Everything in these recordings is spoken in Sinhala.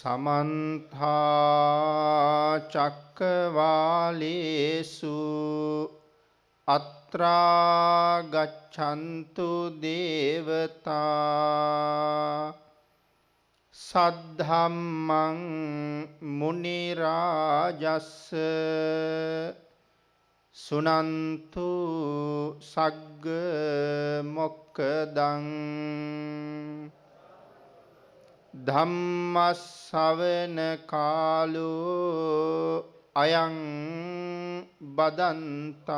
समन्था चक्रवालेषु अत्रा गच्छन्तु देवता सद्धम्मं मुनिराजस्स सुनन्तु सग्ग मोक्खदं ධම්මස්සවන කාලෝ අයං බදන්තා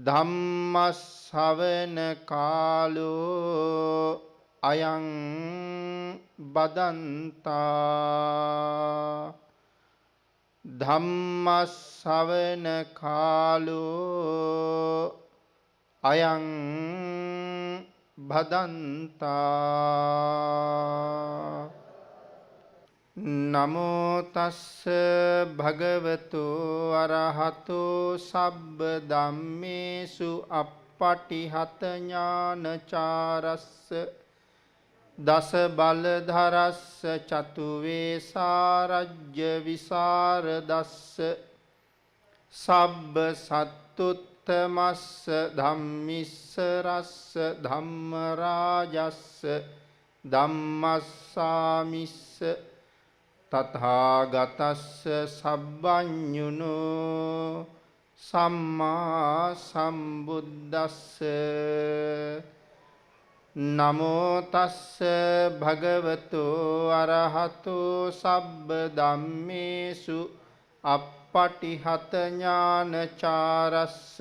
ධම්මස්සවන කාලෝ අයං බදන්තා ධම්මස්සවන කාලෝ අයං භදන්තා නමෝ තස්ස භගවතු අරහතු සබ්බ ධම්මේසු අප්පටිහත ඥානචාරස්ස දස බලධරස්ස චතු වේසාරජ්‍ය විසරදස්ස සබ්බ සත්තුත්තමස්ස ධම්මිස්ස රස්ස ධම්මරාජස්ස ධම්මස්සාමිස්ස තථාගතස්ස සබ්බඤුනෝ සම්මා සම්බුද්දස්ස නමෝ තස්ස භගවතු අරහතු සබ්බ ධම්මේසු අප්පටිහත ඥානචාරස්ස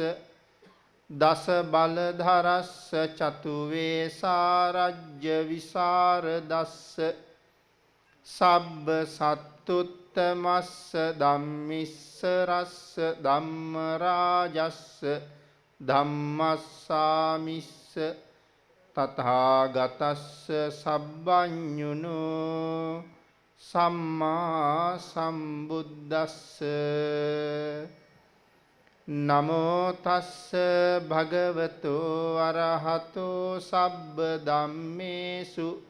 දස බලධරස්ස චතු වේසාරජ්‍ය විසරදස්ස සබ්බ සත්තුත්තමස්ස ධම්මිස්ස රස්ස ධම්මරාජස්ස ධම්මස්සාමිස්ස තථාගතස්ස සබ්බඤුනෝ සම්මා සම්බුද්දස්ස නමෝ තස්ස භගවතු අරහතු සබ්බ ධම්මේසු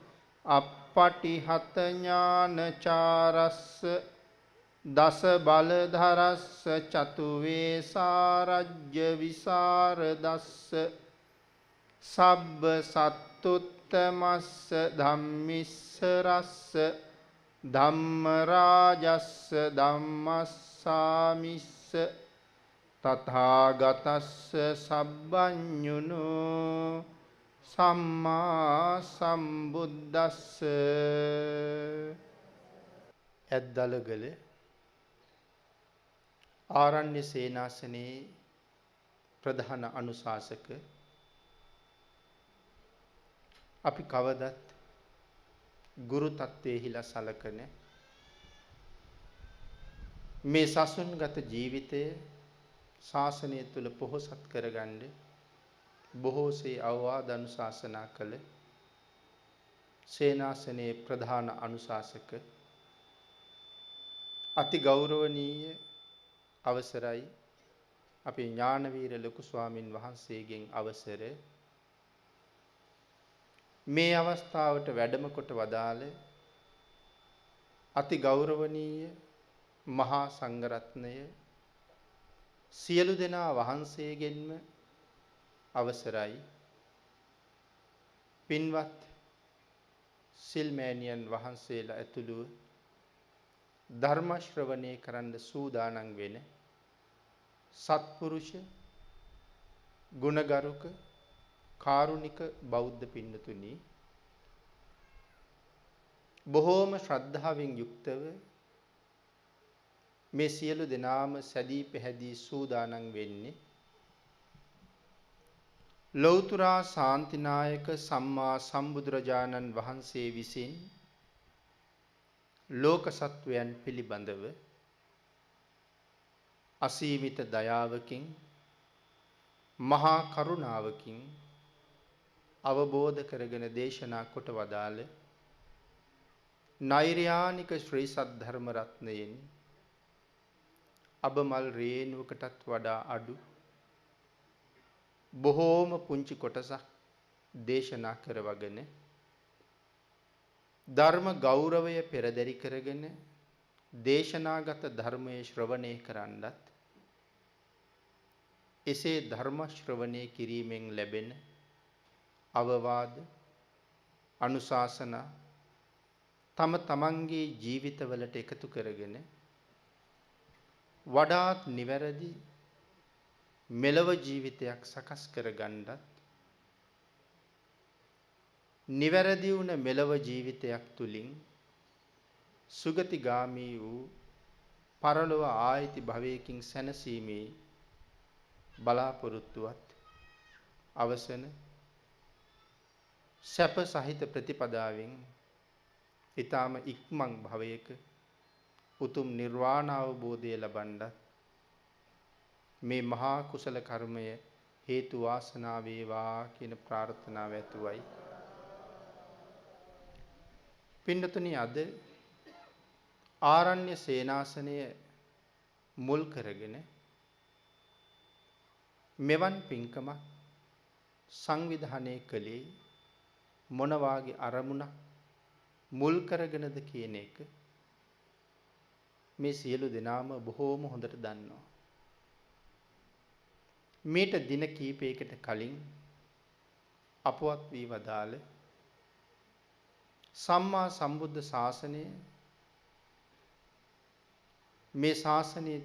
අප්පටිහත ඥානචාරස්ස දස බලධරස්ස චතු වේසාරජ්‍ය විසරදස්ස සබ්බ සත්තුත්තමස්ස ධම්මිස්ස රස්ස ධම්මරාජස්ස ධම්මස්සාමිස්ස තථාගතස්ස සබ්බඤුනෝ සම්මා සම්බුද්දස්ස ඇද්දලගල ආරණ්‍ය සේනාසනයේ ප්‍රධාන අනුශාසක අපි කවදත් ගුරු තත්ත්වයේහිලා සලකන මේ සසුන්ගත ජීවිතය ශාසනය තුල පොහොසත් කරගන්න බොහෝසේ අවවාද අනුශාසනා කළ සේනාසනයේ ප්‍රධාන අනුශාසක අති ගෞරවනීය අවසරයි අපේ ඥානවීර ලොකු ස්වාමින් වහන්සේගෙන් අවසර මේ අවස්ථාවට වැඩම කොට වදාළ අති ගෞරවනීය මහා සංඝරත්නය සියලු දෙනා වහන්සේගෙන්ම අවසරයි පින්වත් සිල්මෑණියන් වහන්සේලා ඇතුළු ධර්ම ශ්‍රවණය කරන්න සූදානම් වෙන සත්පුරුෂ ගුණගරුක කාරුණික බෞද්ධ පින්නතුනි බොහෝම ශ්‍රද්ධාවෙන් යුක්තව මේ සියලු දෙනාම සැදී පැහැදී සූදානම් වෙන්නේ ලෞතර ශාන්තිනායක සම්මා සම්බුදුරජාණන් වහන්සේ විසින් ලෝක සත්වයන් පිළිබඳව අසීමිත දයාවකින් මහා කරුණාවකින් අවබෝධ කරගෙන දේශනා කොට වදාළ නෛර්යානික ශ්‍රී සද්ධර්ම රත්නයෙන් අබමල් රේණුවකටත් වඩා අඩු බොහෝම පුංචි කොටසක් දේශනා කරවගෙන ධර්ම ගෞරවය පෙරදරි කරගෙන දේශනාගත ධර්මයේ ශ්‍රවණය කරන්නත් එසේ ධර්ම ශ්‍රවණය කිරීමෙන් ලැබෙන අවවාද අනුශාසනා තම තමන්ගේ ජීවිතවලට එකතු කරගෙන වඩාත් නිවැරදි මෙලව ජීවිතයක් සකස් කරගන්නත් නිවැරදි වුණ මෙලව ජීවිතයක් තුලින් සුගතිගාමී වූ පරලොව ආයති භවයකින් සැනසීමේ බලාපොරොත්තුවත් අවසන සැප සහිත ප්‍රතිපදාවෙන් ඊටාම ඉක්මන් භවයක උතුම් නිර්වාණ අවබෝධය ලබන්නත් මේ මහා කුසල කර්මය හේතු වාසනා වේවා කියන ප්‍රාර්ථනාව ඇතුවයි පින්නතුනි අද ආරණ්‍ය සේනාසනය මුල් කරගෙන මෙවන් පින්කමක් සංවිධානය කළේ මොන වාගේ අරමුණක් මුල් කරගෙනද කියන එක මේ සියලු දෙනාම බොහෝම හොඳට දන්නවා. මේට දින කීපයකට කලින් අපවත් වී වදාළ සම්මා සම්බුද්ධ ශාසනය මේ ශාසනය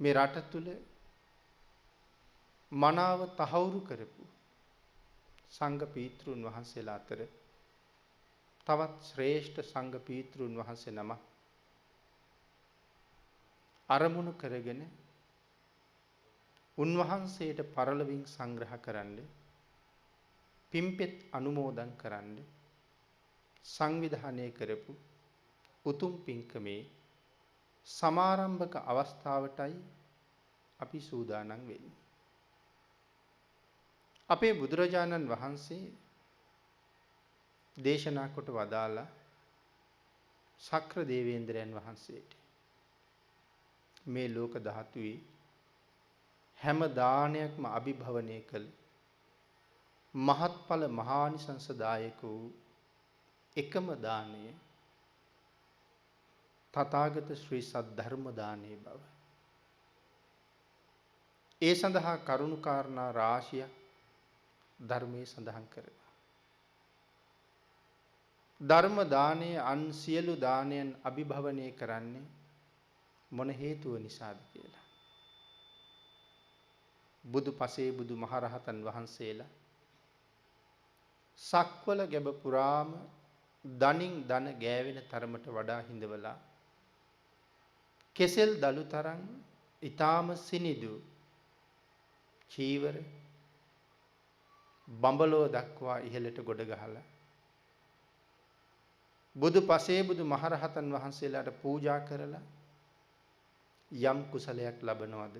මේ රට තුල මනාව තහවුරු කරපු සංඝ පීත්‍රුන් වහන්සේලා අතර තවත් ශ්‍රේෂ්ඨ සංඝ පීත්‍රුන් වහන්සේ නම අරමුණු කරගෙන උන්වහන්සේට පරලොවින් සංග්‍රහ කරන්න පිම්පෙත් අනුමෝදන් කරන්න සංවිධානය කරපු උතුම් පින්කමේ සමාරම්භක අවස්ථාවටයි අපි සූදානම් වෙන්නේ. අපේ බුදුරජාණන් වහන්සේ දේශනා කොට වදාලා ශක්‍ර දේවේන්ද්‍රයන් වහන්සේට මේ ලෝක ධාතුවේ හැම දානයක්ම අභිභවනය කළ මහත්ඵල මහානිසංසදායක වූ එකම දානය තථාගත ශ්‍රී සද්ධර්ම දානයේ බව. ඒ සඳහා කරුණු කාරණා රාශියක් ධර්මයේ සඳහන් කරනවා. ධර්ම දානයේ අන් සියලු දානයන් අභිභවනය කරන්නේ මොන හේතුව නිසාද කියලා. බුදු පසේ බුදු මහරහතන් වහන්සේලා සක්වල ගැබ පුරාම දනින් දන ගෑවෙන තරමට වඩා හිඳවලා කෙසෙල් දලු තරම් ඊටාම සිනිදු චීවර බඹලෝ දක්වා ඉහළට ගොඩ ගහලා බුදු පසේ බුදු මහරහතන් වහන්සේලාට පූජා කරලා යම් කුසලයක් ලබනවද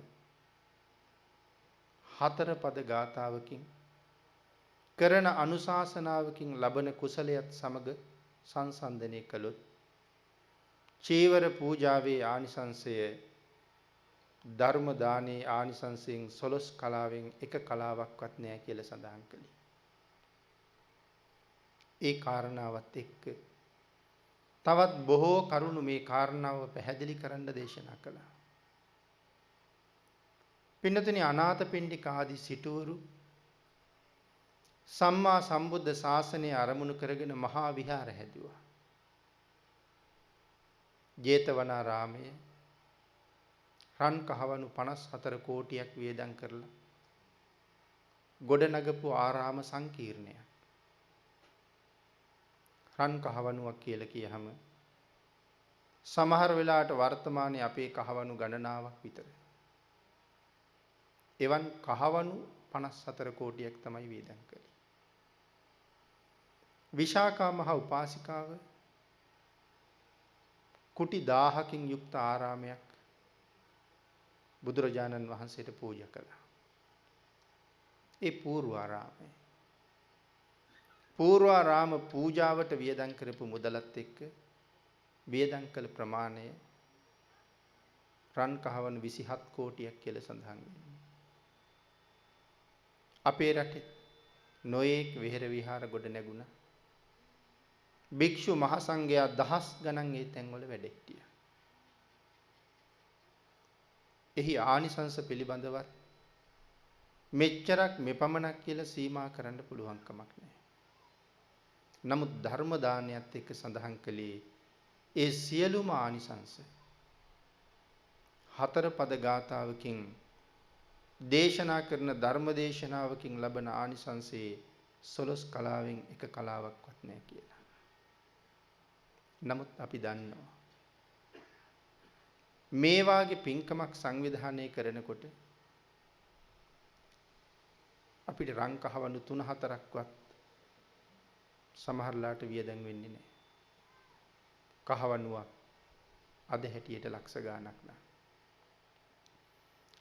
හතර පද ගාථාවකින් කරන අනුශාසනාවකින් ලබන කුසලයත් සමග සංසන්දනය කළොත් චීවර පූජාවේ ආනිසංසය ධර්ම දානයේ ආනිසංසයෙන් 12 කලාවෙන් එක කලාවක්වත් නැහැ කියලා සඳහන් කළේ. ඒ කාරණාවත් එක්ක තවත් බොහෝ කරුණු මේ කාරණාව පැහැදිලි කරන්න දේශනා කළා. පින්නතුනි අනාථපිණ්ඩික ආදී සිටුවරු සම්මා සම්බුද්ධ ශාසනය අරමුණු කරගෙන මහා විහාර හැදුවා. ජේතවනාරාමයේ රන් කහවණු 54 කෝටියක් වියදම් කරලා ගොඩනගපු ආරාම සංකීර්ණයක්. රන් කහවණුවක් කියලා කියහම සමහර වෙලාවට වර්තමානයේ අපේ කහවණු ගණනාවක් විතර. එවන් කහවණු 54 කෝටියක් තමයි වියදම් කළේ. විශාකා මහ උපාසිකාව කුටි 1000කින් යුක්ත ආරාමයක් බුදුරජාණන් වහන්සේට පූජා කළා. ඒ පූර්වාරාමය. පූර්වාරාම පූජාවට වියදම් කරපු මුදලත් එක්ක වියදම් කළ ප්‍රමාණය රන් කහවණු 27 කෝටියක් කියලා සඳහන් වෙනවා. අපේ රටේ නොයේක් විහෙර විහාර ගොඩ නැගුණා. භික්ෂු මහ සංඝයා දහස් ගණන් ඒ තැන්වල වැඩ හිටියා. එහි ආනිසංස පිළිබඳවත් මෙච්චරක් මෙපමණක් කියලා සීමා කරන්න පුළුවන් කමක් නැහැ. නමුත් ධර්ම දානයත් එක්ක සඳහන් කළේ ඒ සියලුම ආනිසංස හතර පද ගාථාවකින් දේශනා කරන ධර්ම දේශනාවකින් ලබන ආනිසංසයේ 12 කලාවෙන් එක කලාවක්වත් නැහැ කියලා. නමුත් අපි දන්නවා මේ වාගේ පින්කමක් සංවිධානය කරනකොට අපිට රන් කහවණු 3-4ක්වත් සමහරලාට වියදම් වෙන්නේ නැහැ. කහවණුවක් අද හැටියට ලක්ෂ ගාණක් නා.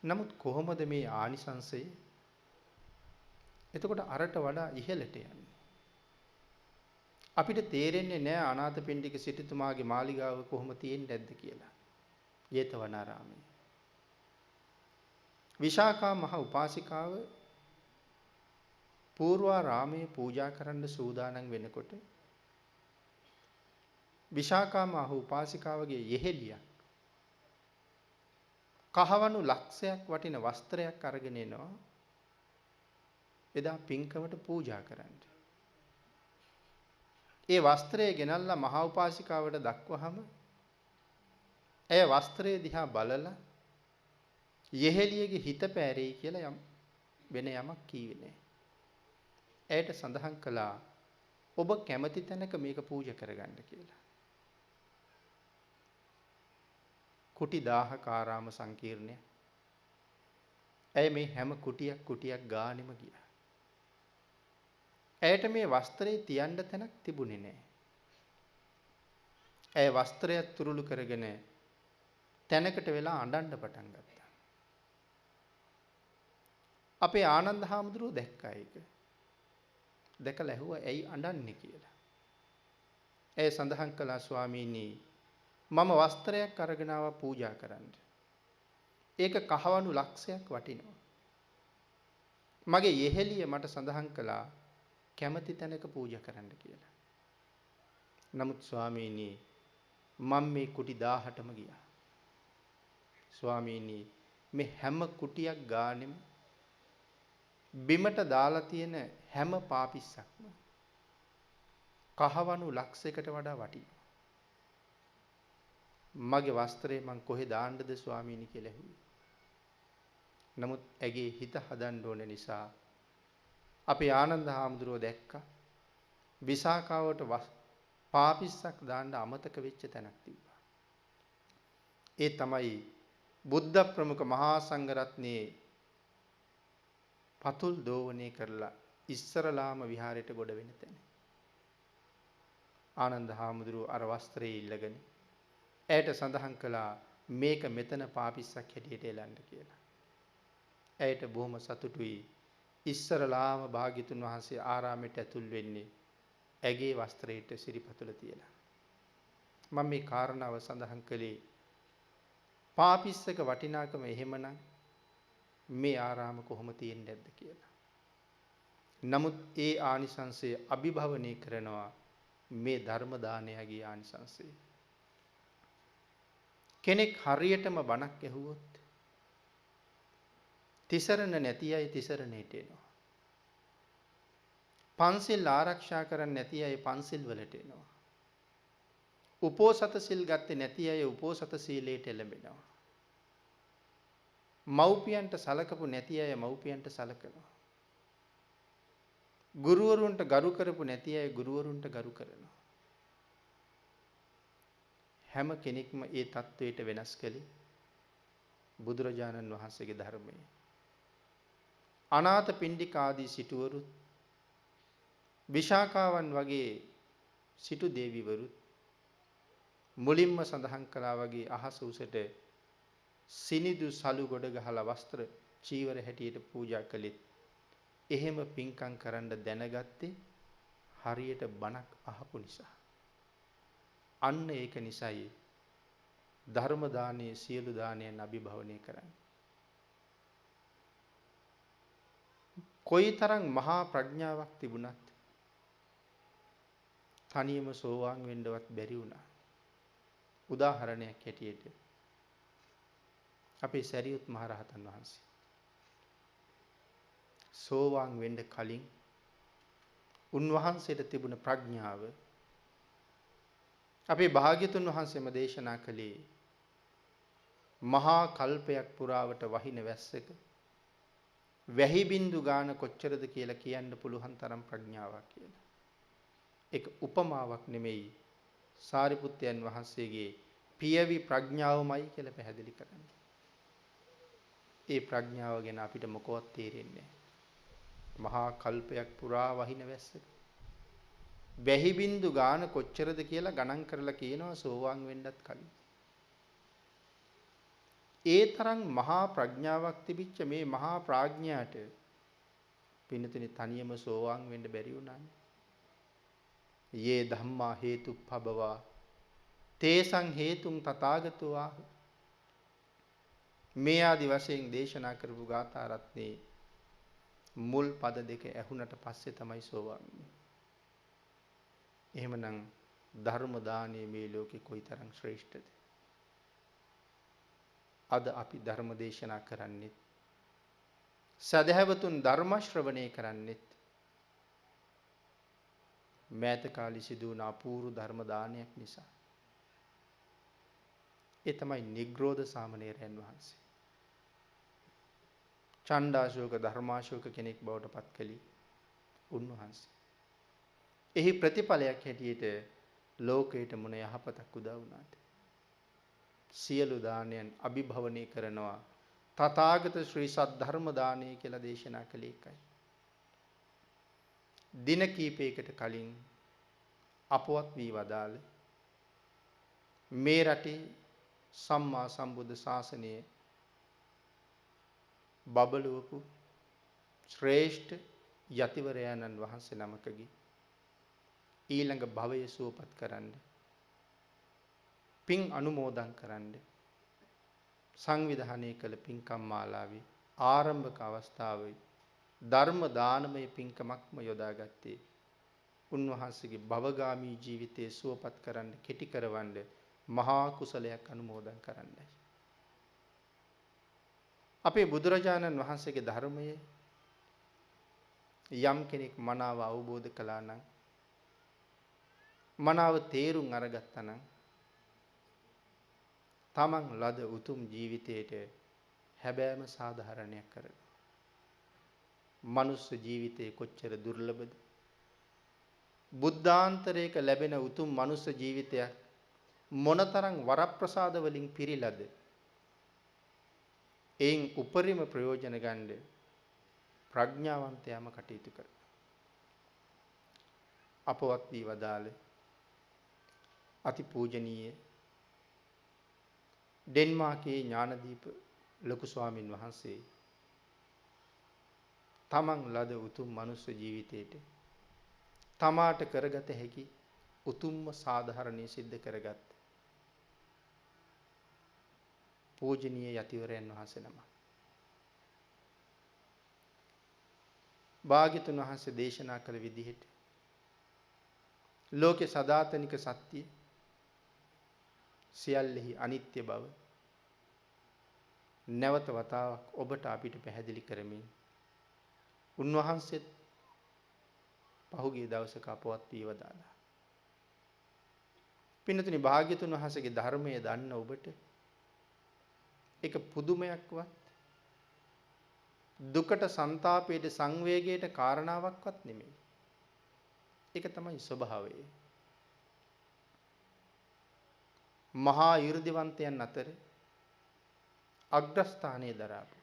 නමුත් කොහොමද මේ ආනිසංසය එතකොට අරට වඩා ඉහළට යන්නේ? අපිට තේරෙන්නේ නැහැ අනාථපිණ්ඩික සිටුතුමාගේ මාලිගාව කොහොම තියෙන්නේ නැද්ද කියලා. ජේතවනාරාමයේ. විශාඛා මහ උපාසිකාව පූර්වාරාමයේ පූජා කරන්න සූදානම් වෙනකොට විශාඛා මහ උපාසිකාවගේ යෙහෙළියක් කහවණු ලක්ෂයක් වටින වස්ත්‍රයක් අරගෙන එනවා එදා පින්කමට පූජා කරන්න. ඒ වස්ත්‍රය ගෙනල්ලා මහා උපාසිකාවට දක්වහම ඇය වස්ත්‍රය දිහා බලලා යෙහෙළියගේ හිත පෑරෙයි කියලා වෙන යමක් කීවේ නැහැ. ඇයට සඳහන් කළා ඔබ කැමති තැනක මේක පූජා කරගන්න කියලා. කුටි 1000ක ආරාම සංකීර්ණය. ඇය මේ හැම කුටියක් ගානෙම ගියා. ඇයට මේ වස්ත්‍රේ තියන්න තැනක් තිබුණේ නැහැ. ඇය වස්ත්‍රය තුරුළු කරගෙන තැනකට වෙලා අඬන්න පටන් ගත්තා. අපේ ආනන්ද හාමුදුරුවෝ දැක්කා ඒක. දැකලා ඇහුවා ඇයි අඬන්නේ කියලා. ඇය සඳහන් කළා ස්වාමීනි මම වස්ත්‍රයක් අරගෙන ආවා පූජා කරන්න. ඒක කහවණු ලක්ෂයක් වටිනවා. මගේ යෙහෙළිය මට සඳහන් කළා කැමති තැනක පූජා කරන්න කියලා. නමුත් ස්වාමීනි මම මේ කුටි 18ම ගියා. ස්වාමීනි මේ හැම කුටියක් ගානෙම බිමට දාලා තියෙන හැම පාපිස්සක්ම කහවණු ලක්ෂයකට වඩා වටිනවා. මගේ වස්ත්‍රේ මං කොහෙ දාන්නද ස්වාමීනි කියලා ඇහුවේ. නමුත් ඇගේ හිත හදන්න ඕන නිසා අපේ ආනන්ද හාමුදුරුවෝ දැක්කා විසාකාවට පාපිස්සක් දාන්න අමතක වෙච්ච තැනක් තිබ්බා. ඒ තමයි බුද්ධ ප්‍රමුඛ මහා සංඝරත්නයේ පතුල් දෝවණය කරලා ඉස්සරලාම විහාරයට ගොඩ වෙන තැන. ආනන්ද හාමුදුරුවෝ අර වස්ත්‍රය ඉල්ලගෙන ඇයට සඳහන් කළා මේක මෙතන පාපිස්සක් හැටියට එලන්න කියලා. ඇයට බොහොම සතුටුයි ඉස්සරලාම භාග්‍යතුන් වහන්සේ ආරාමයට ඇතුල් වෙන්නේ ඇගේ වස්ත්‍රයට සිරිපතුල තියලා. මම මේ කාරණාව සඳහන් කළේ පාපිස්සක වටිනාකම එහෙමනම් මේ ආරාම කොහොම තියෙන්නේ නැද්ද කියලා. නමුත් ඒ ආනිසංසය අභිභවනය කරනවා මේ ධර්ම දානයගේ ආනිසංසය. කෙනෙක් හරියටම බණක් ඇහුවොත් තිසරණ නැති අය තිසරණයට එනවා. පන්සිල් ආරක්ෂා කරන්නේ නැති අය පන්සිල් වලට එනවා. උපෝසත සිල් ගත්තේ නැති අය උපෝසත සීලයට එළඹෙනවා. මව්පියන්ට සලකපු නැති අය මව්පියන්ට සලකනවා. ගුරුවරුන්ට ගරු කරපු නැති අය ගුරුවරුන්ට ගරු කරනවා. හැම කෙනෙක්ම ඒ தത്വයට වෙනස් කළේ බුදුරජාණන් වහන්සේගේ ධර්මයේ. අනාථ පිණ්ඩික ආදී සිටුවරුත් විශාකාවන් වගේ සිටු දේවිවරුත් මුලින්ම සඳහන් කළා වගේ අහස උසට සිනිදු සලු ගොඩ ගහලා වස්ත්‍ර චීවර හැටියට පූජා කළෙත් එහෙම පින්කම් කරන්න දැනගත්තේ හරියට බණක් අහපු නිසා. අන්න ඒක නිසායි ධර්ම දානයේ සියලු දානයන් අභිභවනය කරන්නේ. කොයිතරම් මහා ප්‍රඥාවක් තිබුණත් තනියම සෝවාන් වෙන්නවත් බැරි වුණා. උදාහරණයක් හැටියට අපේ සරියුත් මහ රහතන් වහන්සේ සෝවාන් වෙන්න කලින් උන්වහන්සේට තිබුණ ප්‍රඥාව අපේ භාග්‍යතුන් වහන්සේම දේශනා කළේ මහා කල්පයක් පුරාවට වහින වැස්සක වැහි බින්දු ගාන කොච්චරද කියලා කියන්න පුළුවන් තරම් ප්‍රඥාවක් කියලා. ඒක උපමාවක් නෙමෙයි. සාරිපුත්තයන් වහන්සේගේ පියවි ප්‍රඥාවමයි කියලා පැහැදිලි කරන්නේ. ඒ ප්‍රඥාව ගැන අපිට මොකවත් තේරෙන්නේ නැහැ. මහා කල්පයක් පුරා වහින වැස්සක වැහි බින්දු ගාන කොච්චරද කියලා ගණන් කරලා කියනවා සෝවාන් වෙන්නත් කලින්. ඒ තරම් මහා ප්‍රඥාවක් තිබිච්ච මේ මහා ප්‍රඥාට පින්නතුනි තනියම සෝවාන් වෙන්න බැරි වුණානේ. යේ ධම්මා හේතුප්පබවා තේසං හේතුං තථාගතෝ ආහ. මේ ආදි වශයෙන් දේශනා කරපු ගාථා රත්නේ මුල් පද දෙක ඇහුණට පස්සේ තමයි සෝවාන් වෙන්නේ. එහෙමනම් ධර්ම දානයේ මේ ලෝකේ කොයිතරම් ශ්‍රේෂ්ඨද? අද අපි ධර්ම දේශනා කරන්නේ සදහැවතුන් ධර්ම ශ්‍රවණය කරන්නේ මෑත කාලේ සිදු වුණ අපූර්ව ධර්ම දානයක් නිසා. ඒ තමයි නිග්‍රෝධ සාමණේරයන් වහන්සේ. චණ්ඩාශෝක ධර්මාශෝක කෙනෙක් බවට පත් කළේ උන්වහන්සේ. එහි ප්‍රතිඵලයක් හැටියට ලෝකයට මොන යහපතක් උදා වුණාද? සියලු දානයන් අභිභවනය කරනවා තථාගත ශ්‍රී සද්ධර්ම දානය කියලා දේශනා කළේ එකයි. දින කීපයකට කලින් අපවත් වී වදාළ මේ රටේ සම්මා සම්බුද්ධ ශාසනය බබළුවපු ශ්‍රේෂ්ඨ යතිවරයන්න් වහන්සේ නමකගේ ඊළඟ භවය සුවපත් කරන්න පින් අනුමෝදන් කරන්න සංවිධානය කළ පින්කම් මාලාවේ ආරම්භක අවස්ථාවේ ධර්ම දානමය පින්කමක්ම යොදාගත්තේ උන්වහන්සේගේ භවගාමී ජීවිතයේ සුවපත් කරන්න කෙටි කරවන්න මහා කුසලයක් අනුමෝදන් කරන්නයි. අපේ බුදුරජාණන් වහන්සේගේ ධර්මයේ යම් කෙනෙක් මනාව අවබෝධ කළා නම් මනාව තේරුම් අරගත්තා නම් තමන් ලද උතුම් ජීවිතයට හැබෑම සාධාරණයක් කරගන්න. මනුස්ස ජීවිතේ කොච්චර දුර්ලභද? බුද්ධාන්තරයක ලැබෙන උතුම් මනුස්ස ජීවිතයක් මොනතරම් වරප්‍රසාද වලින් පිරීලාද? එයින් උපරිම ප්‍රයෝජන ගන්න ප්‍රඥාවන්තයම කටයුතු කර. අපවත් වී වදාළ අති පූජනීය ඩෙන්මාර්කේ ඥානදීප ලොකු ස්වාමින් වහන්සේ තමන් ලද උතුම් මනුස්ස ජීවිතයට තමාට කරගත හැකි උතුම්ම සාධාරණේ සිද්ධ කරගත් පූජනීය යතිවරයන් වහන්සේ නම. භාග්‍යතුන් වහන්සේ දේශනා කළ විදිහට ලෝකේ සදාතනික සත්‍ය සියල්ලෙහි අනිත්‍ය බව නැවත වතාවක් ඔබට අපිට පැහැදිලි කරමින් උන්වහන්සේත් පහුගිය දවසක අපවත් වී වදාළා. පින්නතුනි භාග්‍යතුන් වහන්සේගේ ධර්මයේ දන්න ඔබට ඒක පුදුමයක්වත් දුකට ਸੰతాපයට සංවේගයට කාරණාවක්වත් නෙමෙයි. ඒක තමයි ස්වභාවය. මහා ඊර්ධිවන්තයන් අතර අග්‍රස්ථානයේ දරාපු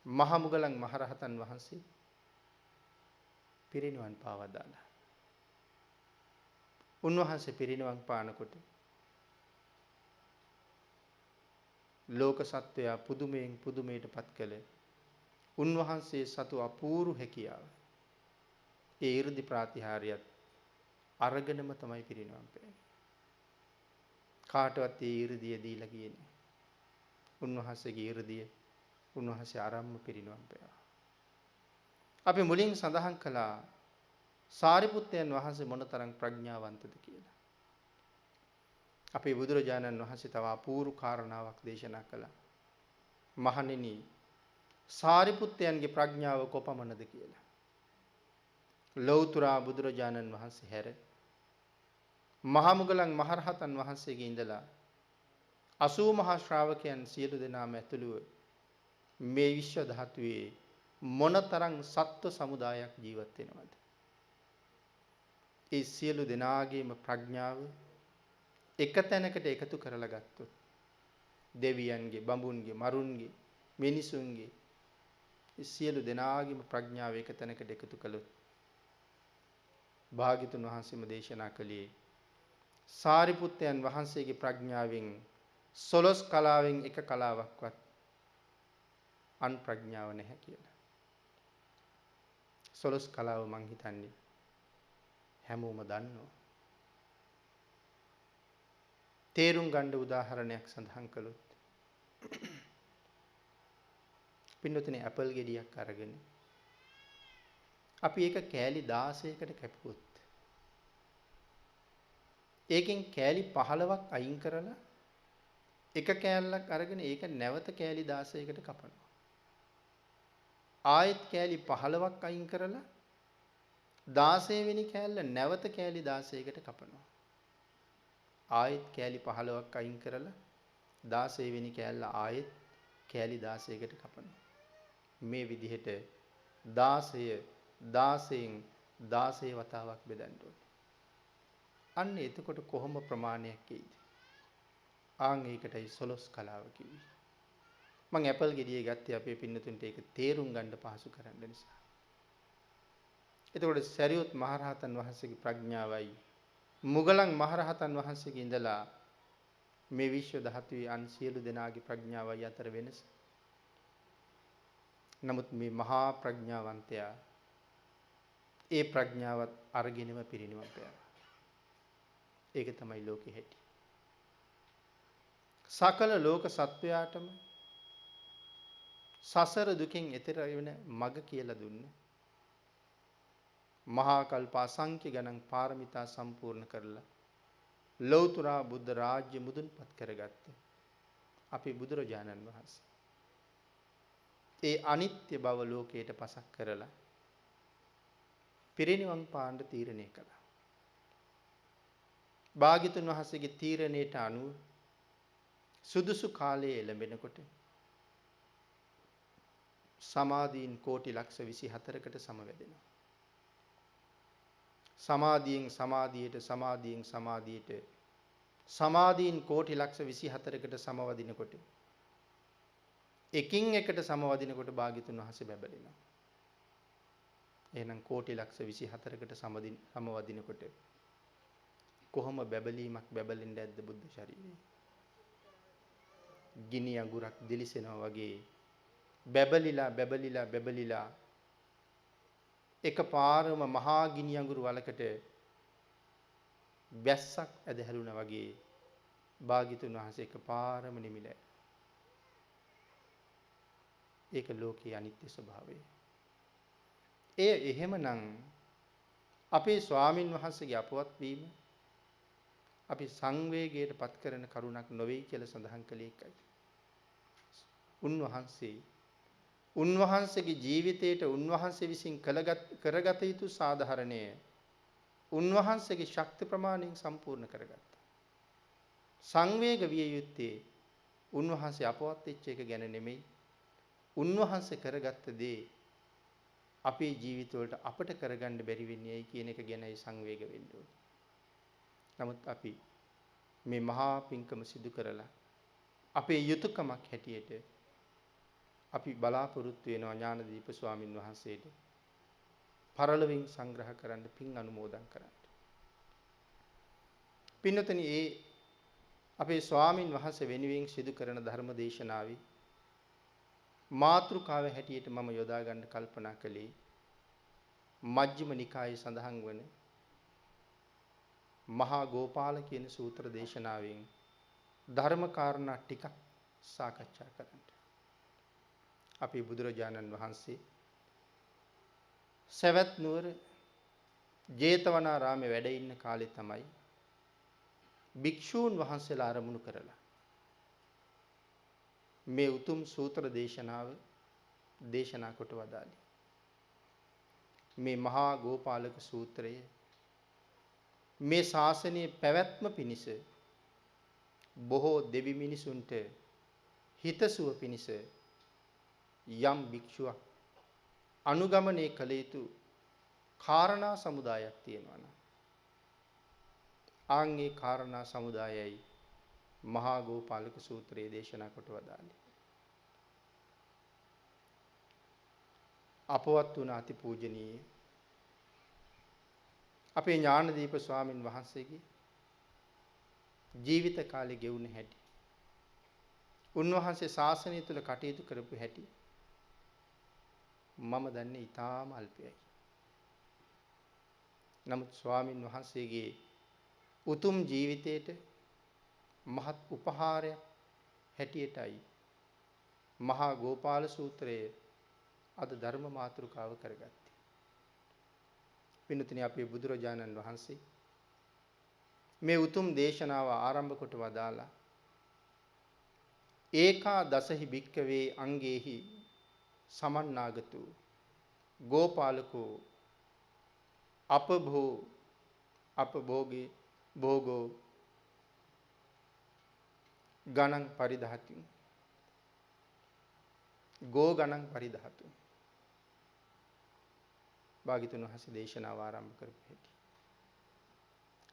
මහා මුගලන් මහරහතන් වහන්සේ පිරිනිවන් පාවදාලා. උන්වහන්සේ පිරිනිවන් පානකොට ලෝක සත්වයා පුදුමයෙන් පුදුමයට පත් කළ උන්වහන්සේ සතු අපූර්ව හැකියාව ඒ 이르දි ප්‍රාතිහාර්යයත් අරගෙනම තමයි පිරිනිවන් පෑවේ. කාටවත් ඒ 이르දිය දීලා ගියේ නැහැ. උන්වහන්සේගේ 이르දිය උන්වහන්සේ ආරම්භ පිරිනිවන් පෑවා. අපි මුලින් සඳහන් කළා සාරිපුත්තයන් වහන්සේ මොනතරම් ප්‍රඥාවන්තද කියලා. අපේ බුදුරජාණන් වහන්සේ තව අපූර්ව කාරණාවක් දේශනා කළා. මහණෙනි, සාරිපුත්තයන්ගේ ප්‍රඥාව කොපමණද කියලා. ලෞතර බුදුරජාණන් වහන්සේ හැර මහා මුගලන් මහරහතන් වහන්සේගේ ඉඳලා 80 මහා ශ්‍රාවකයන් සියලු දෙනාම ඇතුළුව මේ විශ්ව ධාතුවේ මොනතරම් සත්ව සමුදායක් ජීවත් වෙනවද? ඒ සියලු දෙනාගේම ප්‍රඥාව එක තැනකට එකතු කරලා ගත්තොත් දෙවියන්ගේ, බඹුන්ගේ, මරුන්ගේ, මිනිසුන්ගේ ඒ සියලු දෙනාගේම ප්‍රඥාව එක තැනකට එකතු කළොත් භාග්‍යතුන් වහන්සේම දේශනා කළේ සාරිපුත්තයන් වහන්සේගේ ප්‍රඥාවෙන් 11 කලාවෙන් එක කලාවක්වත් අන් ප්‍රඥාව නැහැ කියලා. 11 කලාව මං හිතන්නේ හැමෝම දන්නවා. තේරුම් ගන්න උදාහරණයක් සඳහන් කළොත් පින්නතුනේ ඇපල් ගෙඩියක් අරගෙන අපි ඒක කෑලි 16කට කැපුවොත් ඒකෙන් කෑලි 15ක් අයින් කරලා එක කෑල්ලක් අරගෙන ඒක නැවත කෑලි 16කට කපනවා. ආයෙත් කෑලි 15ක් අයින් කරලා 16 වෙනි කෑල්ල නැවත කෑලි 16කට කපනවා. ආයෙත් කෑලි 15ක් අයින් කරලා 16 වෙනි කෑල්ල ආයෙත් කෑලි 16කට කපනවා. මේ විදිහට 16 16න් 16 වතාවක් බෙදන්න ඕනේ. අන්න එතකොට කොහොම ප්‍රමාණයක් එයිද? ආන් ඒකටයි 11 කලාව කිව්වේ. මම ඇපල් ගෙඩිය ගත්තේ අපේ පින්නතුන්ට ඒක තේරුම් ගන්න පහසු කරන්න නිසා. එතකොට සරියුත් මහරහතන් වහන්සේගේ ප්‍රඥාවයි මුගලන් මහරහතන් වහන්සේගේ ඉඳලා මේ විශ්ව ධාතුවේ අන් සියලු දෙනාගේ ප්‍රඥාවයි අතර වෙනස. නමුත් මේ මහා ප්‍රඥාවන්තයා ඒ ප්‍රඥාවත් අරගෙනම පිරිනිවන් පෑවා. ඒක තමයි ලෝකෙ හැටි. සකල ලෝක සත්වයාටම සසර දුකින් එතෙර වෙන මඟ කියලා දුන්න මහා කල්ප අසංඛ්‍ය ගණන් පාරමිතා සම්පූර්ණ කරලා ලෞතර බුද්ධ රාජ්‍ය මුදුන්පත් කරගත්ත අපේ බුදුරජාණන් වහන්සේ ඒ අනිත්‍ය බව ලෝකයට පසක් කරලා පිරිනිවන් පාන්න තීරණය කළා. භාග්‍යතුන් වහන්සේගේ තීරණයට අනුව සුදුසු කාලයේ එළඹෙනකොට සමාධීන් කෝටි ලක්ෂ 24කට සමවැදෙනවා. සමාධියෙන් සමාධියට සමාධියෙන් සමාධියට සමාධීන් කෝටි ලක්ෂ 24කට සමවදිනකොට එකින් එකට සමවදිනකොට භාග්‍යතුන් වහන්සේ බැබලෙනවා. එහෙනම් කෝටි ලක්ෂ 24කට සමවදිනකොට කොහොම බැබලීමක් බැබලෙන්නේ නැද්ද බුද්ධ ශරීරේ? ගිනි අඟුරක් දිලිසෙනවා වගේ බැබලිලා බැබලිලා බැබලිලා එකපාරම මහා ගිනි අඟුරු වලකට වැස්සක් ඇදහැළුණා වගේ භාග්‍යතුන් වහන්සේ එකපාරම නිමිලා. ඒක ලෝකයේ අනිත්‍ය ස්වභාවය. එය එහෙමනම් අපේ ස්වාමින් වහන්සේගේ අපවත් වීම අපි සංවේගයට පත් කරන කරුණක් නොවේ කියලා සඳහන් කළේ ඒකයි. උන්වහන්සේගේ ජීවිතයට උන්වහන්සේ විසින් කරගත යුතු සාධාරණය උන්වහන්සේගේ ශක්ති ප්‍රමාණයෙන් සම්පූර්ණ කරගත්තා. සංවේග විය යුත්තේ උන්වහන්සේ අපවත් වෙච්ච එක ගැන නෙමෙයි. උන්වහන්සේ කරගත්ත දේ අපේ ජීවිතවලට අපට කරගන්න බැරි වෙන්නේ ඇයි කියන එක ගැනයි සංවේග වෙන්න ඕනේ. නමුත් අපි මේ මහා පිංකම සිදු කරලා අපේ යුතුයකමක් හැටියට අපි බලාපොරොත්තු වෙනවා ඥානදීප ස්වාමින් වහන්සේට පරලොවින් සංග්‍රහ කරන්න පින් අනුමෝදන් කරන්න. පින්නතනි ඒ අපේ ස්වාමින් වහන්සේ වෙනුවෙන් සිදු කරන ධර්ම දේශනාවේ මාතෘකාව හැටියට මම යොදා ගන්න කල්පනා කළේ මජ්ක්‍ධිම නිකායේ සඳහන් වන මහා ගෝපාල කියන සූත්‍ර දේශනාවෙන් ධර්ම කාරණා ටිකක් සාකච්ඡා කරන්න. අපේ බුදුරජාණන් වහන්සේ සවැත් නුවර ජේතවනාරාමේ වැඩ ඉන්න කාලේ තමයි භික්ෂූන් වහන්සේලා ආරමුණු කරලා මේ උතුම් සූත්‍ර දේශනාව දේශනා කොට වදාළේ. මේ මහා ගෝපාලක සූත්‍රය මේ ශාසනයේ පැවැත්ම පිණිස බොහෝ දෙවි මිනිසුන්ට හිතසුව පිණිස යම් භික්ෂුවක් අනුගමනය කළ යුතු කාරණා සමුදායක් තියෙනවා නම් ආන්ගේ කාරණා සමුදායයි මහා ගෝපාලක සූත්‍රයේ දේශනා කොට වදාළේ. අපවත් වුණ අතිපූජනීය අපේ ඥානදීප ස්වාමින් වහන්සේගේ ජීවිත කාලේ ගෙවුණ හැටි, උන්වහන්සේ ශාසනය තුල කටයුතු කරපු හැටි මම දන්නේ ඊටාම අල්පයයි. නමුත් ස්වාමින් වහන්සේගේ උතුම් ජීවිතයට මහත් උපහාරයක් හැටියටයි මහා ගෝපාල සූත්‍රය අද ධර්ම මාතෘකාව කරගත්තේ. පින්තුනි, අපේ බුදුරජාණන් වහන්සේ මේ උතුම් දේශනාව ආරම්භ කොට වදාලා ඒකා දසහි භික්කවේ අංගේහි සමන්නාගතු ගෝපාලකෝ අපභෝගේ භෝගෝ ගණං පරිදහති ගෝ ගණං පරිදහතු. භාග්‍යතුන් වහන්සේ දේශනාව ආරම්භ කරපු හැටි.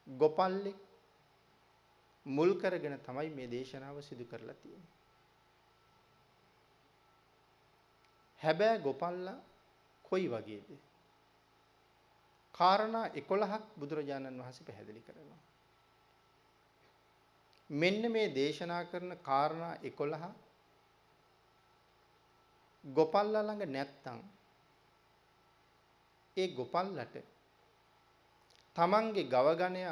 ගෝපල්ලෙක් මුල් කරගෙන තමයි මේ දේශනාව සිදු කරලා තියෙන්නේ. හැබැයි ගෝපල්ලා කොයි වගේද? කාරණා 11ක් බුදුරජාණන් වහන්සේ පැහැදිලි කරනවා. මෙන්න මේ දේශනා කරන කාරණා 11 ගෝපල්ලා ළඟ නැත්තම් ඒ ගෝපල්ලට තමන්ගේ ගවගණය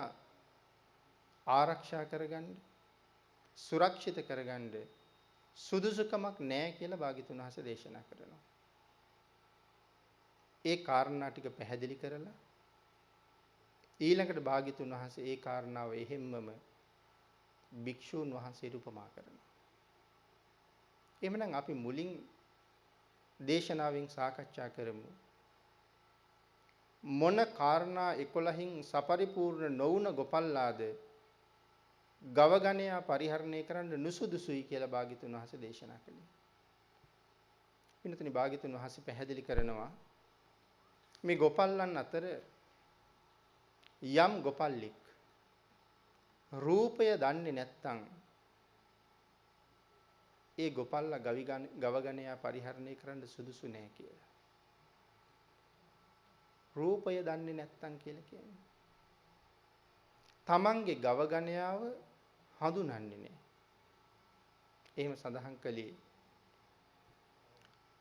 ආරක්ෂා කරගන්න, සුරක්ෂිත කරගන්න සුදුසුකමක් නැහැ කියලා භාග්‍යතුන් වහන්සේ දේශනා කරනවා. ඒ කාරණා ටික පැහැදිලි කරලා ඊළඟට භාග්‍යතුන් වහන්සේ ඒ කාරණාව එහෙම්මම භික්ෂූන් වහන්සේට උපමා කරනවා. එhmenan අපි මුලින් දේශනාවෙන් සාකච්ඡා කරමු. මොන කාරණා 11න් සපරිපූර්ණ නොවුන ගොපල්ලාද ගවගණයා පරිහරණය කරන්න නුසුදුසුයි කියලා භාග්‍යතුන් වහන්සේ දේශනා කළේ. පින්තුනි, භාග්‍යතුන් වහන්සේ පැහැදිලි කරනවා මේ ගොපල්ලන් අතර යම් ගොපල්ලෙක් රූපය දන්නේ නැත්නම් ඒ ගොපල්ලා ගවගණයා පරිහරණය කරන්න සුදුසු නැහැ කියලා. රූපය දන්නේ නැත්නම් කියලා කියන්නේ තමන්ගේ ගවගණයාව හඳුනන්නේ නැහැ. එහෙම සඳහන් කළේ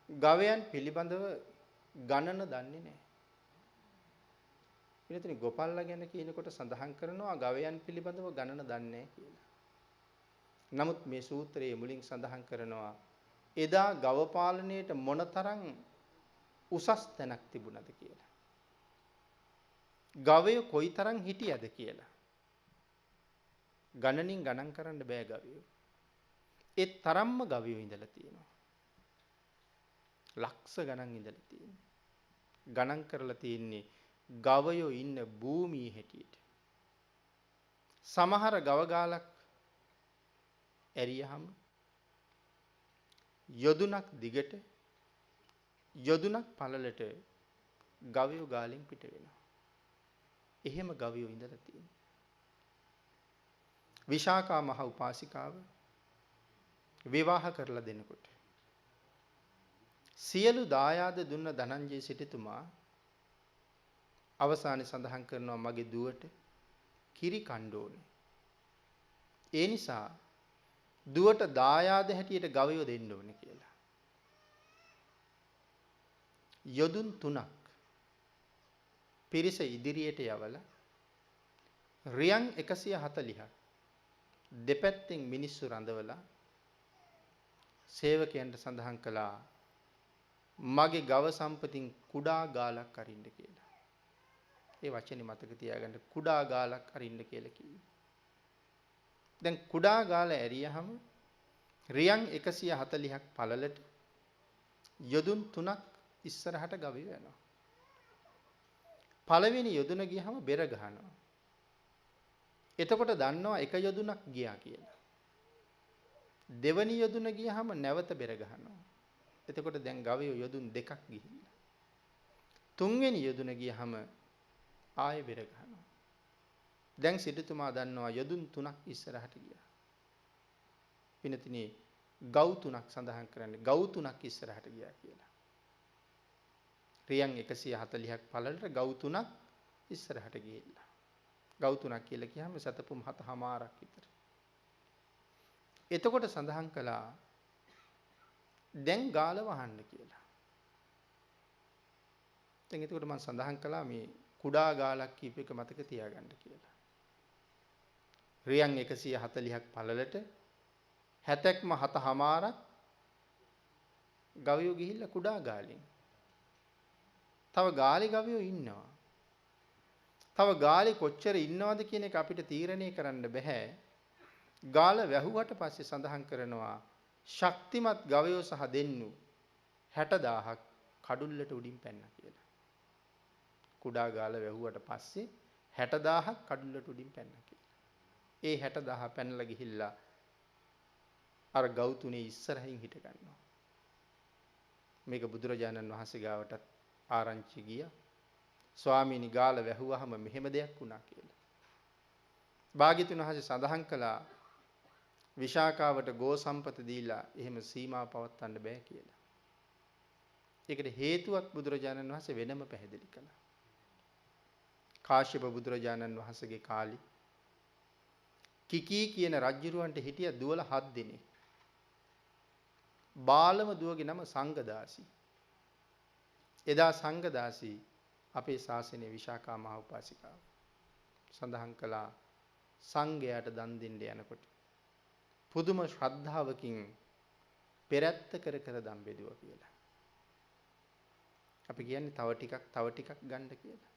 ගවයන් පිළිබඳව ගණන දන්නේ නැහැ. ඊළඟට ගොපල්ලා ගැන කියනකොට සඳහන් කරනවා ගවයන් පිළිබඳව ගණන දන්නේ නැහැ කියලා. නමුත් මේ සූත්‍රයේ මුලින් සඳහන් කරනවා එදා ගව පාලනයේට මොනතරම් උසස් තැනක් තිබුණද කියලා. ගවයෝ කොයිතරම් හිටියද කියලා. ගණනින් ගණන් කරන්න බෑ ගවයෝ. ඒ තරම්ම ගවයෝ ඉඳලා තියෙනවා. ලක්ෂ ගණන් ඉඳලා තියෙනවා. ගණන් කරලා තියෙන්නේ ගවයෝ ඉන්න භූමියේ හැටියට. සමහර ගව ගාලක් ඇරියහම යොදුනක් දිගට යොදුනක් පළලට ගවයෝ ගාලෙන් පිට වෙනවා. එහෙම ගවයෝ ඉඳලා තියෙනවා. විශාකා මහ උපාසිකාව විවාහ කරලා දෙනකොට සියලු දායාද දුන්න ධනංජය සිටුතුමා අවසානයේ සඳහන් කරනවා මගේ දුවට කිරි කන්න ඕනේ. ඒ නිසා දුවට දායාද හැටියට ගවයෝ දෙන්න ඕනේ කියලා. යොදුන් 3ක් පිරිස ඉදිරියට යවලා රියන් 140ක් දෙපැත්තෙන් මිනිස්සු රඳවලා සේවකයන්ට සඳහන් කළා මගේ ගව සම්පතින් කුඩා ගාලක් අරින්න කියලා. ඒ වචනේ මතක තියාගන්න කුඩා ගාලක් අරින්න කියලා කිව්වේ. දැන් කුඩා ගාල ඇරියහම රියන් 140ක් පළලට යොදුන් 3ක් ඉස්සරහට ගවයෝ යනවා. පළවෙනි යොදුන ගියහම බෙර ගහනවා. එතකොට දන්නවා එක යොදුනක් ගියා කියලා. දෙවනි යොදුන ගියහම නැවත බෙර ගහනවා. එතකොට දැන් ගවයෝ යොදුන් දෙකක් ගිහිල්ලා. තුන්වෙනි යොදුන ගියහම ආයෙ බෙර ගහනවා. දැන් සිටුතුමා දන්නවා යොදුන් 3ක් ඉස්සරහට ගියා. පිනතිනේ ගව් 3ක් සඳහන් කරන්නේ ගව් 3ක් ඉස්සරහට ගියා කියලා. රියන් 140ක් පළලට ගව් 3ක් ඉස්සරහට ගිහිල්ලා. ගව් 3ක් කියලා කියහම සතපුම් 7මාරක් විතර. එතකොට සඳහන් කළා දැන් ගාල වහන්න කියලා. දැන් එතකොට මම සඳහන් කළා මේ කුඩා ගාලක් කීප එක මතක තියාගන්න කියලා. රියන් 140ක් පළලට 70ක්ම 7මාරක් ගවයෝ ගිහිල්ලා කුඩා ගාලෙන්. තව ගාලේ ගවයෝ ඉන්නවා. තව ගාලේ කොච්චර ඉන්නවද කියන එක අපිට තීරණය කරන්න බෑ. ගාල වැහුවට පස්සේ සඳහන් කරනවා ශක්තිමත් ගවයෝ සහ දෙන්නු 60000ක් කඩුල්ලට උඩින් පැන්නා කියලා. කුඩා ගාල වැහුවට පස්සේ 60000ක් කඩුල්ලට උඩින් පැන්නා කියලා. ඒ 60000 පැනලා ගිහිල්ලා අර ගව් තුනේ ඉස්සරහින් හිට ගන්නවා. මේක බුදුරජාණන් වහන්සේ ගාවටත් ආරංචි ගියා. ස්වාමීනි ගාල වැහුවාම මෙහෙම දෙයක් වුණා කියලා. භාග්‍යතුන් වහන්සේ සඳහන් කළා විශාකාවට ගෝ සම්පත දීලා එහෙම සීමා පවත්වන්න බෑ කියලා. ඒකට හේතුවක් බුදුරජාණන් වහන්සේ වෙනම පැහැදිලි කළා. කාශ්‍යප බුදුරජාණන් වහන්සේගේ කාලේ කිකී කියන රජුරවන්ට හිටිය දුවල 7 දෙනෙක්. බාලම දුවගේ නම සංඝදාසි. එදා සංඝදාසි අපේ ශාසනයේ විශාකා මහ උපාසිකාව. සඳහන් කළා සංඝයාට දන් දෙන්න යනකොට පුදුම ශ්‍රද්ධාවකින් පෙරැත්ත කර කර දන් බෙදුවා කියලා. අපි කියන්නේ තව ටිකක් ගන්න කියලා.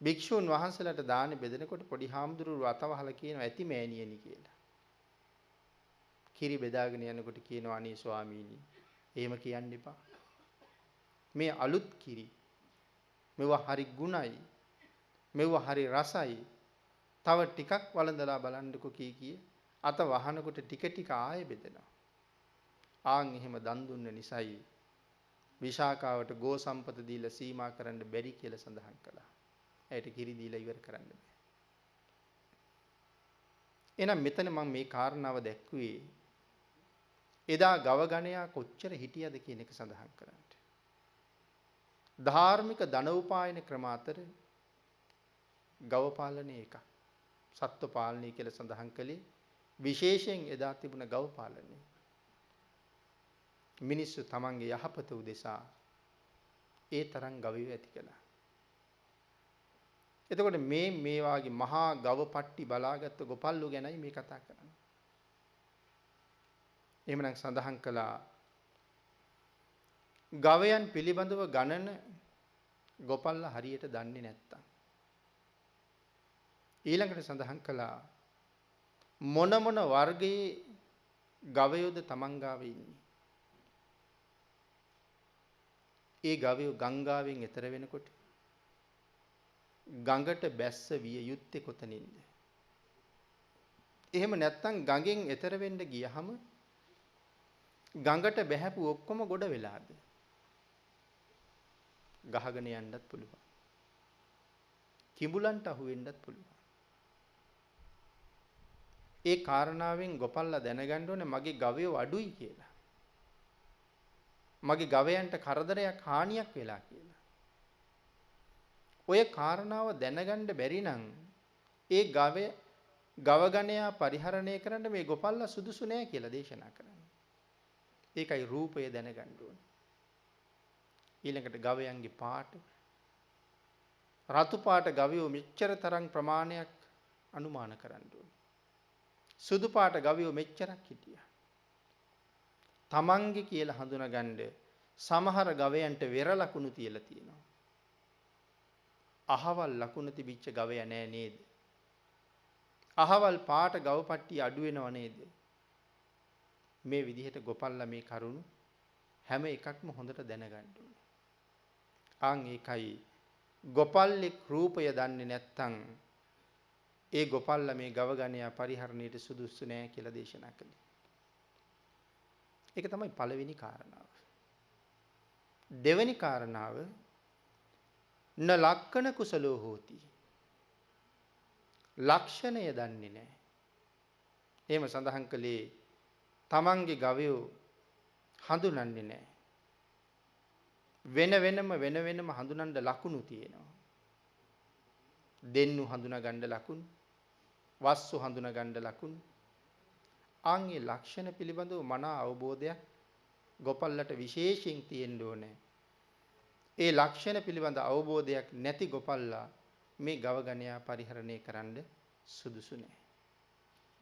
භික්ෂුන් වහන්සේලාට දාන බෙදනකොට පොඩි හාමුදුරුවෝ අතවහලා කියනවා ඇති මෑණියනි කියලා. කිරි බෙදාගෙන යනකොට කියනවා අනේ ස්වාමීනි එහෙම කියන්න එපා. මේ අලුත් කිරි මෙවුවා හරි ගුණයි. මෙවුවා හරි රසයි. තව ටිකක් වළඳලා බලන්නකෝ කී අත වහනකොට ටික ආයෙ බෙදෙනවා. ආන් එහෙම දන් දුන්න නිසායි විශාකාවට ගෝ සම්පත දීලා සීමා කරන්න බැරි කියලා සඳහන් කළා. ඇයට කිරි දීලා ඉවර කරන්න බෑ. එහෙනම් මෙතන මම මේ කාරණාව දැක්කුවේ එදා ගව ගණයා කොච්චර හිටියද කියන එක සඳහන් කරන්න. ධාර්මික ධනෝපායන ක්‍රම අතර ගව පාලනය එකක්. සත්ව පාලනය කියලා සඳහන් කළේ විශේෂයෙන් එදා තිබුණ ගව පාලනය. මිනිස්සු තමන්ගේ යහපත උදෙසා ඒ තරම් ගවයෝ ඇති කළා. එතකොට මේ වාගේ මහා ගව පට්ටි බලාගත්තු ගොපල්ලෝ ගැනයි මේ කතා කරන්නේ. එහෙමනම් සඳහන් කළා ගවයන් පිළිබඳව ගණන ගොපල්ලා හරියට දන්නේ නැත්තම්. ඊළඟට සඳහන් කළා මොන වර්ගයේ ගවයෝද තමන් ගාවේ ඉන්නේ. ඒ ගවයෝ ගංගාවෙන් එතර වෙනකොට ගඟට බැස්ස විය යුත්තේ කොතනින්ද? එහෙම නැත්තම් ගඟෙන් එතර වෙන්න ගියහම ගඟට බැහැපු ඔක්කොම ගොඩ වෙලාද? ගහගෙන යන්නත් පුළුවන්. කිඹුලන්ට අහු වෙන්නත් පුළුවන්. ඒ කාරණාවෙන් ගොපල්ලා දැනගන්න ඕනේ මගේ ගවයෝ අඩුයි කියලා. මගේ ගවයන්ට කරදරයක් හානියක් වෙලා කියලා. ඔය කාරණාව දැනගන්න බැරි නම් ඒ ගවගණයා පරිහරණය කරන්න මේ ගොපල්ලා සුදුසු නෑ කියලා දේශනා කරන්නේ. ඒකයි රූපය දැනගන්න ඕනේ. ඊළඟට ගවයන්ගේ පාට රතු පාට ගවයෝ මෙච්චර තරම් ප්‍රමාණයක් අනුමාන කරන්න ඕනේ. සුදු පාට ගවයෝ මෙච්චරක් හිටියා. තමන්ගේ කියලා හඳුනගන්න සමහර ගවයන්ට වෙර ලකුණු තියලා තියෙනවා. අහවල් ලකුණ තිබිච්ච ගවයා නෑ නේද? අහවල් පාට ගව පට්ටිය අඩු වෙනව නේද? මේ විදිහට ගොපල්ලා මේ කරුණු හැම එකක්ම හොඳට දැනගන්න ඕනේ. ආන් ඒකයි ගොපල්ලෙක් රූපය දන්නේ නැත්නම් ඒ ගොපල්ලා මේ ගව ගණයා පරිහරණයට සුදුසු නෑ කියලා දේශනා කළේ. ඒක තමයි පළවෙනි කාරණාව. දෙවෙනි කාරණාව න ලක්කන කුසලෝ හෝති. ලක්ෂණය දන්නේ නැහැ. එහෙම සඳහන් කළේ තමන්ගේ ගවයෝ හඳුනන්නේ නැහැ. වෙන වෙනම හඳුනන්න ලකුණු තියෙනවා. දෙන්නු හඳුනා ගන්න ලකුණු, වස්සු හඳුනා ගන්න ලකුණු. ආන්ගේ ලක්ෂණ පිළිබඳව මනා අවබෝධයක් ගොපල්ලට විශේෂයෙන් තියෙන්න ඕනේ. ඒ ලක්ෂණ පිළිබඳ අවබෝධයක් නැති ගොපල්ලා මේ ගව ගණයා පරිහරණය කරන්න සුදුසු නැහැ.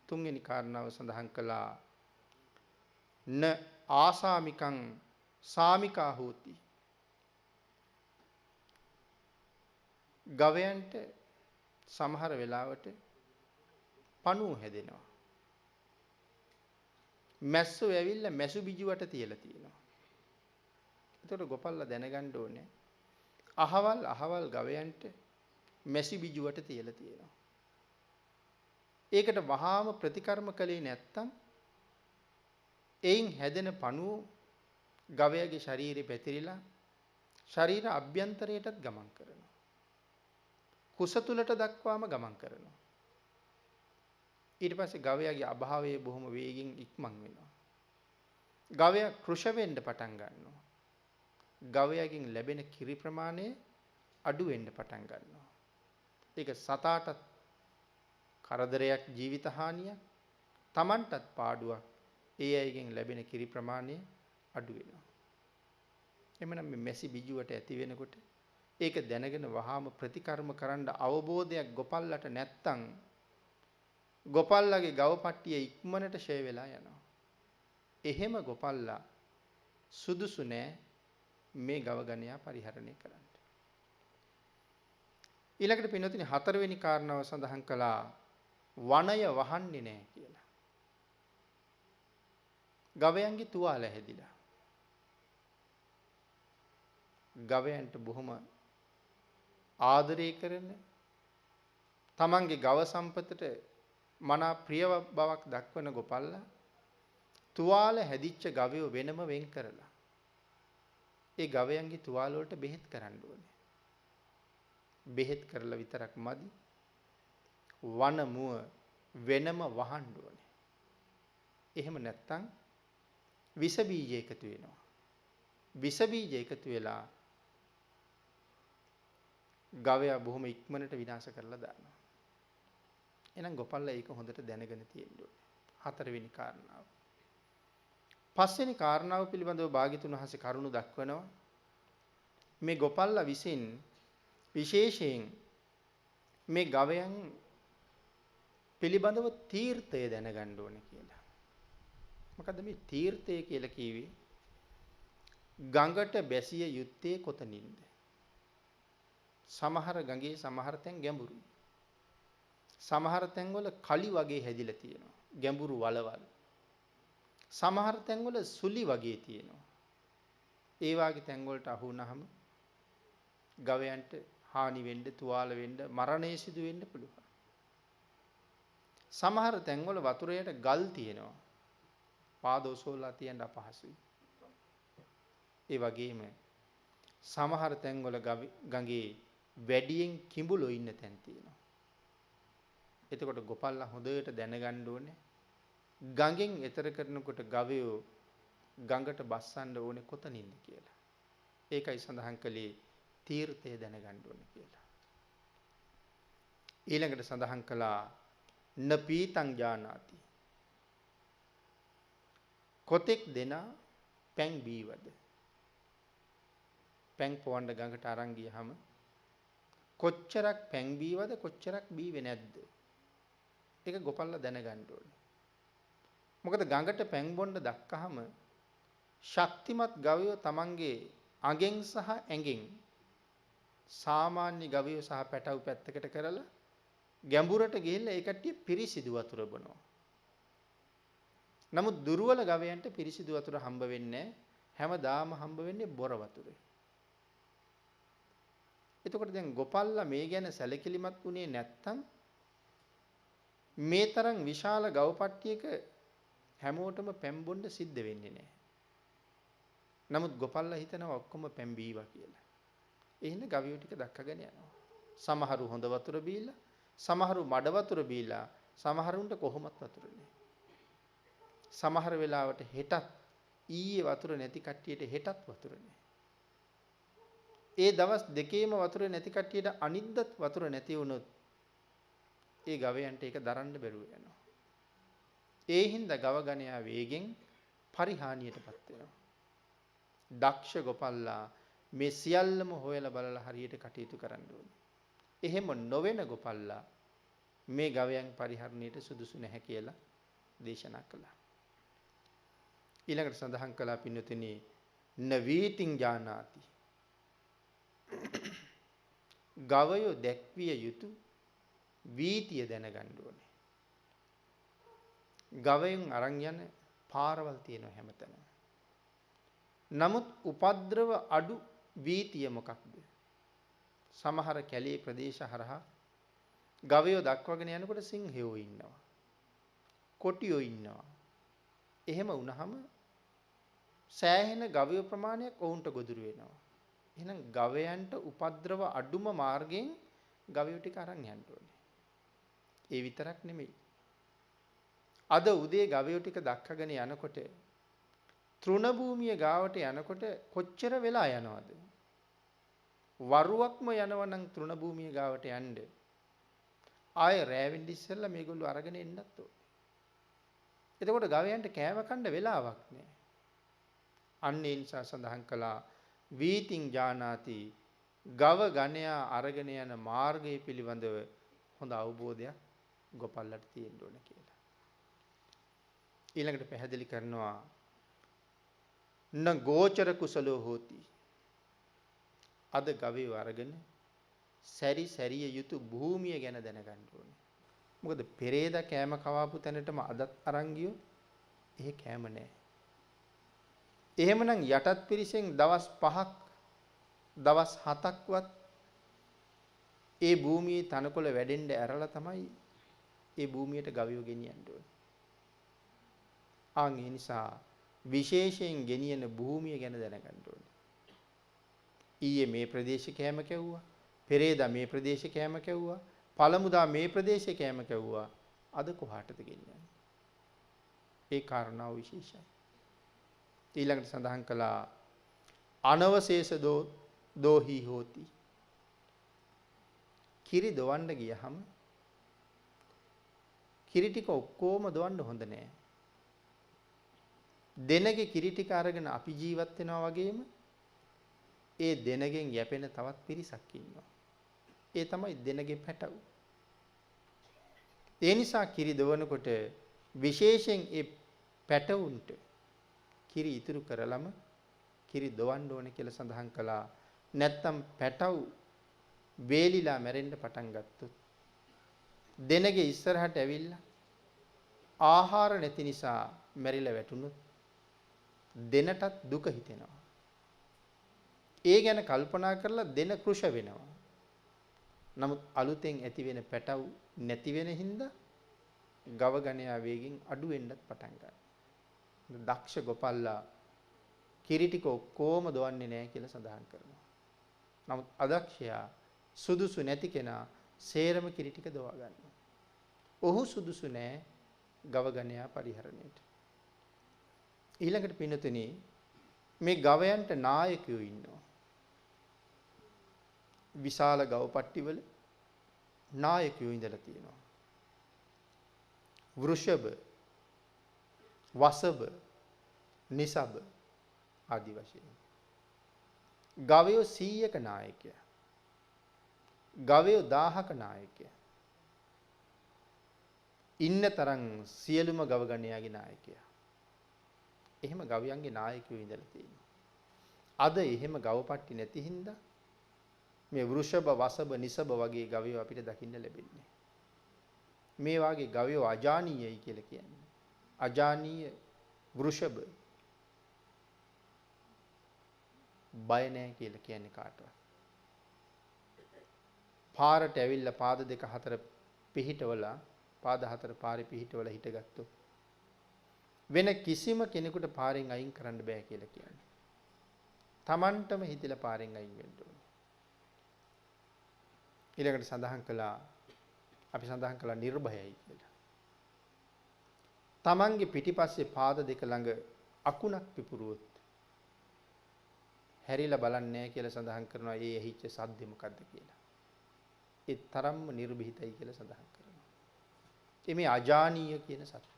තුන්වෙනි කාරණාව සඳහන් කළා න ආසාමිකං සාමිකා හෝති. ගවයන්ට සමහර වෙලාවට පණුව හැදෙනවා. මැස්සෝ ඇවිල්ලා මැසු බිජුවට තියලා තියෙනවා. ඒතකොට ගොපල්ලා දැනගන්න ඕනේ අහවල් ගවයන්ට මැසි බිජුවට තියලා තියෙනවා. ඒකට වහාම ප්‍රතිකර්ම කළේ නැත්තම් එයින් හැදෙන පණුව ගවයාගේ ශරීරේ පැතිරිලා ශරීර අභ්‍යන්තරයටත් ගමන් කරනවා. කුස තුලට දක්වාම ගමන් කරනවා. ඊට පස්සේ ගවයාගේ අභාවය බොහොම වේගෙන් ඉක්මන් වෙනවා. ගවයා කෘෂ වෙන්න පටන් ගන්නවා. ගවයාගෙන් ලැබෙන කිරි ප්‍රමාණය අඩු වෙන්න පටන් ගන්නවා. ඒක සතාටත් කරදරයක්, ජීවිත හානියක්, Tamanටත් පාඩුවක්. ඒ අයගෙන් ලැබෙන කිරි ප්‍රමාණය අඩු වෙනවා. එමනම් මේ මැසි බිජුවට ඇති වෙනකොට ඒක දැනගෙන වහාම ප්‍රතිකර්ම කරන්න අවබෝධයක් ගොපල්ලට නැත්තම් ගොපල්ලාගේ ගව පට්ටිය ඉක්මනට ෂේ වෙලා යනවා. එහෙම ගොපල්ලා සුදුසු නෑ මේ ගව ගණයා පරිහරණය කරන්න. ඊළඟට පින්වතුනි හතරවෙනි කාරණාව සඳහන් කළා වනය වහන්නේ නෑ කියලා. ගවයන්ගේ තුවාල හැදිලා. ගවයන්ට බොහොම ආදරය කරන තමන්ගේ ගව සම්පතට මනා ප්‍රිය බවක් දක්වන ගොපල්ලා තුවාල හැදිච්ච ගවයෝ වෙනම වෙන් කරලා ඒ ගවයන්ගේ තුවාල වලට බෙහෙත් කරන්න ඕනේ. බෙහෙත් කරලා විතරක් මදි. වන මුව වෙනම වහන්න ඕනේ. එහෙම නැත්නම් විස බීජ එකතු වෙනවා. විස බීජ එකතු වෙලා ගවයා බොහොම ඉක්මනට විනාශ කරලා දානවා. එහෙනම් ගොපල්ලා ඒක හොඳට දැනගෙන තියෙන්න ඕනේ. හතරවෙනි කාරණාව. පස්වෙනි කාරණාව පිළිබඳව භාග්‍යතුන් වහන්සේ කරුණු දක්වනවා. මේ ගොපල්ලා විසින් විශේෂයෙන් මේ ගවයන් පිළිබඳව තීර්ථය දැනගන්න ඕනේ කියලා. මොකද මේ තීර්ථය කියලා කිව්වේ ගඟට බැසිය යුත්තේ කොතනින්ද? සමහර ගඟේ සමහර තැන් ගැඹුරුයි. සමහර තැන්වල කලි වගේ හැදිලා තියෙනවා. ගැඹුරු වලවල්. සමහර තැන්වල සුලි වගේ තියෙනවා. ඒ වාගේ තැන්වලට අහු වුණාම ගවයන්ට හානි වෙන්න, තුවාල වෙන්න, මරණය සිදු වෙන්න පුළුවන්. සමහර තැන්වල වතුරයට ගල් තියෙනවා. පාද ඔසවලා තියන්න අපහසුයි. ඒ වගේම සමහර තැන්වල ගඟේ වැඩියෙන් කිඹුලෝ ඉන්න තැන් තියෙනවා. එතකොට ගොපල්ලා හොඳට දැනගන්න ඕනේ ගඟෙන් එතර කරනකොට ගවයෝ ගඟට බස්සන්න ඕනේ කොතනින්ද කියලා. ඒකයි සඳහන් කළේ තීර්ථය දැනගන්න ඕනේ කියලා. ඊළඟට සඳහන් කළා න පීතං ජානාති. කොතෙක් දෙනා පැන් බීවද? පැන් පොවන්න ගඟට අරන් ගියහම කොච්චරක් පැන් බීවද කොච්චරක් බීවේ නැද්ද? ඒක ගොපල්ලා දැනගන්න ඕනේ. මොකද ගඟට පැන් බොන්න දැක්කහම ශක්තිමත් ගවයෝ තමන්ගේ අඟෙන් සහ ඇඟෙන් සාමාන්‍ය ගවයෝ සහ පැටව් පැත්තකට කරලා ගැඹුරට ගිහිල්ලා ඒ කට්ටිය පිරිසිදු වතුර බොනවා. නමුත් දුර්වල ගවයන්ට පිරිසිදු වතුර හම්බ වෙන්නේ හැමදාම හම්බ වෙන්නේ බොර වතුරේ. එතකොට දැන් ගොපල්ලා මේ ගැන සැලකිලිමත් වුණේ නැත්තම් මේ තරම් විශාල ගවපට්ටියක හැමෝටම පැම් බොන්න සිද්ධ වෙන්නේ නැහැ. නමුත් ගොපල්ලා හිතනවා ඔක්කොම පැම් බීවා කියලා. ඒ හින්දා ගවයෝ ටික දක්කගෙන යනවා. සමහරු හොඳ වතුර බීලා, සමහරු මඩ වතුර බීලා, සමහරුන්ට කොහොමත් වතුර නැහැ. සමහර වෙලාවට හෙටත් ඊයේ වතුර නැති කට්ටියට හෙටත් වතුර නැහැ. ඒ දවස් දෙකේම වතුර නැති කට්ටියට අනිද්දත් වතුර නැති වුණොත් ඒ ගවයන්ට ඒක දරන්න බැරුව යනවා. ඒ හින්දා ගව ගණයා වේගෙන් පරිහානියටපත් වෙනවා. දක්ෂ ගොපල්ලා මේ සියල්ලම හොයලා බලලා හරියට කටයුතු කරන්න ඕනේ. එහෙම නොවන ගොපල්ලා මේ ගවයන් පරිහරණයට සුදුසු නැහැ කියලා දේශනා කළා. ඊළඟට සඳහන් කළා පින්නතුනි නවීතින් ජානාති. ගවයෝ දැක්විය යුතු වීතිය දැනගන්න ඕනේ. ගවයන් අරන් යන පාරවල් තියෙනවා හැමතැනම. නමුත් උපද්‍රව අඩු වීතිය මොකක්ද? සමහර කැලේ ප්‍රදේශ හරහා ගවයෝ දක්වගෙන යනකොට සිංහයෝ ඉන්නවා. කොටියෝ ඉන්නවා. එහෙම වුණාම සෑහෙන ගවය ප්‍රමාණයක් ඔවුන්ට ගොදුරු වෙනවා. එහෙනම් ගවයන්ට උපද්‍රව අඩුම මාර්ගයෙන් ගවයෝ ටික අරන් යන්න ඕනේ. ඒ විතරක් නෙමෙයි. අද උදේ ගවයෝ ටික දක්කගෙන යනකොට තෘණ භූමිය ගාවට යනකොට කොච්චර වෙලා යනවද? වරුවක්ම යනවනම් තෘණ භූමිය ගාවට යන්න ආය රැවෙන්න ඉස්සෙල්ලා මේගොල්ලෝ අරගෙන එන්නත් ඕනේ. එතකොට ගවයන්ට කෑම කන්න වෙලාවක් නෑ. අන්න ඒ නිසා සඳහන් කළා වීතින් ජානාති ගව ගණයා අරගෙන යන මාර්ගය පිළිබඳව හොඳ අවබෝධයක් ගොපල්ලට තියෙන්න ඕන කියලා. ඊළඟට පැහැදිලි කරනවා න ගෝචර කුසලෝ හෝති. අද ගවයෝ අරගෙන සැරි සැරිය යුතු භූමිය ගැන දැනගන්න ඕනේ. මොකද පෙරේද කෑම කවාපු තැනටම අදත් අරන් ගියෝ එහෙ කෑම නැහැ. එහෙමනම් යටත් පිරිසෙන් දවස් 5ක් දවස් 7ක්වත් ඒ භූමියේ තනකොළ වැඩෙන්න ඇරලා තමයි ඒ භූමියට ගවයෝ ගෙනියන්න ඕනේ. ඒ නිසා විශේෂයෙන් ගෙනියන භූමිය ගැන දැනගන්න ඕනේ. ඊයේ මේ ප්‍රදේශේ කෑම කැවුවා, පෙරේදා මේ ප්‍රදේශේ කෑම කැවුවා, පළමුදා මේ ප්‍රදේශේ කෑම කැවුවා. අද කොහාටද ගෙනියන්නේ? ඒ කාරණාව විශේෂයි. ඊළඟට සඳහන් කළා අනවශේෂ දෝහි හෝති. කිරි දොවන්න ගියහම කිරි ටික ඔක්කොම දොවන්න හොඳ නෑ. දෙනගේ කිරි ටික අරගෙන අපි ජීවත් වෙනවා වගේම ඒ දෙනගෙන් යැපෙන තවත් පිරිසක් ඉන්නවා. ඒ තමයි දෙනගේ පැටව්. ඒ නිසා කිරි දොවනකොට විශේෂයෙන් ඒ පැටවුන්ට කිරි ඉතුරු කරලම කිරි දොවන්න ඕනේ කියලා සඳහන් කළා. නැත්තම් පැටව් වේලිලා මැරෙන්න පටන් ගත්තොත් දෙනගේ ඉස්සරහට ඇවිල්ලා ආහාර නැති නිසා මැරිලා වැටුණොත් දෙනටත් දුක හිතෙනවා. ඒ ගැන කල්පනා කරලා දෙන කෘෂ වෙනවා. නමුත් අලුතෙන් ඇති වෙන පැටව් නැති වෙන හින්දා ගව ගණයා වේගෙන් අඩු වෙන්නත් පටන් ගන්නවා. දක්ෂ ගොපල්ලා කිරි ටික ඔක්කොම දොවන්නේ නැහැ කියලා සඳහන් කරනවා. නමුත් අදක්ෂයා සුදුසු නැති කෙනා සේරම කිරි ටික දොවා ගන්නවා. ඔහු සුදුසු නැහැ ගව ගණයා පරිහරණයට. ඊළඟට පින්නතුනි මේ ගවයන්ට නායකයෝ ඉන්නවා. විශාල ගවපට්ටිවල නායකයෝ ඉඳලා තියෙනවා. වෘෂභ, වසභ, නිසභ ආදි වශයෙන්. ගවයෝ 100ක නායකයා. ගවයෝ 1000ක නායකයා. ඉන්න තරම් සියලුම ගව ගණයාගේ නායකයා. එහෙම ගවයන්ගේ නායකයෝ ඉඳලා තියෙනවා. අද එහෙම ගවපට්ටි නැති හින්දා මේ වෘෂභ, වසභ, නිසභ වගේ ගවයෝ අපිට දකින්න ලැබෙන්නේ. මේ වාගේ ගවයෝ අජානීයයි කියලා කියන්නේ. අජානීය වෘෂභ බය නැහැ කියලා කියන්නේ කාටවත්. පාරට ඇවිල්ලා පාද දෙක හතර පිහිටවලා පාද හතර පාරේ පිහිටවලා හිටගත්තොත් වෙන කිසිම කෙනෙකුට පාරෙන් අයින් කරන්න බෑ කියලා කියන්නේ. Tamanටම හිතලා පාරෙන් අයින් වෙන්න ඕනේ. ඊළඟට අපි සඳහන් කළා නිර්භයයි කියලා. Tamanගේ පිටිපස්සේ පාද දෙක ළඟ අකුණක් පිපුරුවොත් හැරිලා බලන්නේ නැහැ කියලා සඳහන් කරනවා. ඒ ඇහිච්ච සද්දෙ මොකද්ද කියලා. ඒ තරම්ම නිර්භීතයි කියලා සඳහන් කරනවා. මේ අජානීය කියන සත්‍ය.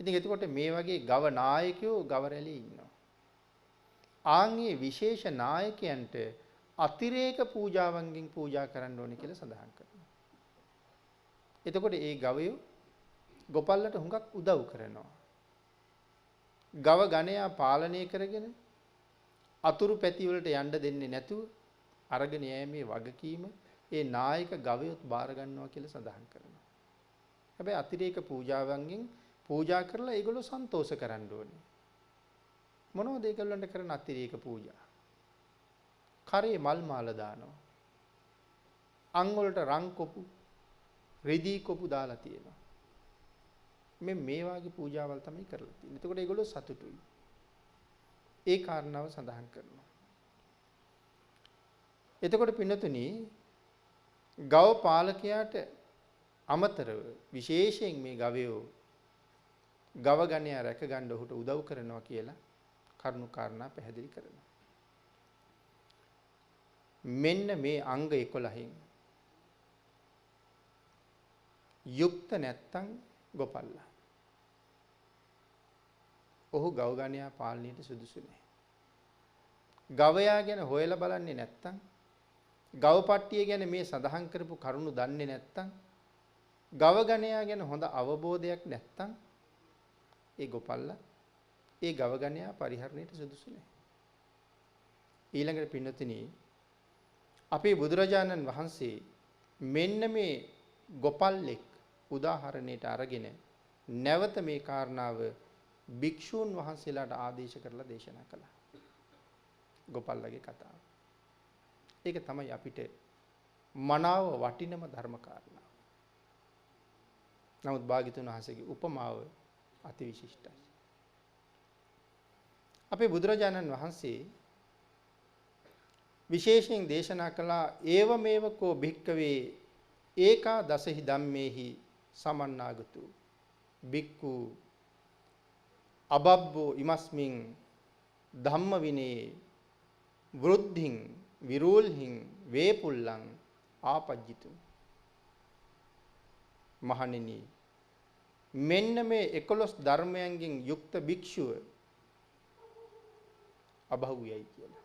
ඉතින් එතකොට මේ වගේ ගව නායකයෝ ගව රැළේ ඉන්නවා. ආන්ගේ විශේෂ නායකයන්ට අතිරේක පූජාවන්ගෙන් පූජා කරන්න ඕනේ කියලා සඳහන් කරනවා. එතකොට ඒ ගවයෝ ගොපල්ලට හුඟක් උදව් කරනවා. ගව ගණයා පාලනය කරගෙන අතුරු පැති වලට යන්න දෙන්නේ නැතුව අරගෙන යෑමේ වගකීම ඒ නායක ගවයොත් බාර ගන්නවා කියලා සඳහන් කරනවා. හැබැයි අතිරේක පූජාවන්ගෙන් පූජා කරලා ඒගොල්ලෝ සන්තෝෂ කරන්න ඕනේ. මොනවද ඒගොල්ලන්ට කරන අතිරේක පූජා? කරේ මල් මාල දානවා. අං වලට රන් කොපු, රිදී කොපු දාලා තියෙනවා. මේ වාගේ පූජාවල් තමයි කරලා තියෙන්නේ. එතකොට ඒගොල්ලෝ සතුටුයි. ඒ කාරණාව සඳහන් කරනවා. එතකොට පින්නතුනි ගව පාලකයාට අමතරව විශේෂයෙන් මේ ගවයෝ ගව ගණයා රැක ගන්න ඔහුට උදව් කරනවා කියලා කරුණු කාරණා පැහැදිලි කරනවා. මෙන්න මේ අංග 11න් යුක්ත නැත්තම් ගොපල්ලා. ඔහු ගව ගණයා පාලනයට සුදුසු නැහැ. ගවයා ගැන හොයලා බලන්නේ නැත්තම් ගව පට්ටිය ගැන මේ සඳහන් කරපු කරුණු දන්නේ නැත්තම් ගව ගණයා ගැන හොඳ අවබෝධයක් නැත්තම් ඒ ගොපල්ලා ඒ ගව ගණයා පරිහරණයට සුදුසු නැහැ. ඊළඟට පින්නතුනි අපේ බුදුරජාණන් වහන්සේ මෙන්න මේ ගොපල්ලෙක් උදාහරණයට අරගෙන නැවත මේ කාරණාව භික්ෂූන් වහන්සේලාට ආදේශ කරලා දේශනා කළා. ගොපල්ලගේ කතාව. ඒක තමයි අපිට මනාව වටිනම ධර්ම කාරණාව. නමුත් භාග්‍යතුන් වහන්සේගේ උපමාව අතිවිශිෂ්ටයි. අපේ බුදුරජාණන් වහන්සේ විශේෂයෙන් දේශනා කළා ඒව මේවකෝ භික්කවේ ඒකා දසහි ධම්මේහි සමන්නාගතු භික්ඛු අබබ්බෝ ඉමස්මින් ධම්ම විනේ වෘද්ධින් විරූල්හින් වේපුල්ලං ආපජ්ජිතු. මහණෙනි මෙන්න මේ 11 ධර්මයන්ගෙන් යුක්ත භික්ෂුව අභව්‍යයි කියලා.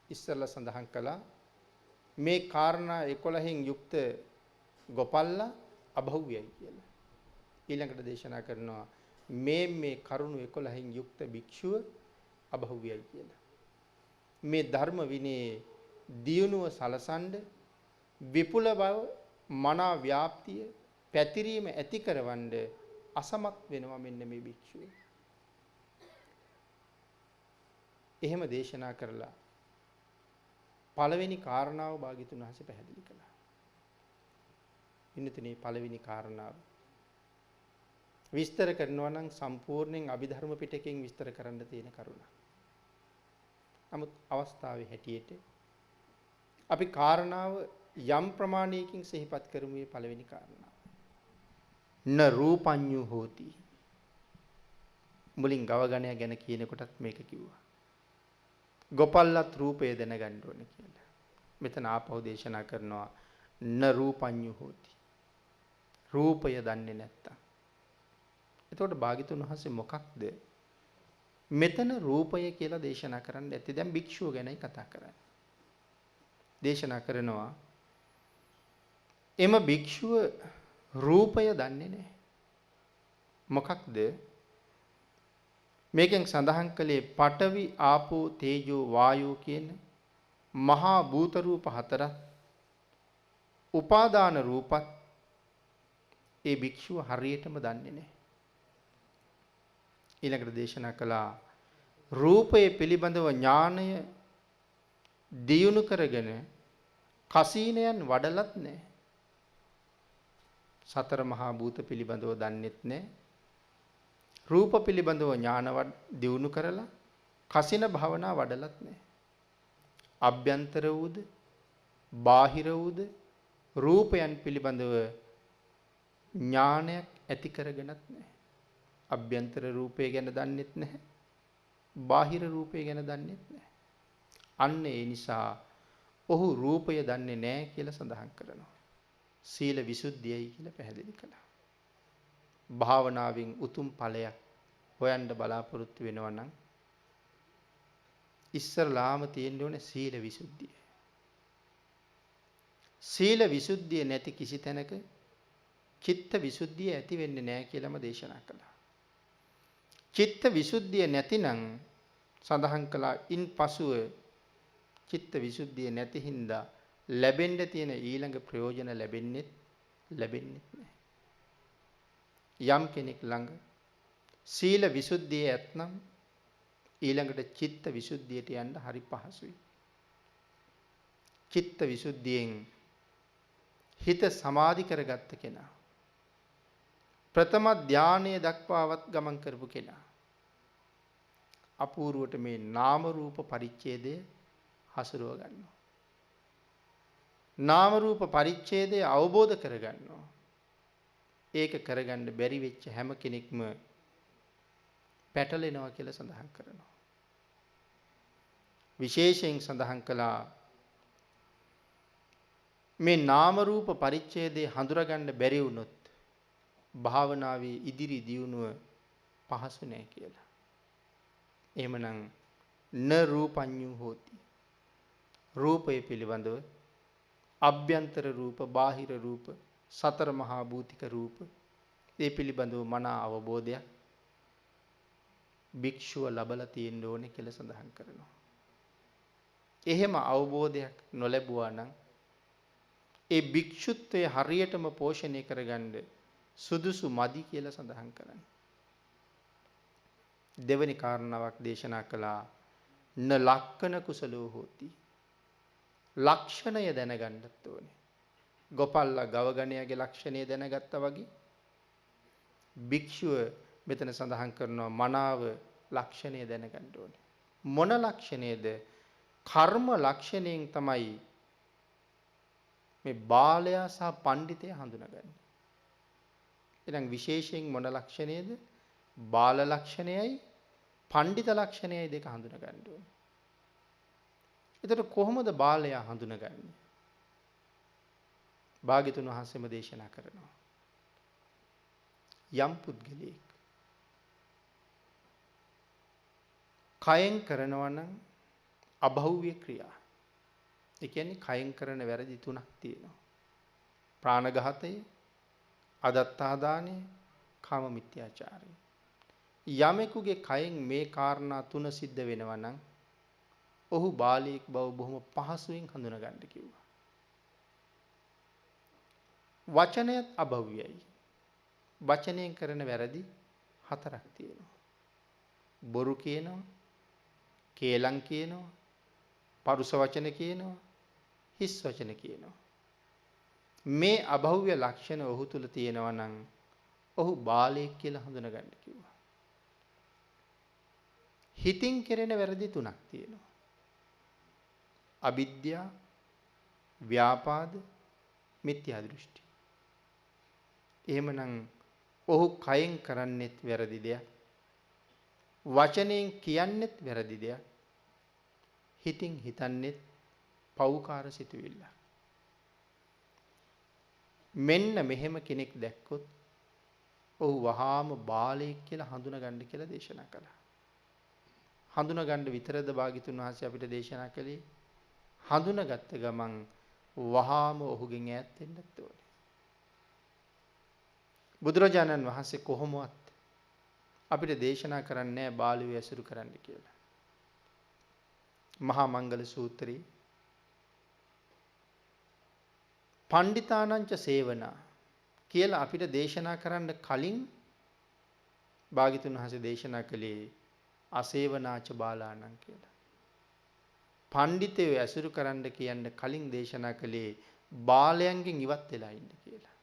ඉස්සෙල්ලා සඳහන් කළා මේ කාරණා 11න් යුක්ත ගොපල්ලා අභව්‍යයි කියලා. ඊළඟට දේශනා කරනවා මේ කරුණු 11න් යුක්ත භික්ෂුව අභව්‍යයි කියලා. මේ ධර්ම විනේ දියුණුව සලසඬ විපුල බව මනා ව්‍යාප්තිය පැතිරීම ඇති කරවන්න අසමත් වෙනවා මෙන්න මේ භික්ෂුව. එහෙම දේශනා කරලා පළවෙනි කාරණාව භාග්‍යතුන් වහන්සේ පැහැදිලි කළා. ඉන්නතේ පළවෙනි කාරණාව විස්තර කරනවා නම් සම්පූර්ණයෙන් අභිධර්ම පිටකයෙන් විස්තර කරන්න තියෙන කරුණ. නමුත් අවස්ථාවේ හැටියට අපි කාරණාව යම් ප්‍රමාණයකින් සිහිපත් කරමු. මේ පළවෙනි කාරණාව න රූපඤ්ඤු හෝති. මුලින් ගවගණය ගැන කියනකොටත් මේක කිව්වා. ගොපල්ලත් රූපය දැනගන්න ඕනේ කියලා. මෙතන ආපහු දේශනා කරනවා න රූපඤ්ඤු හෝති. රූපය දන්නේ නැත්තම්. එතකොට භාග්‍යතුන් වහන්සේ මොකක්ද මෙතන රූපය කියලා දේශනා කරන්න ඇත්තේ? දැන් භික්ෂුව ගැනයි කතා කරන්නේ. දේශනා කරනවා එම භික්ෂුව රූපය දන්නේ නැහැ. මොකක්ද මේකෙන් සඳහන් කළේ? පඨවි ආපෝ තේජෝ වායෝ කියන මහා භූත රූප හතරත් උපාදාන රූපත් ඒ භික්ෂුව හරියටම දන්නේ නැහැ. ඊළඟට දේශනා කළා රූපයේ පිළිබඳව ඥාණය දියුණු කරගෙන කසීනයන් වඩලත් නැහැ. සතර මහා භූත පිළිබඳව දන්නෙත් නැහැ. රූප පිළිබඳව ඥාන දියුණු කරලා කසින භාවනා වඩලත් නැහැ. අභ්‍යන්තර වූද බාහිර වූද රූපයන් පිළිබඳව ඥානයක් ඇති කරගෙනත් නැහැ. අභ්‍යන්තර රූපය ගැන දන්නෙත් නැහැ. බාහිර රූපය ගැන දන්නෙත් නැහැ. අන්න ඒ නිසා ඔහු රූපය දන්නේ නැහැ කියලා සඳහන් කරනවා. සීල විසුද්ධියයි කියලා පැහැදිලි කළා. භාවනාවෙන් උතුම් ඵලයක් හොයන්න බලාපොරොත්තු වෙනවා නම් ඉස්සරලාම තියෙන්න ඕනේ සීල විසුද්ධිය. සීල විසුද්ධිය නැති කිසි තැනක චිත්ත විසුද්ධිය ඇති වෙන්නේ නැහැ කියලාම දේශනා කළා. චිත්ත විසුද්ධිය නැතිනම් සඳහන් කළා ඉන් පසුව චිත්ත විසුද්ධිය නැති හින්දා ලැබෙන්න තියෙන ඊළඟ ප්‍රයෝජන ලැබෙන්නේ නැහැ. යම් කෙනෙක් ළඟ සීල විසුද්ධිය ඇතනම් ඊළඟට චිත්ත විසුද්ධියට යන්න හරි පහසුයි. චිත්ත විසුද්ධියෙන් හිත සමාධි කරගත්ත කෙනා ප්‍රථම ධානය දක්වාවත් ගමන් කරපු කෙනා අපූර්වට මේ නාම රූප පරිච්ඡේදය හසුරුව ගන්නවා. නාම රූප පරිච්ඡේදය අවබෝධ කරගන්නවා. ඒක කරගන්න බැරි වෙච්ච හැම කෙනෙක්ම පැටලෙනවා කියලා සඳහන් කරනවා. විශේෂයෙන් සඳහන් කළා මේ නාම රූප පරිච්ඡේදය හඳුරගන්න බැරි වුණොත් භාවනාවේ ඉදිරි දියුණුව පහසු නෑ කියලා. එහෙමනම් න රූපඤ්ඤු හෝති. රූපය පිළිබඳව අභ්‍යන්තර රූප, බාහිර රූප, සතර මහා භූතික රූප ඒ පිළිබඳව මනා අවබෝධයක් භික්ෂුව ලබලා තියෙන්න ඕනේ කියලා සඳහන් කරනවා. එහෙම අවබෝධයක් නොලැබුවා නම් ඒ භික්ෂුත්වය හරියටම පෝෂණය කරගන්න සුදුසු මදි කියලා සඳහන් කරන්නේ. දෙවැනි කාරණාවක් දේශනා කළා න ලක්කන කුසලෝ හෝති. ලක්ෂණය දැනගන්නත් ඕනේ. ගොපල්ලා ගවගණයාගේ ලක්ෂණය දැනගත්තා වගේ භික්ෂුව මෙතන සඳහන් කරනවා මනාව ලක්ෂණය දැනගන්න ඕනේ. මොන ලක්ෂණයද? කර්ම ලක්ෂණයෙන් තමයි මේ බාලයා සහ පඬිතයා හඳුනගන්නේ. එහෙනම් විශේෂයෙන් මොන ලක්ෂණයද? බාල ලක්ෂණයයි පඬිත ලක්ෂණයයි දෙක හඳුනගන්න ඕනේ. එතකොට කොහොමද බාලයා හඳුනගන්නේ? භාග්‍යතුන් වහන්සේම දේශනා කරනවා. යම් පුද්ගලයෙක් කයෙන් කරනවා නම් අභෞවිය ක්‍රියා. ඒ කියන්නේ කයෙන් කරන වැරදි තුනක් තියෙනවා. ප්‍රාණඝාතය, අදත්තාදානය, කාම මිත්‍යාචාරය. යමෙකුගේ කයෙන් මේ කාරණා තුන සිද්ධ වෙනවා නම් ඔහු බාලයෙක් බව බොහොම පහසුවෙන් හඳුනා ගන්න කිව්වා. වචනයත් අභෞවියයි. වචනයෙන් කරන වැරදි හතරක් තියෙනවා. බොරු කියනවා, කේලම් කියනවා, පරුස වචන කියනවා, හිස් වචන කියනවා. මේ අභෞවිය ලක්ෂණ ඔහු තුල තියෙනවා නම් ඔහු බාලයෙක් කියලා හඳුනා ගන්න කිව්වා. හිතින් කෙරෙන වැරදි තුනක් තියෙනවා. අවිද්‍යාව, ව්‍යාපාද, මිත්‍යා දෘෂ්ටි. එහෙමනම් ඔහු කයෙන් කරන්නේත් වැරදි දෙයක්. වචනයෙන් කියන්නේත් වැරදි දෙයක්. හිතින් හිතන්නේත් පෞකාර සිතුවිල්ල. මෙන්න මෙහෙම කෙනෙක් දැක්කොත් ඔහු වහාම බාලයෙක් කියලා හඳුනා ගන්න කියලා දේශනා කළා. හඳුනා ගන්න විතරද භාග්‍යතුන් වහන්සේ අපිට දේශනා කළේ? හඳුනාගත්ත ගමන් වහාම ඔහුගෙන් ඈත් වෙන්නත් ඕනේ. බුදුරජාණන් වහන්සේ කොහොමවත් අපිට දේශනා කරන්නේ බාලයෝ ඇසුරු කරන්න කියලා. මහා මංගල සූත්‍රයේ පණ්ඩිතානංච සේවනා කියලා අපිට දේශනා කරන්න කලින් භාග්‍යතුන් වහන්සේ දේශනා කළේ අසේවනාච බාලාණන් කියලා. පණ්ඩිතයෝ ඇසුරු කරන්න කියන්න කලින් දේශනා කළේ බාලයන්ගෙන් ඉවත් වෙලා ඉන්න කියලා.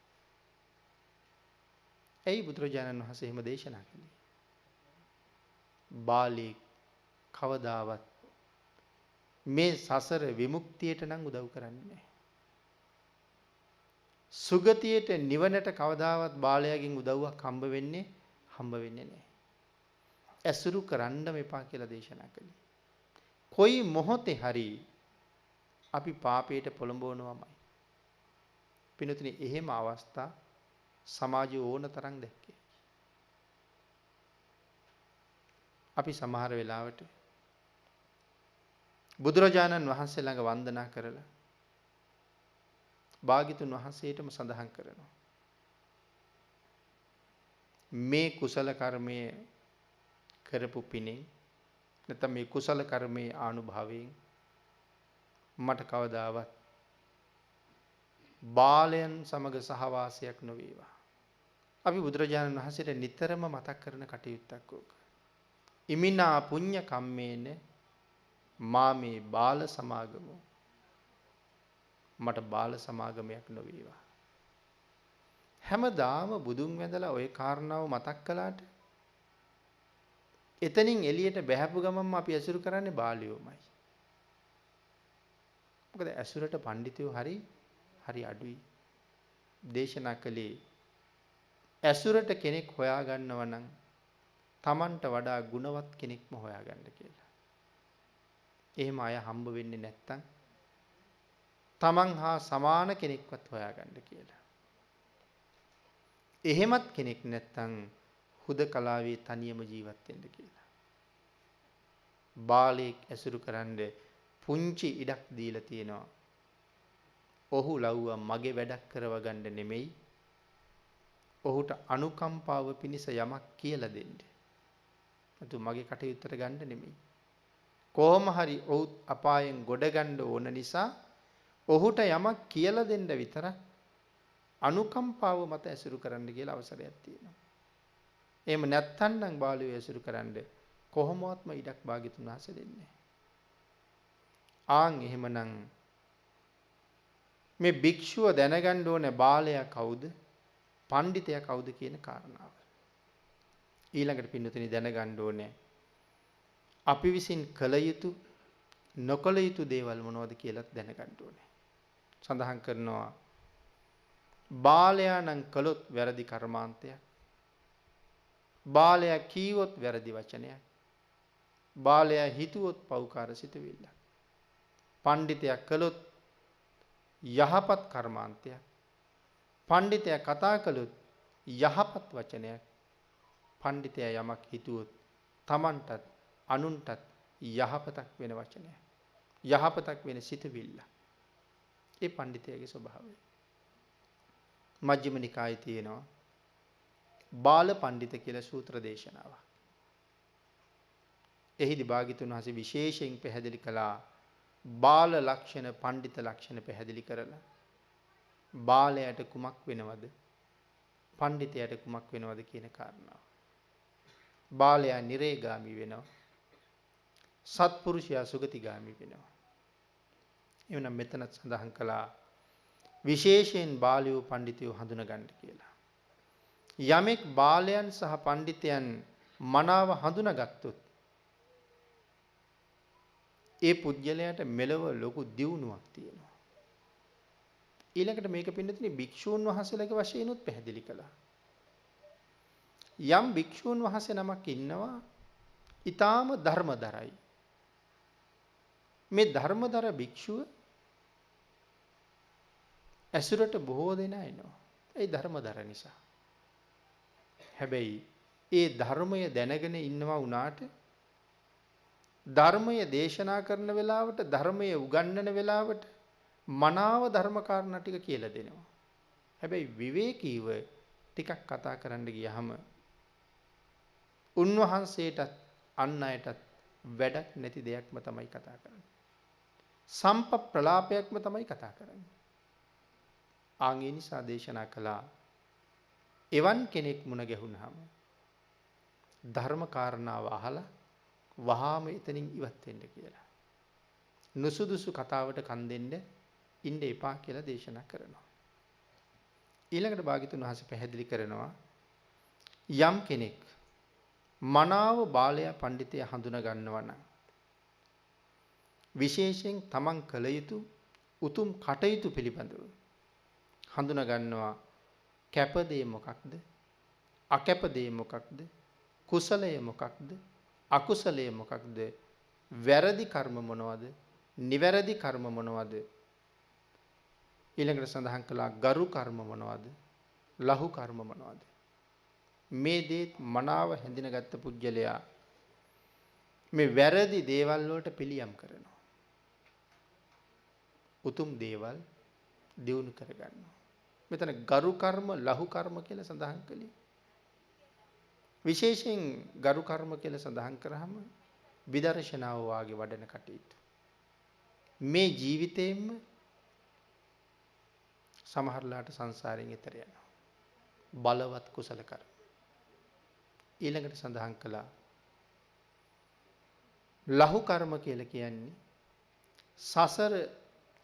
ඇයි බුදුරජාණන් වහන්සේ එහෙම දේශනා කළේ? බාලී කවදාවත් මේ සසර විමුක්තියට නම් උදව් කරන්නේ නැහැ. සුගතියට නිවනට කවදාවත් බාලයාගෙන් උදව්වක් හම්බ වෙන්නේ නැහැ. ඇසුරු කරන්න මෙපා කියලා දේශනා කළේ. කොයි මොහොතේ හරි අපි පාපයට පොළඹවනවාමයි. පින්තුනි එහෙම අවස්ථා සමාජයේ ඕන තරම් දැක්කේ. අපි සමහර වෙලාවට බුදුරජාණන් වහන්සේ ළඟ වන්දනා කරලා භාග්‍යතුන් වහන්සේටම සඳහන් කරනවා. මේ කුසල කර්මයේ කරපු පිණින් නැත්නම් මේ කුසල කර්මයේ ආනුභාවයෙන් මට කවදාවත් බාලයන් සමග සහවාසයක් නොවේවා. අපි බුදුරජාණන් වහන්සේට නිතරම මතක් කරන කටයුත්තක් ඕක. ඉමිනා පුඤ්ඤ කම්මේන මාමේ බාල සමාගමෝ. මට බාල සමාගමයක් නොවේවා. හැමදාම බුදුන් වැඳලා ওই කාරණාව මතක් කළාට එතනින් එළියට බහැපු ගමන්ම අපි ඇසුරු කරන්නේ බාලියෝමයි. මොකද ඇසුරට පඬිතුයෝ හරි අඩුයි. දේශනා කළේ ඇසුරට කෙනෙක් හොයාගන්නව නම් Tamanට වඩා ගුණවත් කෙනෙක්ම හොයාගන්න කියලා. එහෙම අය හම්බ වෙන්නේ නැත්තම් Taman හා සමාන කෙනෙක්වත් හොයාගන්න කියලා. එහෙමත් කෙනෙක් නැත්තම් හුදකලාවේ තනියම ජීවත් වෙන්න කියලා. බාලයෙක් ඇසුරු කරන්න පුංචි ඉඩක් දීලා තියෙනවා. ඔහු ලව්වා මගේ වැඩක් කරව ගන්න නෙමෙයි. ඔහුට අනුකම්පාව පිණිස යමක් කියලා දෙන්න. අතු මගේ කටයුත්තට ගන්න නෙමෙයි. කොහොම හරි ඔහු අපායෙන් ගොඩ ගන්න ඕන නිසා ඔහුට යමක් කියලා දෙන්න විතරක් අනුකම්පාව මත ඇසුරු කරන්න කියලා අවසරයක් තියෙනවා. එහෙම නැත්තම් නම් බාලයෝ ඇසුරු කරන්න කොහොමවත්ම ඉඩක් භාග්‍යතුන් වහන්සේ දෙන්නේ නැහැ. ආන් එහෙමනම් මේ භික්ෂුව දැනගන්න ඕනේ බාලයා කවුද? පඬිතයා කවුද කියන කාරණාව. ඊළඟට පින්නතුනි දැනගන්න ඕනේ අපි විසින් කළ යුතු නොකළ යුතු දේවල් මොනවද කියලා දැනගන්න ඕනේ. සඳහන් කරනවා බාලයා නම් කළොත් වැරදි කර්මාන්තයක්. බාලයා කීවොත් වැරදි වචනයක්. බාලයා හිතුවොත් පව්කාර සිතුවිල්ල. පඬිතයා කළොත් යහපත් කර්මාන්තයක්. පඬිතයා කතා කළොත් යහපත් වචනයක්. පඬිතයා යමක් හිතුවොත් Tamanටත් අනුන්ටත් යහපතක් වෙන වචනයක්. යහපතක් වෙන සිතුවිල්ල. ඒ පඬිතයාගේ ස්වභාවය. මජ්ක්‍ධිම නිකායේ තියෙනවා බාල පඬිත කියලා සූත්‍ර දේශනාවක්. එහිදී භාග්‍යතුන් වහන්සේ විශේෂයෙන් පැහැදිලි කළා බාල ලක්ෂණ පඬිත ලක්ෂණ පැහැදිලි කරලා බාලයට කුමක් වෙනවද පඬිතයට කුමක් වෙනවද කියන කාරණාව. බාලයා නිරේගාමි වෙනවා. සත්පුරුෂයා සුගතිගාමි වෙනවා. එවනම් මෙතනත් සඳහන් කළා විශේෂයෙන් බාලයෝ පඬිතයෝ හඳුනා ගන්න කියලා. යමෙක් බාලයන් සහ පඬිතයන් මනාව හඳුනාගත්තොත් ඒ පුජ්‍යලයට මෙලව ලොකු දියුණුවක් තියෙනවා. ඊළඟට මේක පින්නතුනි භික්ෂූන් වහන්සේලාගේ වශයෙන්ුත් පැහැදිලි කළා. යම් භික්ෂූන් වහන්සේ නමක් ඉන්නවා ඊටාම ධර්මදරයි. මේ ධර්මදර භික්ෂුව ඇසුරට බොහෝ දෙනා එනවා. ඒ ධර්මදර නිසා. හැබැයි ඒ ධර්මය දැනගෙන ඉන්නවා වුණාට ධර්මය දේශනා කරන වෙලාවට ධර්මය උගන්වන වෙලාවට මනාව ධර්ම කාරණා ටික කියලා දෙනවා. හැබැයි විවේකීව ටිකක් කතා කරන්න ගියහම උන්වහන්සේටත් අන් අයටත් වැඩක් නැති දෙයක්ම තමයි කතා කරන්නේ. සම්ප්‍රලාපයක්ම තමයි කතා කරන්නේ. ආන්ගේ නිසා දේශනා කළා එවන් කෙනෙක් මුණ ගැහුනහම ධර්ම කාරණාව අහලා වහාම එතනින් ඉවත් වෙන්න කියලා. නුසුදුසු කතාවට කන් දෙන්න ඉන්න එපා කියලා දේශනා කරනවා. ඊළඟට භාග්‍යතුන් වහන්සේ පැහැදිලි කරනවා යම් කෙනෙක් මනාව බාලයා පඬිතයා හඳුනා ගන්නවා නම් විශේෂයෙන් තමන් කළ යුතු උතුම් කටයුතු පිළිබඳව හඳුනා ගන්නවා කැපදේ මොකක්ද අකැපදේ මොකක්ද කුසලය මොකක්ද අකුසලය මොකක්ද වැරදි කර්ම මොනවද නිවැරදි කර්ම මොනවද ඊළඟට සඳහන් කළා ගරු කර්ම මොනවද ලහු කර්ම මොනවද මේ දේත් මනාව හැඳිනගත්ත පුජ්‍යලයා මේ වැරදි දේවල් වලට පිළියම් කරනවා උතුම් දේවල් දියුණු කරගන්නවා මෙතන ගරු කර්ම ලහු කර්ම කියලා සඳහන් කළේ විශේෂයෙන් ගරු කර්ම කියලා සඳහන් කරාම විදර්ශනාව වාගේ වඩන කටයුතු මේ ජීවිතේෙම සමහරලාට සංසාරයෙන් එතර යනවා බලවත් කුසල කර්ම ඊළඟට සඳහන් කළා ලහු කර්ම කියලා කියන්නේ සසර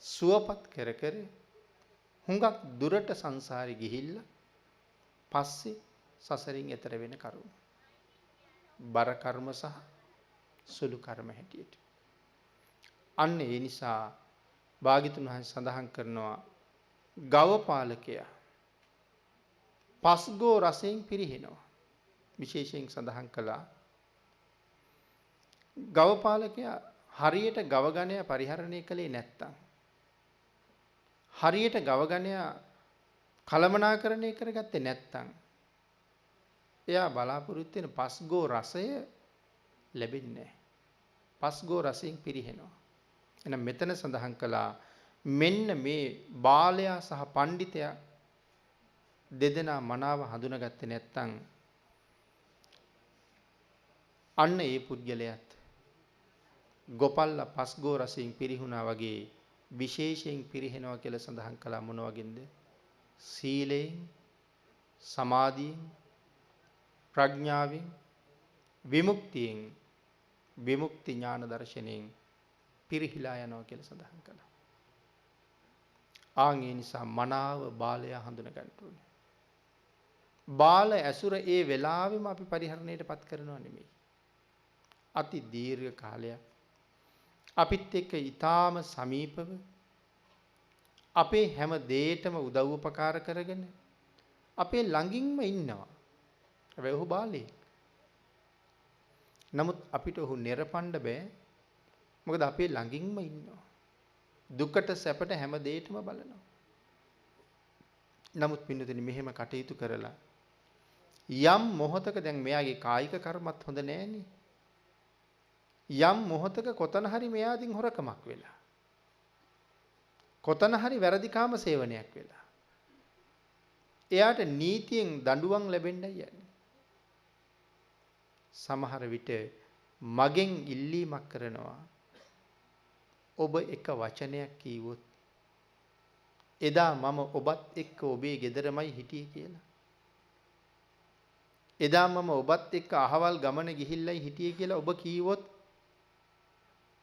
සුවපත් කර කර හුඟක් දුරට සංසාරේ ගිහිල්ලා පස්සේ සසරින් එතර වෙන කර්ම බර කර්ම සහ සුළු කර්ම හැටියට අන්න ඒ නිසා භාග්‍යතුන් වහන්සේ සඳහන් කරනවා ගව පාලකයා පස්ගෝ රසයෙන් පිරිහෙනවා විශේෂයෙන් සඳහන් කළා ගව පාලකයා හරියට ගව ගණයා පරිහරණය කළේ නැත්තම් හරියට ගව ගණයා කළමනාකරණය කරගත්තේ නැත්තම් එයා බලාපොරොත්තු වෙන පස්ගෝ රසය ලැබෙන්නේ නැහැ. පස්ගෝ රසයෙන් පිරිහෙනවා. එහෙනම් මෙතන සඳහන් කළා මෙන්න මේ බාලයා සහ පඬිතයා දෙදෙනා මනාව හඳුනාගත්තේ නැත්තම් අන්න ඒ පුද්ගලයාත් ගොපල්ලා පස්ගෝ රසයෙන් පිරිහුණා වගේ විශේෂයෙන් පිරිහෙනවා කියලා සඳහන් කළා මොන වගේද? සීලයෙන්, සමාධියෙන්, ප්‍රඥාවෙන්, විමුක්තියෙන්, විමුක්ති ඥාන දර්ශනයෙන් පිරිහිලා යනවා කියලා සඳහන් කළා. ආන් ඒ නිසා මනාව බාලයා හඳුනා ගන්න ඕනේ. බාල ඇසුර ඒ වෙලාවෙම අපි පරිහරණයටපත් කරනව නෙමෙයි. අති දීර්ඝ කාලයක් අපිත් එක්ක ඊටාම සමීපව අපේ හැම දෙයකටම උදව් උපකාර කරගෙන අපේ ළඟින්ම ඉන්නවා. හැබැයි ඔහු බාලයෙක්. නමුත් අපිට ඔහු නිරපණ්ඩ බෑ. මොකද අපේ ළඟින්ම ඉන්නවා. දුකට සැපට හැම දෙයකටම බලනවා. නමුත් පින්නතුනි මෙහෙම කටයුතු කරලා යම් මොහතක දැන් මෙයාගේ කායික කර්මත් හොඳ නෑනේ. යම් මොහතක කොතන හරි මෙයාදින් හොරකමක් වෙලා. කොතන හරි වැරදිකාම සේවනයක් වෙලා. එයාට නීතියෙන් දඬුවම් ලැබෙන්නයි යන්නේ. සමහර විට මගෙන් ඉල්ලීමක් කරනවා. ඔබ එක වචනයක් කීවොත් එදා මම ඔබත් එක්ක ඔබේ ගෙදරමයි හිටියේ කියලා. එදා මම ඔබත් එක්ක අහවල් ගමන ගිහිල්ලයි හිටියේ කියලා ඔබ කීවොත්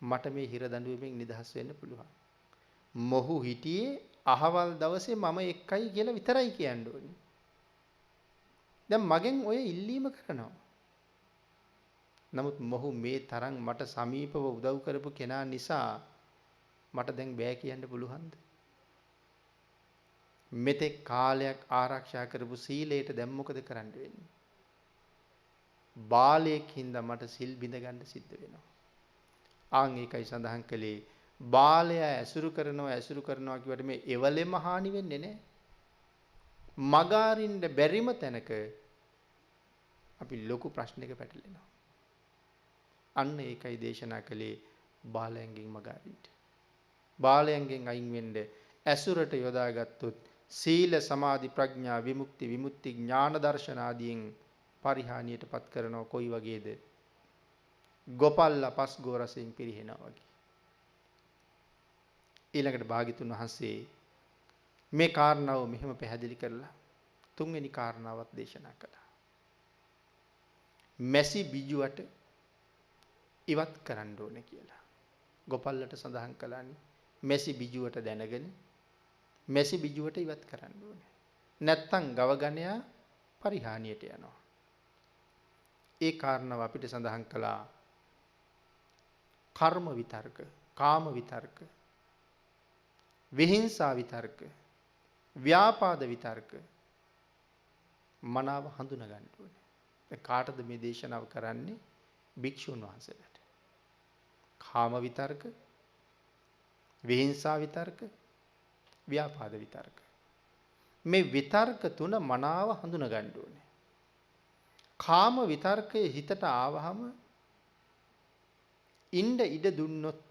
මට මේ හිර දඬුවමෙන් නිදහස් වෙන්න පුළුවන්. මොහු හිටියේ අහවල් දවසේ මම එක්කයි කියලා විතරයි කියන්න ඕනේ. දැන් මගෙන් ඔය ඉල්ලීම කරනවා. නමුත් මොහු මේ තරම් මට සමීපව උදව් කරපු කෙනා නිසා මට දැන් බෑ කියන්න පුළුවන්ද? මෙතෙක් කාලයක් ආරක්ෂා කරපු සීලයට දැන් මොකද කරන්න වෙන්නේ? බාලයෙක් හින්දා මට සිල් බිඳ ගන්න සිද්ධ වෙනවා. ආන් ඒකයි සඳහන් කළේ බාලයා ඇසුරු කරනවා කියවට මේ එවලෙම හානි වෙන්නේ නැහැ. මගාරින්න බැරිම තැනක අපි ලොකු ප්‍රශ්නයක පැටලෙනවා. අන්න ඒකයි දේශනා කළේ බාලයන්ගෙන් මගාරින්න. බාලයන්ගෙන් අයින් වෙන්න ඇසුරට යොදාගත්තොත් සීල සමාධි ප්‍රඥා විමුක්ති විමුක්ති ඥාන දර්ශන ආදීන් පරිහානියටපත් කරනව කොයි වගේද? ගොපල්ලා පස්ගෝ රසයෙන් පිරිහෙනවා වගේ. ඊළඟට භාග්‍යතුන් වහන්සේ මේ කාරණාව මෙහෙම පැහැදිලි කරලා තුන්වෙනි කාරණාවත් දේශනා කළා. මැසි බිජුවට ඉවත් කරන්න ඕනේ කියලා. ගොපල්ලට සඳහන් කළානේ මැසි බිජුවට දැනගෙන මැසි බිජුවට ඉවත් කරන්න ඕනේ. නැත්තම් ගවගණයා පරිහානියට යනවා. ඒ කාරණාව අපිට සඳහන් කළා කර්ම විතර්ක, කාම විතර්ක, විහිංසා විතර්ක, ව්‍යාපාද විතර්ක මනාව හඳුනා ගන්න ඕනේ. දැන් කාටද මේ දේශනාව කරන්නේ? භික්ෂුන් වහන්සේලාට. කාම විතර්ක, විහිංසා විතර්ක, ව්‍යාපාද විතර්ක. මේ විතර්ක තුන මනාව හඳුනා ගන්න ඕනේ. කාම විතර්කයේ හිතට ආවහම ඉන්න ඉඩ දුන්නොත්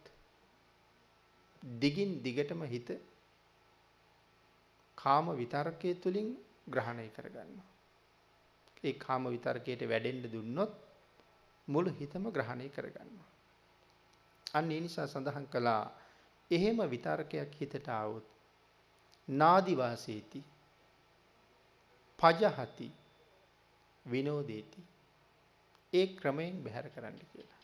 දිගින් දිගටම හිත කාම විතර්කයේ තුලින් ග්‍රහණය කරගන්නවා. ඒ කාම විතර්කයට වැඩෙන්න දුන්නොත් මුළු හිතම ග්‍රහණය කරගන්නවා. අන්න ඒ නිසා සඳහන් කළා එහෙම විතර්කයක් හිතට ආවොත් නාදි වාසේති පජහති විනෝදේති ඒ ක්‍රමයෙන් බැහැර කරන්න කියලා.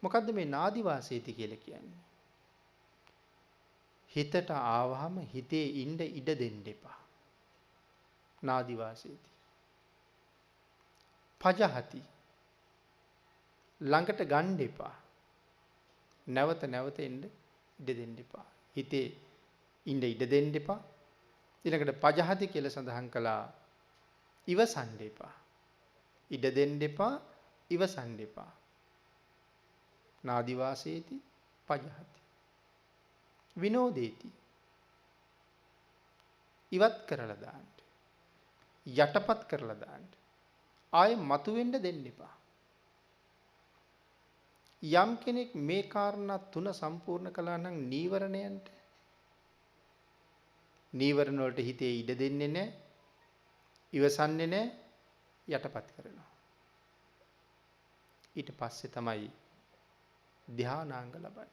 මොකද්ද මේ නාදි වාසේති කියලා කියන්නේ? හිතට ආවහම හිතේ ඉන්න ඉඩ දෙන්න එපා. නාදි වාසේති. පජහති ළඟට ගන්න එපා. නැවත නැවත එන්න ඉඩ දෙන්න එපා. හිතේ ඉන්න ඉඩ දෙන්න එපා. ඊළඟට පජහති කියලා සඳහන් කළා ඉවසන්න එපා. ඉඩ දෙන්න එපා, ඉවසන්න එපා. නාදි වාසේති පජහති. විනෝදේති. ඉවත් කරලා දාන්න. යටපත් කරලා දාන්න. ආයෙ මතුවෙන්න දෙන්න එපා. යම් කෙනෙක් මේ කාරණා තුන සම්පූර්ණ කළා නම් නීවරණයන්ට නීවරණ වලට හිතේ ඉඩ දෙන්නේ නැහැ, ඉවසන්නේ නැහැ, යටපත් කරනවා. ඊට පස්සේ තමයි ධානාංග ලබන්නේ.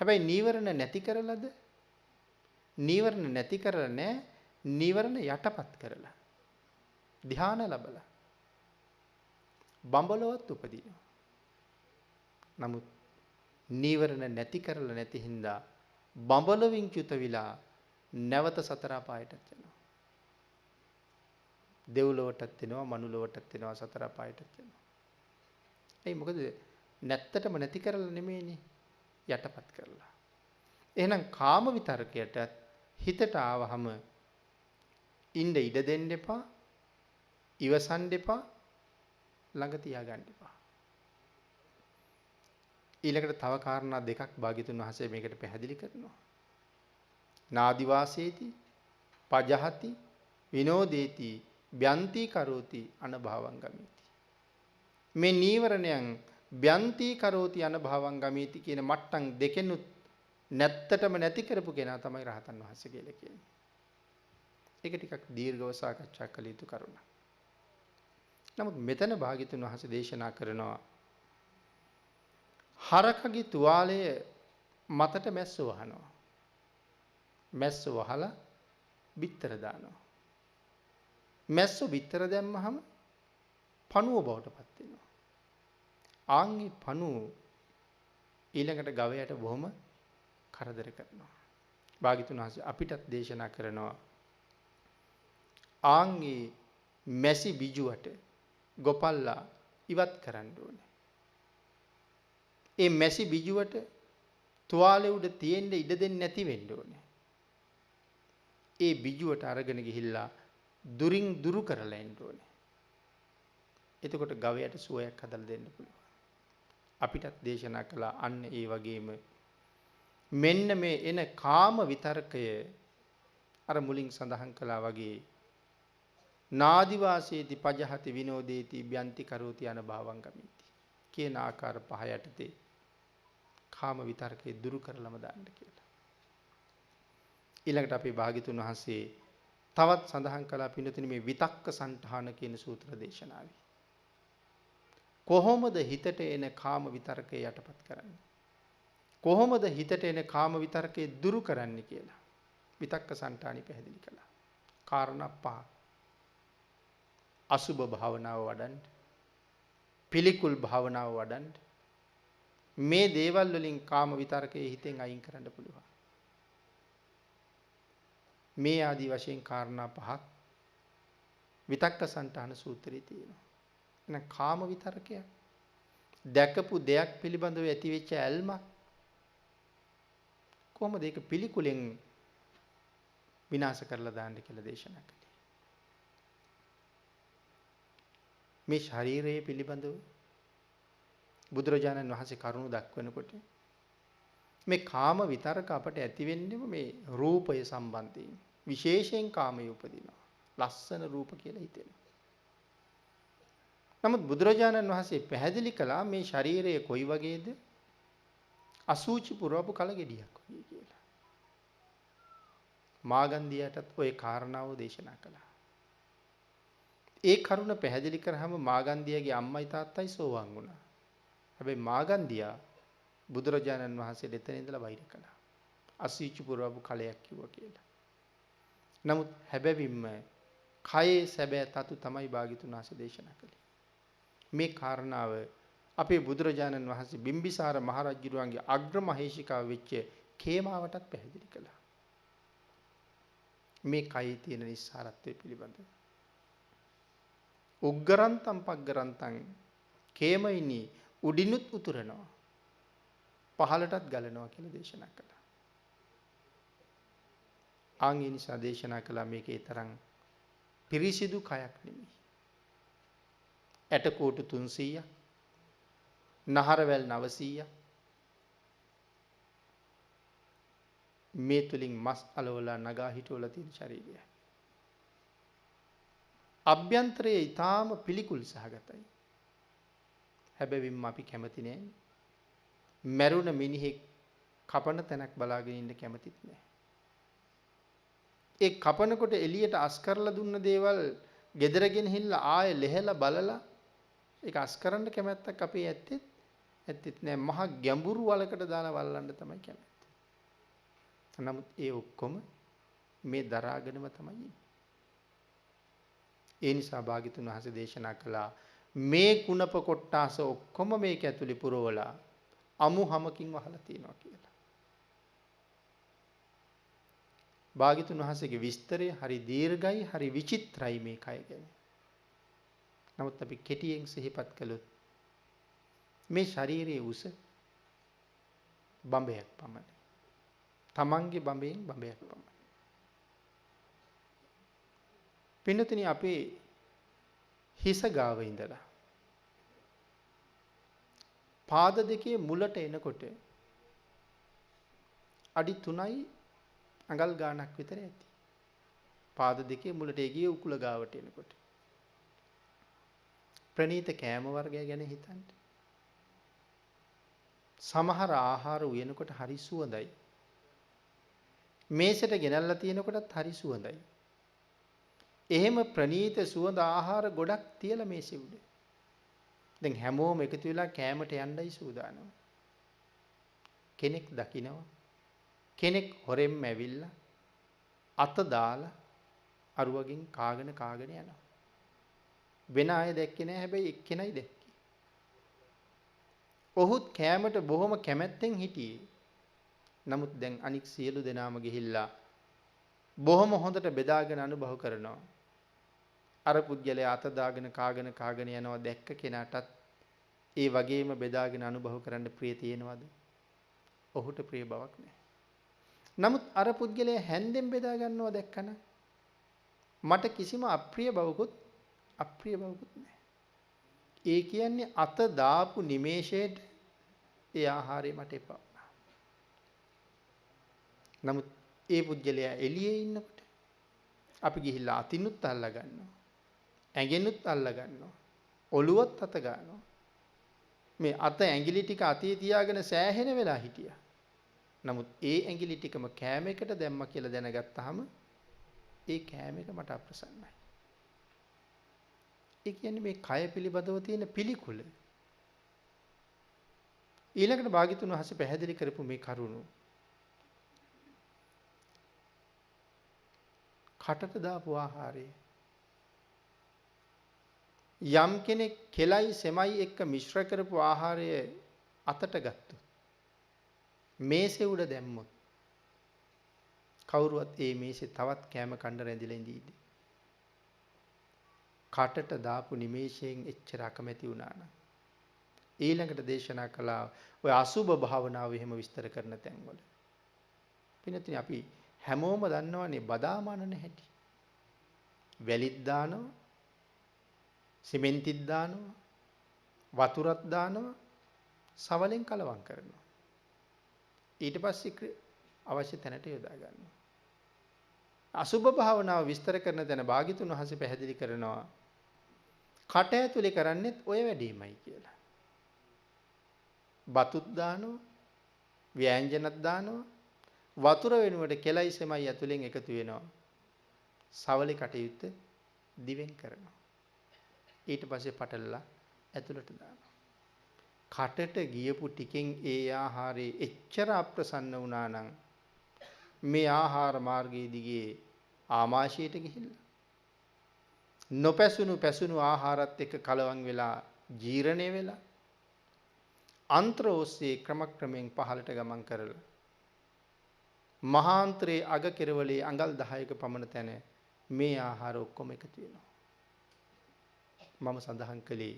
හැබැයි නීවරණ නැති කරලාද? නීවරණ නැති කරලා නැහැ, නීවරණ යටපත් කරලා. ධාන ලැබලා. බඹලොවත් උපදිනවා. නමුත් නීවරණ නැති කරලා නැති හින්දා බඹලොවින් චුත විලා නැවත සතර අපායටත් යනවා. දෙව්ලොවටත් වෙනවා, මනුලොවටත් වෙනවා, සතර අපායටත් වෙනවා. ඒ මොකද නැත්තටම නැති කරලා නෙමෙයිනේ, යටපත් කරලා. එහෙනම් කාම විතරකයට හිතට ආවහම ඉන්න ඉඩ දෙන්න එපා, ඉවසන්න එපා, ළඟ තියාගන්න එපා. ඊළඟට තව කාරණා දෙකක් භාග්‍යතුන් වහන්සේ මේකට පැහැදිලි කරනවා. නාදි වාසේති, පජහති, විනෝදේති, බ්‍යන්ති කරෝති, අනභවං ගමීති. මේ නීවරණයන් බ්‍යන්ති කරෝති අනභවං ගමීති කියන මට්ටම් දෙකෙනුත් නැත්තටම නැති කරපු කෙනා තමයි රහතන් වහන්සේ කියලා කියන්නේ. ඒක ටිකක් දීර්ඝව සාකච්ඡා කළ යුතු කරුණක්. නමුත් මෙතන භාග්‍යතුන් වහන්සේ දේශනා කරනවා හරකගේ තුවාලය මතට මැස්ස වහනවා. මැස්ස වහලා බිත්තර දානවා. මැස්ස බිත්තර දැම්මහම පණුව බවට පත් වෙනවා. ආන්ගේ පණුව ඊළඟට ගවයට බොහොම කරදර කරනවා. භාග්‍යතුන් වහන්සේ අපිටත් දේශනා කරනවා ආන්ගේ මැසි බිජුවට ගොපල්ලා ඉවත් කරන්න ඕනේ. ඒ මැසි බිජුවට තුවාලෙ උඩ තියෙන්න ඉඩ දෙන්නේ නැති වෙන්න ඕනේ. ඒ බිජුවට අරගෙන ගිහිල්ලා දුරින් දුරු කරලා එන්න ඕනේ. එතකොට ගවයට සුවයක් හදලා දෙන්න පුළුවන්. අපිටත් දේශනා කළා අන්න ඒ වගේම මෙන්න මේ එන කාම විතරකය අර මුලින් සඳහන් කළා වගේ නාදි වාසේති පජහති විනෝදේති බ්‍යන්ති කරෝති අනභවං ගමීති කියන ආකාර පහ යටතේ කාම විතරකේ දුරු කරලම දාන්න කියලා. ඊළඟට අපේ භාග්‍යතුන් වහන්සේ තවත් සඳහන් කළා පින්නතුනි මේ විතක්ක සංඨාන කියන සූත්‍ර දේශනාවේ. කොහොමද හිතට එන කාම විතරකේ යටපත් කරන්නේ? කොහොමද හිතට එන කාම විතරකේ දුරු කරන්නේ කියලා විතක්ක සන්තානි පැහැදිලි කළා. කාරණා පහ. අසුබ භාවනාව වඩන්න, පිළිකුල් භාවනාව වඩන්න. මේ දේවල් වලින් කාම විතරකේ හිතෙන් අයින් කරන්න පුළුවන්. මේ ආදි වශයෙන් කාරණා පහක් විතක්ක සන්තාන සූත්‍රයේ තියෙනවා. එහෙනම් කාම විතරකය දැකපු දෙයක් පිළිබඳව ඇතිවෙච්ච ඇල්මක් කොහොමද ඒක පිළිකුලෙන් විනාශ කරලා දාන්න කියලා දේශනා කළේ. මේ ශරීරයේ පිළිබඳව බුදුරජාණන් වහන්සේ කරුණු දක්වනකොට මේ කාම විතරක අපට ඇති වෙන්නේම මේ රූපය සම්බන්ධයෙන් විශේෂයෙන් කාමයේ උපදිනවා. ලස්සන රූප කියලා හිතෙනවා. නමුත් බුදුරජාණන් වහන්සේ පැහැදිලි කළා මේ ශරීරය කොයි වගේද? අසූචි පුරවපු කලගෙඩියක් වගේ කියලා. මාගන්දියටත් ওই කාරණාව දේශනා කළා. ඒ කරුණ පැහැදිලි කරාම මාගන්දියගේ අම්මයි තාත්තයි සෝවාන් වුණා. හැබැයි මාගන්දියා බුදුරජාණන් වහන්සේට එතන ඉඳලා වෛර කළා. අසීචි පුරවපු කලයක් කිව්වා කියලා. නමුත් හැබැවින්ම කයේ සැබෑ තතු තමයි භාග්‍යතුන් වහන්සේ දේශනා කළේ. මේ කාරණාව අපේ බුදුරජාණන් වහන්සේ බිම්බිසාර මහරජුරුවන්ගේ අග්‍ර මහේෂිකාව වෙච්ච කේමාවටත් පැහැදිලි කළා. මේ කයේ තියෙන නිස්සාරත්වය පිළිබඳව. උග්ගරන්තම් පග්ගරන්තම් කේමයිනි උඩිනුත් උතුරනවා. පහළටත් ගලනවා කියලා දේශනා කළා. ආන් ඒ නිසා දේශනා කළා මේකේ තරම් පිරිසිදු කයක් නෙමෙයි. ඇටකොටු 300ක්, නහරවැල් 900ක් මේ තුලින් මස් අලවලා නගා හිටවලා තියෙන ශරීරය. අභ්‍යන්තරයේ ඊටාම පිළිකුල් සහගතයි. හැබැයිම අපි කැමති නෑ. මැරුණ මිනිහෙක් කපන තැනක් බලාගෙන ඉන්න කැමතිත් නෑ. ඒ කපනකොට එළියට අස් කරලා දුන්න දේවල් ගෙදර ගෙනහිල්ලා ආයෙ ලෙහෙලා බලලා ඒක අස් කරන්න කැමැත්තක් අපේ ඇත්තෙත් නෑ. මහ ගැඹුරු වලකට දාලා වල්ලන්න තමයි කැමැත්ත. නමුත් ඒ ඔක්කොම මේ දරාගෙනම තමයි ඉන්නේ. ඒ නිසා භාග්‍යතුන් වහන්සේ දේශනා කළා මේ කුණප කොට්ටාස ඔක්කොම මේක ඇතුලේ පුරවලා අමු හැමකින් වහලා තියෙනවා කියලා. භාග්‍යතුන් වහන්සේගේ විස්තරය හරි දීර්ඝයි, හරි විචිත්‍රයි මේ කය ගැන. නමුත් අපි කෙටියෙන් සිහිපත් කළොත් මේ ශරීරයේ උස බඹයක් පමණයි. තමන්ගේ බඹයෙන් බඹයක් පමණයි. පින්නතුනි අපේ හිස ගාව ඉඳලා පාද දෙකේ මුලට එනකොට අඩි 3යි අඟල් ගාණක් විතර ඇති. පාද දෙකේ මුලට ගියේ උකුල ගාවට එනකොට. ප්‍රණීත කෑම වර්ගය ගැන හිතන්න. සමහර ආහාර උයනකොට හරි සුවඳයි. මේසෙට ගෙනල්ලා තියෙනකොටත් හරි සුවඳයි. එහෙම ප්‍රණීත සුවඳ ආහාර ගොඩක් තියලා මේසෙ උඩ. දැන් හැමෝම එකතු වෙලා කෑමට යන්නයි සූදානම්. කෙනෙක් දකිනවා. කෙනෙක් හොරෙන්ම ඇවිල්ලා අත දාලා අරුවකින් කාගෙන යනවා. වෙන අය දැක්කේ නැහැ, හැබැයි එක්කෙනයි දැක්කේ. ඔහුත් කෑමට බොහොම කැමැත්තෙන් හිටියේ. නමුත් දැන් අනික් සියලු දෙනාම ගිහිල්ලා බොහොම හොඳට බෙදාගෙන අනුභව කරනවා. අර පුද්ගලයා අත දාගෙන කාගෙන යනවා දැක්ක කෙනාටත් ඒ වගේම බෙදාගෙන අනුභව කරන්න ප්‍රිය තියෙනවද? ඔහුට ප්‍රිය බවක් නැහැ. නමුත් අර පුද්ගලයා හැන්දෙන් බෙදා ගන්නවා දැක්කන මට කිසිම අප්‍රිය බවකුත් නැහැ. ඒ කියන්නේ අත දාපු නිමේෂයට ඒ ආහාරය මට එපා වුණා. නමුත් ඒ පුද්ගලයා එළියේ ඉන්නකොට අපි ගිහිල්ලා අතිනුත් අල්ලා ගන්නවා. ඇඟෙනුත් අල්ලා ගන්නවා. ඔළුවත් අත ගන්නවා. මේ අත ඇඟිලි ටික අතේ තියාගෙන සෑහෙන වෙලා හිටියා. නමුත් ඒ ඇඟිලි ටිකම කෑම එකට දැම්මා කියලා දැනගත්තාම ඒ කෑම එක මට අප්‍රසන්නයි. ඒ කියන්නේ මේ කය පිළිබඳව තියෙන පිළිකුල. ඊළඟට භාග්‍යතුන් වහන්සේ පැහැදිලි කරපු මේ කරුණු කටට දාපු ආහාරය යම් කෙනෙක් කෙලයි සෙමයි එක්ක මිශ්‍ර කරපු ආහාරය අතට ගත්තොත් මේසේ උඩ දැම්මොත් කවුරුවත් ඒ මේසේ තවත් කෑම කන්න රැඳිලා ඉඳීද? කටට දාපු නිමේෂයෙන් එච්චර අකමැති වුණා නම් ඊළඟට දේශනා කළා ඔය අසුබ භාවනාව එහෙම විස්තර කරන තැන්වල. පින්නතුනි අපි හැමෝම දන්නවනේ බදාමනන හැටි. වැලිත් දානවා, සිමෙන්තිත් දානවා, වතුරත් දානවා, සවලෙන් කලවම් කරනවා. ඊට පස්සේ අවශ්‍ය තැනට යොදා ගන්නවා. අසුබ භාවනාව විස්තර කරන තැන භාග්‍යතුන් වහන්සේ පැහැදිලි කරනවා කට ඇතුලේ කරන්නේත් ඔය වැඩේමයි කියලා. බතුත් දානවා, ව්‍යංජනත් දානවා, වතුර වෙනුවට කෙලයි සෙමයි ඇතුලෙන් එකතු වෙනවා. සවලේ කටයුත්ත දිවෙන් කරනවා. ඊට පස්සේ පටලලා ඇතුලට දානවා. කටට ගියපු ටිකෙන් ඒ ආහාරයේ එච්චර අප්‍රසන්න වුණා නම් මේ ආහාර මාර්ගයේ දිගේ ආමාශයට ගිහිල්ලා නොපැසුණු පැසුණු ආහාරات එක්ක කලවම් වෙලා ජීර්ණය වෙලා අන්ත්‍ර ඔස්සේ ක්‍රමක්‍රමයෙන් පහළට ගමන් කරලා මහාන්තරයේ අග කෙරවලේ අඟල් 10ක පමණ තැන මේ ආහාර ඔක්කොම එකතු වෙනවා. මම සඳහන් කළේ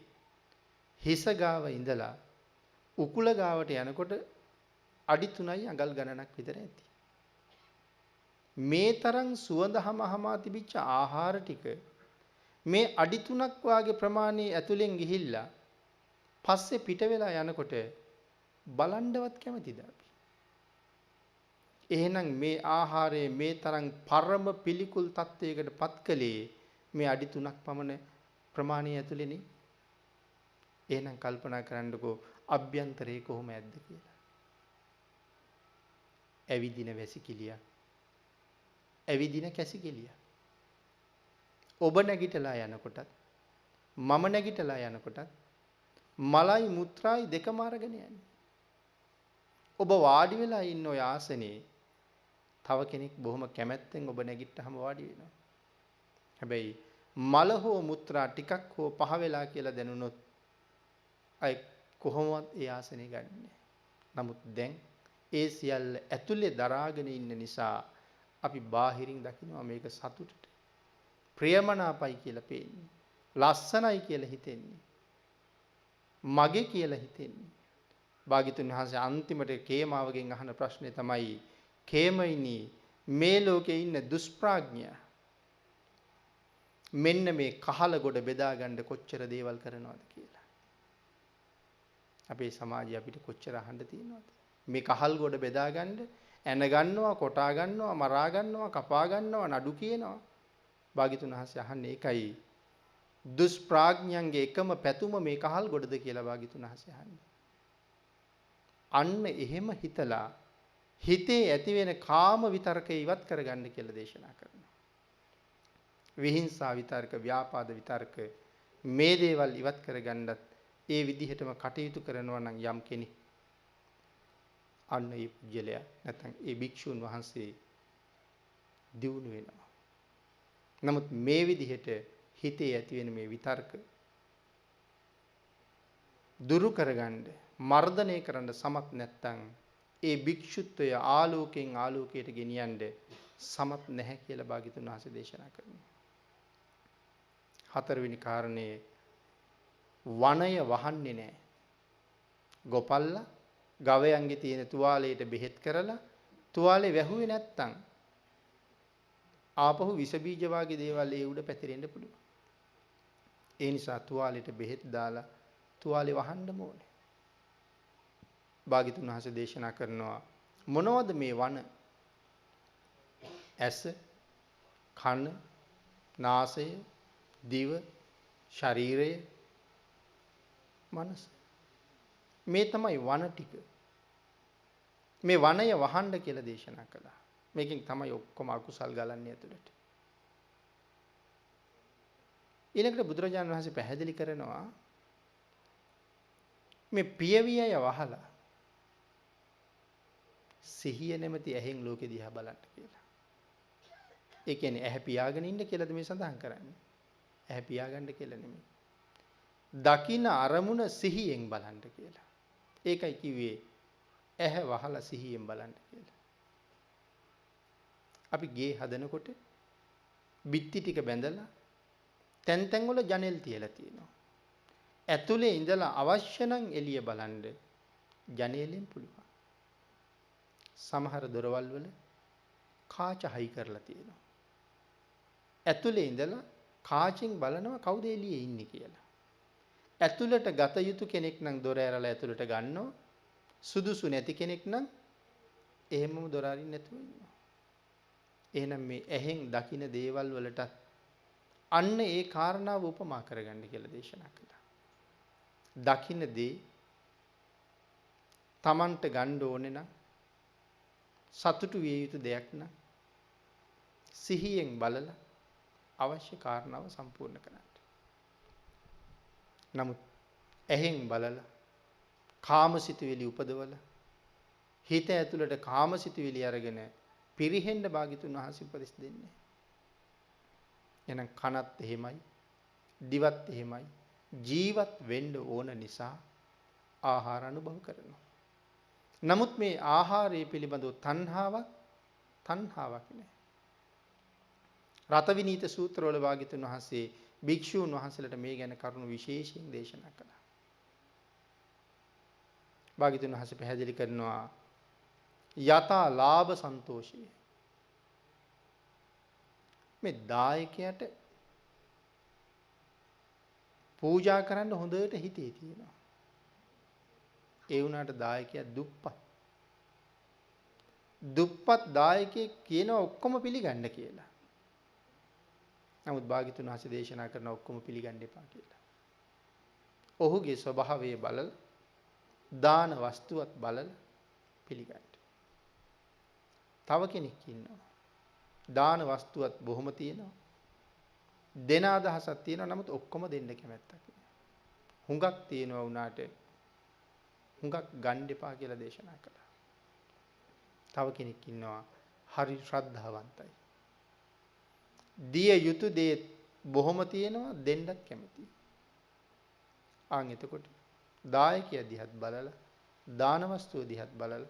හිස ගාව ඉඳලා උකුල ගාවට යනකොට අඩි 3යි අඟල් ගණනක් විතර ඇති. මේ තරම් සුවඳහමහමා තිබිච්ච ආහාර ටික මේ අඩි 3ක් වාගේ ප්‍රමාණයේ ඇතුලෙන් ගිහිල්ලා පස්සේ පිට වෙලා යනකොට බලන්නවත් කැමතිද අපි? එහෙනම් මේ ආහාරයේ මේ තරම් පරම පිළිකුල් තත්වයකට පත් කළේ මේ අඩි 3ක් පමණ ප්‍රමාණය ඇතුලේනේ. එහෙනම් කල්පනා කරන්නකෝ අභ්‍යන්තරේ කොහොම ඇද්ද කියලා. ඇවිදින වැසිකිළිය. ඇවිදින කැසිකිළිය. ඔබ නැගිටලා යනකොටත් මම නැගිටලා යනකොටත් මලයි මුත්‍රායි දෙකම අරගෙන යන්නේ. ඔබ වාඩි වෙලා ඉන්න ඔය ආසනේ තව කෙනෙක් බොහොම කැමැත්තෙන් ඔබ නැගිට්ටහම වාඩි වෙනවා. හැබැයි මල හෝ මුත්‍රා ටිකක් හෝ පහ වෙලා කියලා දැනුනොත් අය කොහොමවත් ඒ ආසනේ ගන්නෑ. නමුත් දැන් ඒ සියල්ල ඇතුලේ දරාගෙන ඉන්න නිසා අපි බාහිරින් දකිනවා මේක සතුටට ප්‍රියමනාපයි කියලා පේන්නේ. ලස්සනයි කියලා හිතෙන්නේ. මගේ කියලා හිතෙන්නේ. භාග්‍යතුන් වහන්සේ අන්තිමට කේමාවගෙන් අහන ප්‍රශ්නේ තමයි කේමයිනි මේ ලෝකේ ඉන්න දුෂ්ප්‍රඥයා මෙන්න මේ කහල ගොඩ බෙදා ගන්න කොච්චර දේවල් කරනවද කියලා. අපේ සමාජය අපිට කොච්චර අහන්න තියෙනවද? මේ කහල් ගොඩ බෙදා ගන්න ඇන ගන්නවා, කොටා ගන්නවා, මරා ගන්නවා, කපා ගන්නවා, නඩු කියනවා. භාග්‍යතුන් වහන්සේ අහන්නේ ඒකයි. දුෂ්ප්‍රඥයන්ගේ එකම පැතුම මේ කහල් ගොඩද කියලා භාග්‍යතුන් වහන්සේ අහන්නේ. අන්න එහෙම හිතලා හිතේ ඇති වෙන කාම විතරකේ ඉවත් කරගන්න කියලා දේශනා කරනවා. විහිංසා විතරක, ව්‍යාපාද විතරක මේ දේවල් ඉවත් කරගන්නත් ඒ විදිහටම කටයුතු කරනවා නම් යම් කෙනෙක් අන්න ඒ පුජ්‍යලයා නැත්නම් ඒ භික්ෂුන් වහන්සේ දියුණු වෙනවා. නමුත් මේ විදිහට හිතේ ඇති වෙන මේ විතර්ක දුරු කරගන්න මර්ධනය කරන්න සමත් නැත්නම් ඒ භික්ෂුත්වය ආලෝකයෙන් ආලෝකයට ගෙනියන්න සමත් නැහැ කියලා භාග්‍යතුන් වහන්සේ දේශනා කරනවා. හතරවෙනි කාරණේ වනය වහන්නේ නැහැ. ගොපල්ලා ගවයන්ගේ තියෙන තුවාලයට බෙහෙත් කරලා තුවාලේ වැහුවේ නැත්තම් ආපහු විස බීජ වගේ දේවල් ඒ උඩ පැතිරෙන්න පුළුවන්. ඒ නිසා තුවාලෙට බෙහෙත් දාලා තුවාලේ වහන්න ඕනේ. භාග්‍යතුන් වහන්සේ දේශනා කරනවා මොනවද මේ වන? ඇස, කන, නාසය, දිව, ශරීරය, මනස. මේ තමයි වන ටික. මේ වනය වහන්න කියලා දේශනා කළා. මේකෙන් තමයි ඔක්කොම අකුසල් ගලන්නේ ඇතුළට. ඊළඟට බුදුරජාණන් වහන්සේ පැහැදිලි කරනවා මේ පියවියය වහලා සිහිය නැමැති ඇහෙන් ලෝකෙ දිහා බලන්න කියලා. ඒ කියන්නේ ඇහැ පියාගෙන ඉන්න කියලාද මේ සඳහන් කරන්නේ? ඇහැ පියාගන්න කියලා නෙමෙයි. දකින අරමුණ සිහියෙන් බලන්න කියලා. ඒකයි කිව්වේ ඇහැ වහලා සිහියෙන් බලන්න කියලා. අපි ගේ හදනකොට බිත්ති ටික බැඳලා තැන් තැන් වල ජනෙල් තියලා තියෙනවා. ඇතුලේ ඉඳලා අවශ්‍ය නම් එළිය බලන්න ජනේලෙන් පුළුවන්. සමහර දොරවල් වල කාච හයි කරලා තියෙනවා. ඇතුලේ ඉඳලා කාචෙන් බලනවා කවුද එළියේ ඉන්නේ කියලා. ඇතුළට ගත යුතු කෙනෙක් නම් දොර ඇරලා ඇතුළට ගන්නවා. සුදුසු නැති කෙනෙක් නම් එහෙමම දොර අරින්න නැතුව ඉන්නවා. එහෙනම් මේ ඇහෙන් දකින දේවල් වලට අන්න ඒ කාරණාව උපමා කරගන්න කියලා දේශනා කළා. දකින්න දේ Tamanට ගන්න ඕනේ නම් සතුටු විය යුතු දෙයක් නම් සිහියෙන් බලලා අවශ්‍ය කාරණාව සම්පූර්ණ කරන්න. නමුත් ඇහෙන් බලලා කාමසිතුවිලි උපදවලා හිත ඇතුළට කාමසිතුවිලි අරගෙන පිරිහෙන්න භාග්‍යතුන් වහන්සේ උපදෙස් දෙන්නේ. එහෙනම් කනත් එහෙමයි, දිවත් එහෙමයි. ජීවත් වෙන්න ඕන නිසා ආහාර අනුභව කරනවා. නමුත් මේ ආහාරය පිළිබඳව තණ්හාවක් නෑ. රතවිනීත සූත්‍රවල භාග්‍යතුන් වහන්සේ භික්ෂූන් වහන්සේලාට මේ ගැන කරුණු විශේෂයෙන් දේශනා කළා. භාග්‍යතුන් වහන්සේ පැහැදිලි කරනවා යතා ලාභ සන්තෝෂය. මේ දායකයට පූජා කරන්න හොඳට හිතේ තියෙනවා. ඒ වුණාට දායකයා දුප්පත්. දුප්පත් දායකයෙක් කියනවා ඔක්කොම පිළිගන්න කියලා. නමුත් භාග්‍යතුන් වහන්සේ දේශනා කරන ඔක්කොම පිළිගන්න එපා කියලා. ඔහුගේ ස්වභාවය බලලා දාන වස්තුවත් බලලා පිළිගන්න. තව කෙනෙක් ඉන්නවා. දාන වස්තුවත් බොහොම තියෙනවා. දෙන අදහසක් තියෙනවා. නමුත් ඔක්කොම දෙන්න කැමැත්තක් නෑ. හුඟක් තියෙනවා වුණාට හුඟක් ගන්න එපා කියලා දේශනා කළා. තව කෙනෙක් ඉන්නවා හරි ශ්‍රද්ධාවන්තයි. දිය යුතු දේ බොහොම තියෙනවා දෙන්නත් කැමතියි. ආන් එතකොට දායකයා දිහත් බලලා දාන වස්තුව දිහත් බලලා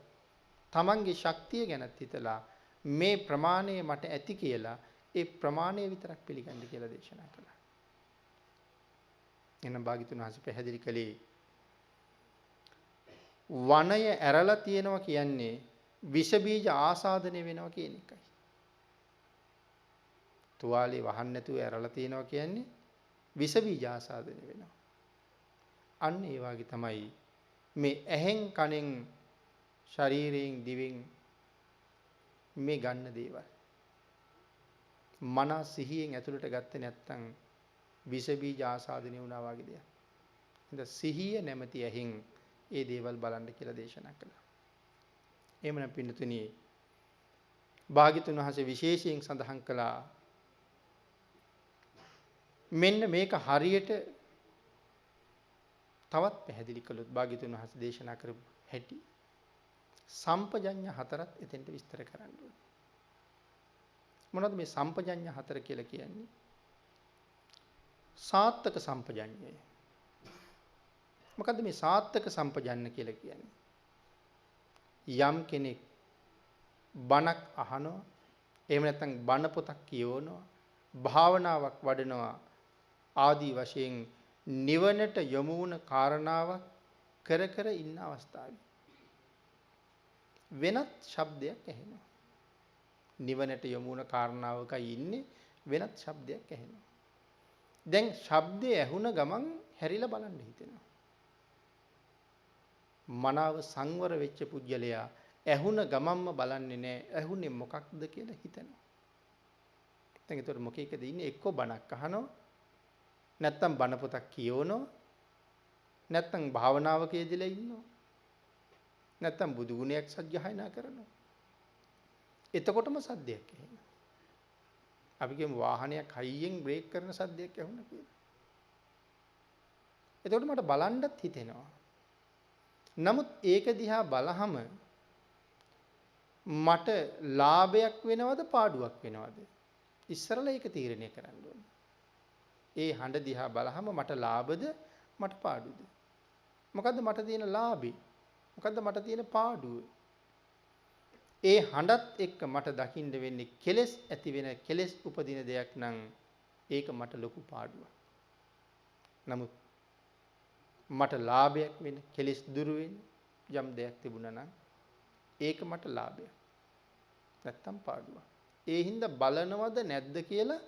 තමන්ගේ ශක්තිය ගැනත් හිතලා මේ ප්‍රමාණය මට ඇති කියලා ඒ ප්‍රමාණය විතරක් පිළිගන්න කියලා දේශනා කළා. එහෙනම් භාග්‍යතුන් වහන්සේ පැහැදිලි කළේ වනය ඇරලා තියෙනවා කියන්නේ විෂ බීජ ආසාදනය වෙනවා කියන එකයි. තුවාලේ වහන්න නැතුව ඇරලා තියෙනවා කියන්නේ විෂ බීජ ආසාදනය වෙනවා. අන්න ඒ වගේ තමයි මේ ඇහෙන් කනෙන් ශරීරයෙන් දිවෙන් මේ ගන්න දේවල්. මන සිහියෙන් ඇතුළට ගත්තේ නැත්නම් විෂ බීජ ආසාදනය වුණා වගේ දෙයක්. ඉතින් සිහිය නැමැති ඇහෙන් ඒ දේවල් බලන්න කියලා දේශනා කළා. එහෙමනම් පින්නතුනි භාග්‍යතුන් වහන්සේ විශේෂයෙන් සඳහන් කළා මෙන්න මේක හරියට තවත් පැහැදිලි කළොත් භාග්‍යතුන් වහන්සේ දේශනා කරපු හැටි සම්පජඤ්ඤ හතරත් එතෙන්ට විස්තර කරන්න ඕනේ. මොනවද මේ සම්පජඤ්ඤ හතර කියලා කියන්නේ? සාත්තක සම්පජඤ්ඤය. මොකද්ද මේ සාත්තක සම්පජඤ්ඤ කියලා කියන්නේ? යම් කෙනෙක් බණක් අහනවා, එහෙම නැත්නම් බණ පොතක් කියවනවා, භාවනාවක් වඩනවා ආදී වශයෙන් නිවනට යොමු වුණ කාරණාවක් කර කර ඉන්න අවස්ථාවේ වෙනත් ශබ්දයක් ඇහෙනවා. නිවනට යොමු වුණ කාරණාවකයි ඉන්නේ වෙනත් ශබ්දයක් ඇහෙනවා. දැන් ශබ්දය ඇහුණ ගමන් හැරිලා බලන්න හිතෙනවා. මනාව සංවර වෙච්ච පුජ්‍යලයා ඇහුණ ගමන්ම බලන්නේ නැහැ. ඇහුනේ මොකක්ද කියලා හිතනවා. දැන් ඒතර මොකේකද ඉන්නේ? එක්ක බණක් අහනවා, නැත්තම් බණ පොතක් කියවනවා, නැත්තම් භාවනාවක යෙදලා ඉන්නවා, නැත්තම් බුදු ගුණයක් සජ්ජායනා කරනවා. එතකොටම සද්දයක් ඇහෙනවා. අපි කියමු වාහනයක් හයියෙන් බ්‍රේක් කරන සද්දයක් ඇහුණා කියලා. එතකොට මට බලන්නත් හිතෙනවා. නමුත් ඒක දිහා බලහම මට ලාභයක් වෙනවද පාඩුවක් වෙනවද? ඉස්සරලා ඒක තීරණය කරන්න ඕනේ. ඒ හඬ දිහා බලහම මට ලාභද මට පාඩුද? මොකද්ද මට තියෙන ලාභේ? මොකද්ද මට තියෙන පාඩුව? ඒ හඬත් එක්ක මට දකින්න වෙන්නේ කෙලෙස් ඇති වෙන කෙලෙස් උපදින දෙයක් නම් ඒක මට ලොකු පාඩුවක්. නමුත් මට ලාභයක් වෙන කෙලෙස් දුරු වෙන යම් දෙයක් තිබුණා නම් ඒක මට ලාභයක්. නැත්තම් පාඩුවක්. ඒ හින්දා බලනවද නැද්ද කියලා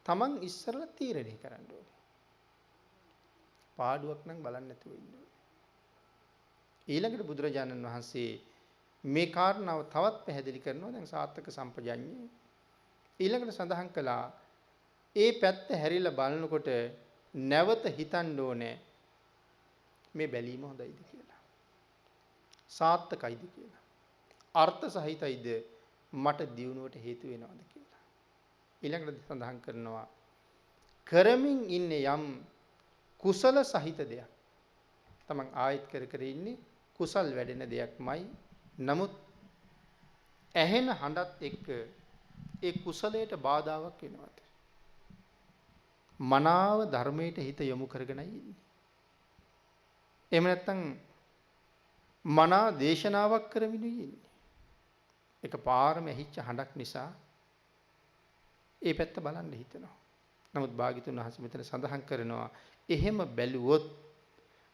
Taman ඉස්සරලා තීරණය කරන්න ඕනේ. පාඩුවක් නම් බලන්න නැතුව ඉන්න ඕනේ. ඊළඟට බුදුරජාණන් වහන්සේ මේ කාරණාව තවත් පැහැදිලි කරනවා. දැන් සාත්තක සම්පජඤ්ඤය ඊළඟට සඳහන් කළා ඒ පැත්ත හැරිලා බලනකොට නැවත හිතන්න ඕනේ මේ බැලීම හොඳයිද කියලා. සාත්තකයිද කියලා. අර්ථ සහිතයිද මට දියුණුවට හේතු වෙනවද කියලා. ඊළඟට සඳහන් කරනවා කරමින් ඉන්නේ යම් කුසල සහිත දෙයක්. තමන් ආයත් කර කර ඉන්නේ කුසල් වැඩෙන දෙයක්මයි. නමුත් ඇහෙන හඬත් එක්ක ඒ කුසලයට බාධාවක් වෙනවද? මනාව ධර්මයට හිත යොමු කරගෙනයි ඉන්නේ. එහෙම නැත්නම් මනා දේශනාවක් කරමිනුයි ඉන්නේ. එකපාරම ඇහිච්ච හඬක් නිසා ඒ පැත්ත බලන්න හිතෙනවා. නමුත් භාග්‍යතුන් වහන්සේ මෙතන සඳහන් කරනවා එහෙම බැලුවොත්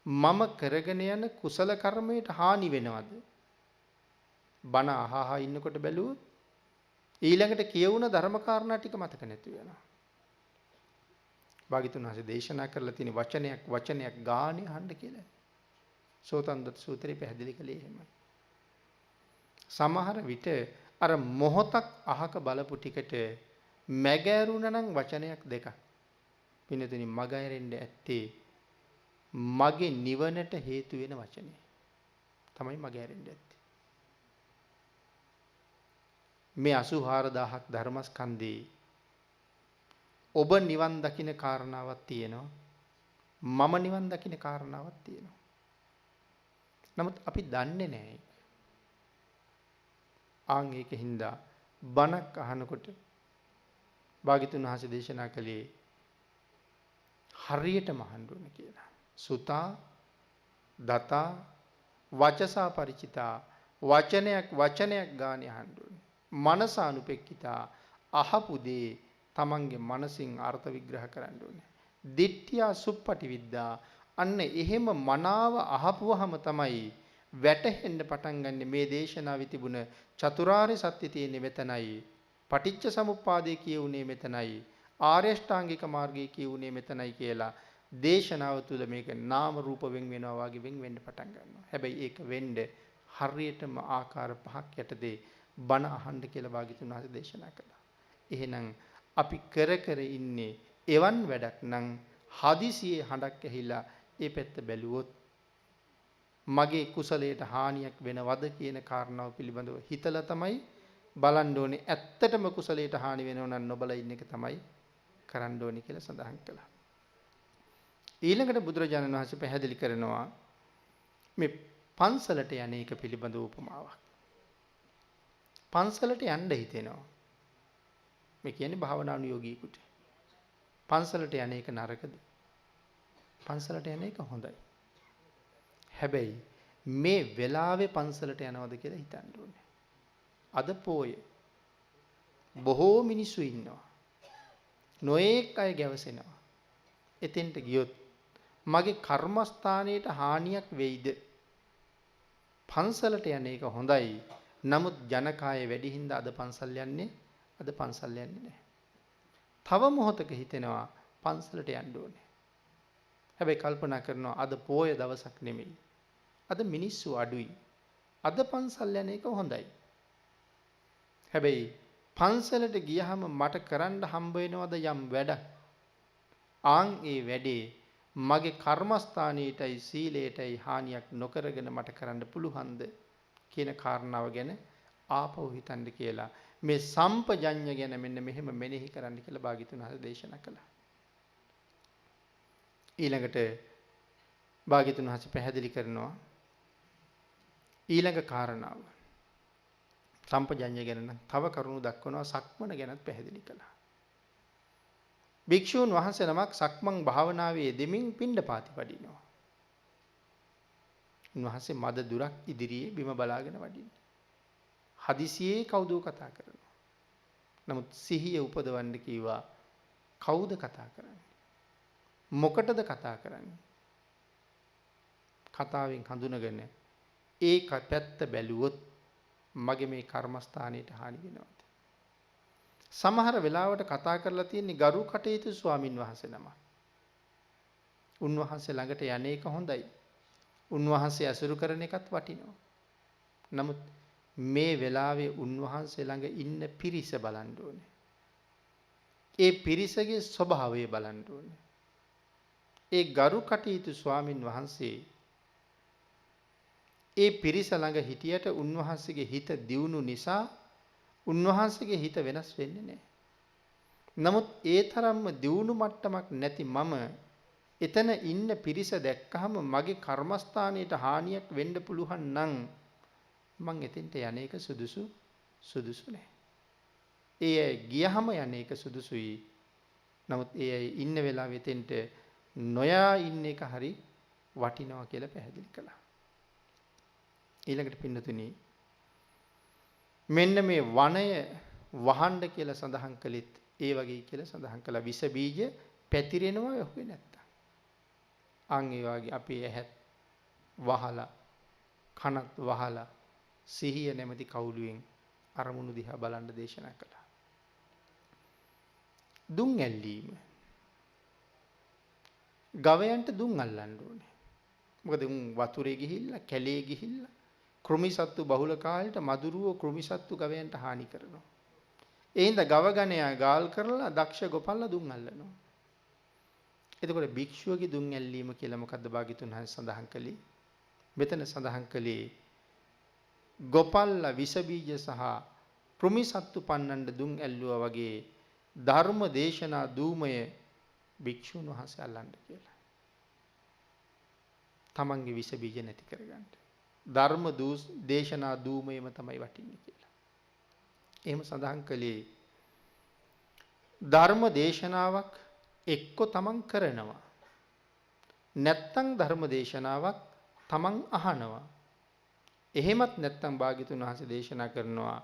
මම කරගෙන යන කුසල කර්මයට හානි වෙනවද? බණ අහහා ඉන්නකොට බැලුවොත් ඊළඟට කියවුන ධර්ම කාරණා ටික මතක නැති වෙනවා. භාග්‍යතුන් වහන්සේ දේශනා කරලා තියෙන වචනයක් ගානේ අහන්න කියලා. සෝතන්දත් සූත්‍රය පැහැදිලි කළේ එහෙමයි. සමහර විට අර මොහොතක් අහක බලපු ටිකට මැගෑරුණා නම් වචනයක් දෙකක්. පින්නතුනි මගහැරෙන්න ඇත්තේ මගේ නිවනට හේතු වෙන වචනේ. තමයි මගහැරෙන්න ඇත්තේ. මේ 84000ක් ධර්මස්කන්ධේ ඔබ නිවන් දකින්න කාරණාවක් තියෙනවා. මම නිවන් දකින්න කාරණාවක් තියෙනවා. නමුත් අපි දන්නේ නැහැ. ආන් ඒකින්ද බණක් අහනකොට භාග්‍යතුන් වහන්සේ දේශනා කළේ හරියටම අහන්න ඕන කියලා. සුතා දතා වචසා ಪರಿචිතා වචනයක් ගානේ අහන්න ඕනේ. මනසානුපෙක්කිතා අහපු දේ තමන්ගේ මනසින් අර්ථ විග්‍රහ කරන්න ඕනේ. දිට්ඨියා සුප්පටි විද්දා අන්න එහෙම මනාව අහපුවහම තමයි වැටහෙන්න පටන් ගන්න මේ දේශනාවේ තිබුණ චතුරාර්ය සත්‍ය තියෙන්නේ මෙතනයි. පටිච්ච සමුප්පාදේ කියුනේ මෙතනයි. ආර්ය ශ්‍රාංගික මාර්ගය කියුනේ මෙතනයි කියලා දේශනාව තුළ මේක නාම රූප වෙන් වෙනවා වගේ වෙන් වෙන්න පටන් ගන්නවා. හැබැයි ඒක වෙන්න හරියටම ආකාර පහක් යටතේ බණ අහන්න කියලා භාග්‍යතුන් වහන්සේ දේශනා කළා. එහෙනම් අපි කර ඉන්නේ එවන් වැඩක් නම් හදිසියේ හඬක් ඇහිලා ඒ පැත්ත බැලුවොත් මගේ කුසලයට හානියක් වෙනවද කියන කාරණාව පිළිබඳව හිතලා තමයි බලන්න ඕනේ. ඇත්තටම කුසලයට හානි වෙනව නම් නොබල ඉන්න එක තමයි කරන්න ඕනේ කියලා සඳහන් කළා. ඊළඟට බුදුරජාණන් වහන්සේ පැහැදිලි කරනවා මේ පන්සලට යන එක පිළිබඳව උපමාවක්. පන්සලට යන්න හිතෙනවා. මේ කියන්නේ භාවනානුයෝගීෙකුට. පන්සලට යන එක නරකද? පන්සලට යන එක හොඳයි. හැබැයි මේ වෙලාවේ පන්සලට යනවද කියලා හිතන්න ඕනේ. අද පොය බොහෝ මිනිස්සු ඉන්නවා. නොඑක් අය ගැවසෙනවා. එතෙන්ට ගියොත් මගේ කර්මස්ථානයට හානියක් වෙයිද? පන්සලට යන එක හොඳයි. නමුත් ජනකාය වැඩි හින්දා අද පන්සල් යන්නේ නැහැ. තව මොහොතක හිතෙනවා පන්සලට යන්න ඕනේ. හැබැයි කල්පනා කරනවා අද පොය දවසක් නෙමෙයි. අද මිනිස්සු අඩුයි. අද පන්සල් යන එක හොඳයි. හැබැයි පන්සලට ගියහම මට කරන්න හම්බ වෙනවද යම් වැඩක්? ආන් ඒ වැඩේ මගේ කර්මස්ථානයේටයි සීලයටයි හානියක් නොකරගෙන මට කරන්න පුළුවන්ද කියන කාරණාව ගැන ආපහු හිතන්න කියලා මේ සම්පජඤ්ඤ ගැන මෙන්න මෙහෙම මෙනෙහි කරන්න කියලා භාග්‍යතුන් වහන්සේ දේශනා කළා. ඊළඟට භාග්‍යතුන් වහන්සේ පැහැදිලි කරනවා ඊළඟ කාරණාව. සම්පජඤ්ඤය ගැන නම් තව කරුණු දක්වනවා සක්මන ගැනත් පැහැදිලි කළා. භික්ෂූන් වහන්සේ නමක් සක්මන් භාවනාවේ යෙදෙමින් පිණ්ඩපාති වඩිනවා. උන්වහන්සේ මද දුරක් ඉදිරියේ බිම බලාගෙන වඩින්නේ. හදිසියේ කවුදෝ කතා කරනවා. නමුත් සිහිය උපදවන්න කීවා කවුද කතා කරන්නේ? මොකටද කතා කරන්නේ? කතාවෙන් හඳුනගෙන ඒක පැත්ත බැලුවොත් මගේ මේ කර්මස්ථානයට හානි වෙනවද? සමහර වෙලාවට කතා කරලා තියෙන්නේ ගරු කටයුතු ස්වාමින් වහන්සේ නම. උන්වහන්සේ ළඟට යන්නේක හොඳයි. උන්වහන්සේ අසුරු කරන එකත් වටිනවා. නමුත් මේ වෙලාවේ උන්වහන්සේ ළඟ ඉන්න පිරිස බලන්න ඕනේ. ඒ පිරිසගේ ස්වභාවය බලන්න ඕනේ. ඒ ගරු කටයුතු ස්වාමින් වහන්සේ ඒ පිරිස ළඟ හිටියට උන්වහන්සේගේ හිත දියුණු නිසා උන්වහන්සේගේ හිත වෙනස් වෙන්නේ නැහැ. නමුත් ඒ තරම්ම දියුණු මට්ටමක් නැති මම එතන ඉන්න පිරිස දැක්කහම මගේ කර්මස්ථානයට හානියක් වෙන්න පුළුවන් නම් මං එතෙන්ට යන්නේක සුදුසු නැහැ. ඒ අය ගියහම යන්නේක සුදුසුයි. නමුත් ඒ අය ඉන්න වෙලාවෙ එතෙන්ට නොයා ඉන්න එක හරි වටිනවා කියලා පැහැදිලි කළා. ඊළඟට පින්නතුනි මෙන්න මේ වනය වහන්න කියලා සඳහන් කළෙත් ඒ වගේ කියලා සඳහන් කළා. විස බීජ පැතිරෙනවා යහුවේ නැත්තම්. අන් ඒ වගේ අපේ ඇහත් වහලා කනත් වහලා සිහිය නැමැති කවුළුවෙන් අරමුණු දිහා බලන්න දේශනා කළා. දුම් ඇල්ලීම. ගවයන්ට දුම් අල්ලන්න ඕනේ. මොකද උන් වතුරේ ගිහිල්ලා කැලේ ගිහිල්ලා කෘමිසත්තු බහුල කාලයට මදුරුවෝ කෘමිසත්තු ගවයන්ට හානි කරනවා. ඒ හින්දා ගව ගණයා ගාල් කරලා දක්ෂ ගොපල්ලා දුම් අල්ලනවා. එතකොට භික්ෂුවගේ දුම් ඇල්ලීම කියලා මොකද්ද භාග්‍යතුන් වහන්සේ සඳහන් කළේ? මෙතන සඳහන් කළේ ගොපල්ලා විස බීජ සහ කෘමිසත්තු පන්නන්න දුම් ඇල්ලුවා වගේ ධර්ම දේශනා දූමය භික්ෂුන් වහන්සේ අල්ලන්න කියලා. තමන්ගේ විස බීජ නැති කරගන්න. ධර්ම දේශනා දූමයම තමයි වටින්නේ කියලා. එහෙම සඳහන් කළේ ධර්ම දේශනාවක් එක්ක තමන් කරනවා. නැත්තම් ධර්ම දේශනාවක් තමන් අහනවා. එහෙමත් නැත්තම් භාග්‍යතුන් වහන්සේ දේශනා කරනවා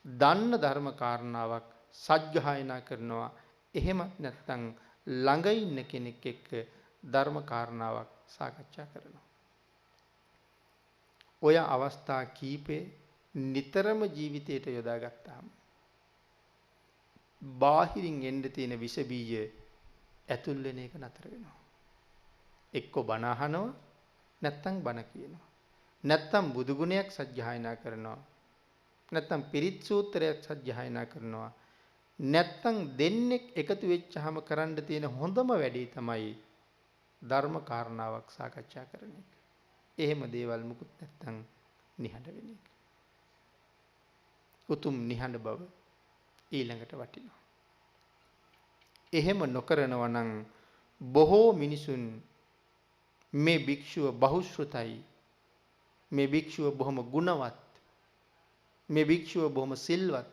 දන්න ධර්ම කාරණාවක් සජ්ජායනා කරනවා. එහෙමත් නැත්තම් ළඟ ඉන්න කෙනෙක් එක්ක ධර්ම කාරණාවක් සාකච්ඡා කරනවා. ඔය අවස්ථා කීපේ නිතරම ජීවිතයට යොදාගත්තාම බාහිරින් එන්න තියෙන විස බීජ ඇතුල් වෙන එක නතර වෙනවා. එක්ක බණ අහනවා නැත්තම් බණ කියනවා. නැත්තම් බුදු ගුණයක් සජ්ජායනා කරනවා. නැත්තම් පිරිත් සූත්‍රයක් සජ්ජායනා කරනවා. නැත්තම් දෙන්නෙක් එකතු වෙච්චාම කරන්න තියෙන හොඳම වැඩේ තමයි ධර්ම කාරණාවක් සාකච්ඡා කරන එක. එහෙම දේවල් මුකුත් නැත්තම් නිහඬ වෙන එක. උතුම් නිහඬ බව ඊළඟට වටිනවා. එහෙම නොකරනවා නම් බොහෝ මිනිසුන් මේ භික්ෂුව බහුශ්‍රතයි, මේ භික්ෂුව බොහොම ගුණවත්, මේ භික්ෂුව බොහොම සිල්වත්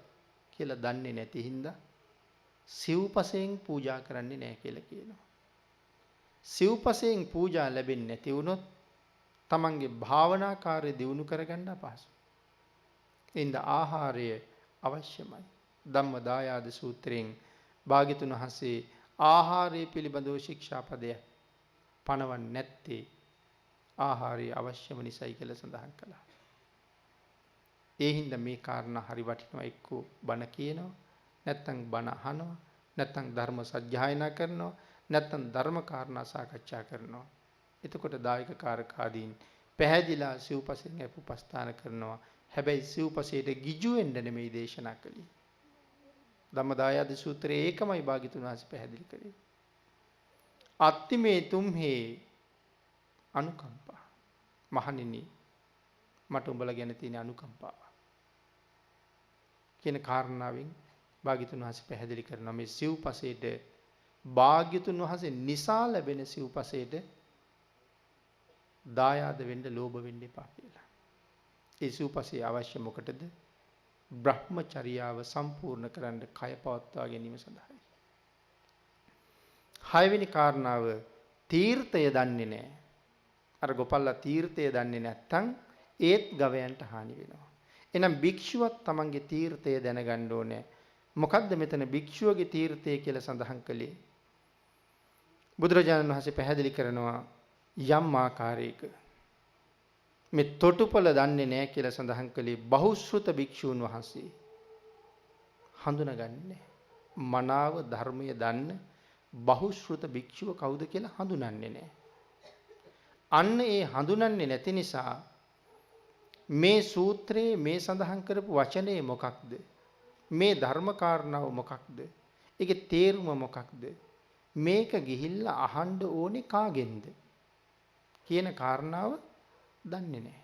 කියලා දන්නේ නැති හින්දා සිව්පසයෙන් පූජා කරන්නේ නැහැ කියලා කියනවා. සිව්පසයෙන් පූජා ලැබෙන්නේ නැති වුණොත් තමන්ගේ භාවනා කාර්ය දියුණු කරගන්න අපහසුයි. එින්ද ආහාරය අවශ්‍යමයි. ධම්මදායාද සූත්‍රයෙන් භාග්‍යතුන් වහන්සේ ආහාරය පිළිබඳව ශික්ෂාපදය පනවන්නේ නැත්තේ ආහාරය අවශ්‍යම නිසායි කියලා සඳහන් කළා. ඒ හින්දා මේ කාරණා හරි වටිනවා. එක්කෝ බණ කියනවා, නැත්තම් බණ අහනවා, නැත්තම් ධර්ම සජ්ජායනා කරනවා, නැත්තම් ධර්ම කාරණා සාකච්ඡා කරනවා. එතකොට දායක කාරකාදීන් පැහැදිලා සිව්පසයෙන් උපස්ථාන කරනවා. හැබැයි සිව්පසයට ගිජු වෙන්න නෙමෙයි දේශනා කළේ. ධම්මදායාද සූත්‍රයේ ඒකමයි භාග්‍යතුන් වහන්සේ පැහැදිලි කළේ. අත්තිමේ තුම්හේ අනුකම්පා. මහණෙනි මට උඹලා ගැන තියෙන අනුකම්පාව කියන කාරණාවෙන් භාග්‍යතුන් වහන්සේ පැහැදිලි කරනවා මේ සිව්පසයට භාග්‍යතුන් වහන්සේ නිසා ලැබෙන සිව්පසයට දායාද වෙන්න ලෝභ වෙන්න එපා කියලා. ඒ සිව්පසේ අවශ්‍ය මොකටද? බ්‍රහ්මචර්යාව සම්පූර්ණ කරන්න කය පවත්වා ගැනීම සඳහායි. හයවෙනි කාරණාව තීර්ථය දන්නේ නැහැ. අර ගොපල්ලා තීර්ථය දන්නේ නැත්නම් ඒත් ගවයන්ට හානි වෙනවා. එහෙනම් භික්ෂුවක් තමන්ගේ තීර්ථය දැනගන්න ඕනේ. මොකද්ද මෙතන භික්ෂුවගේ තීර්ථය කියලා සඳහන් කළේ? බුදුරජාණන් වහන්සේ පැහැදිලි කරනවා යම් ආකාරයක මේ තොටුපළ දන්නේ නැහැ කියලා සඳහන් කළේ බහුශ්‍රුත භික්ෂූන් වහන්සේ හඳුනගන්නේ මනාව ධර්මයේ දන්න බහුශ්‍රුත භික්ෂුව කවුද කියලා හඳුනන්නේ නැහැ. අන්න ඒ හඳුනන්නේ නැති නිසා මේ සූත්‍රයේ මේ සඳහන් කරපු වචනේ මොකක්ද? මේ ධර්ම කාරණාව මොකක්ද? ඒකේ තේරුම මොකක්ද? මේක ගිහිල්ලා අහන්න ඕනේ කාගෙන්ද කියන කාරණාව දන්නේ නැහැ.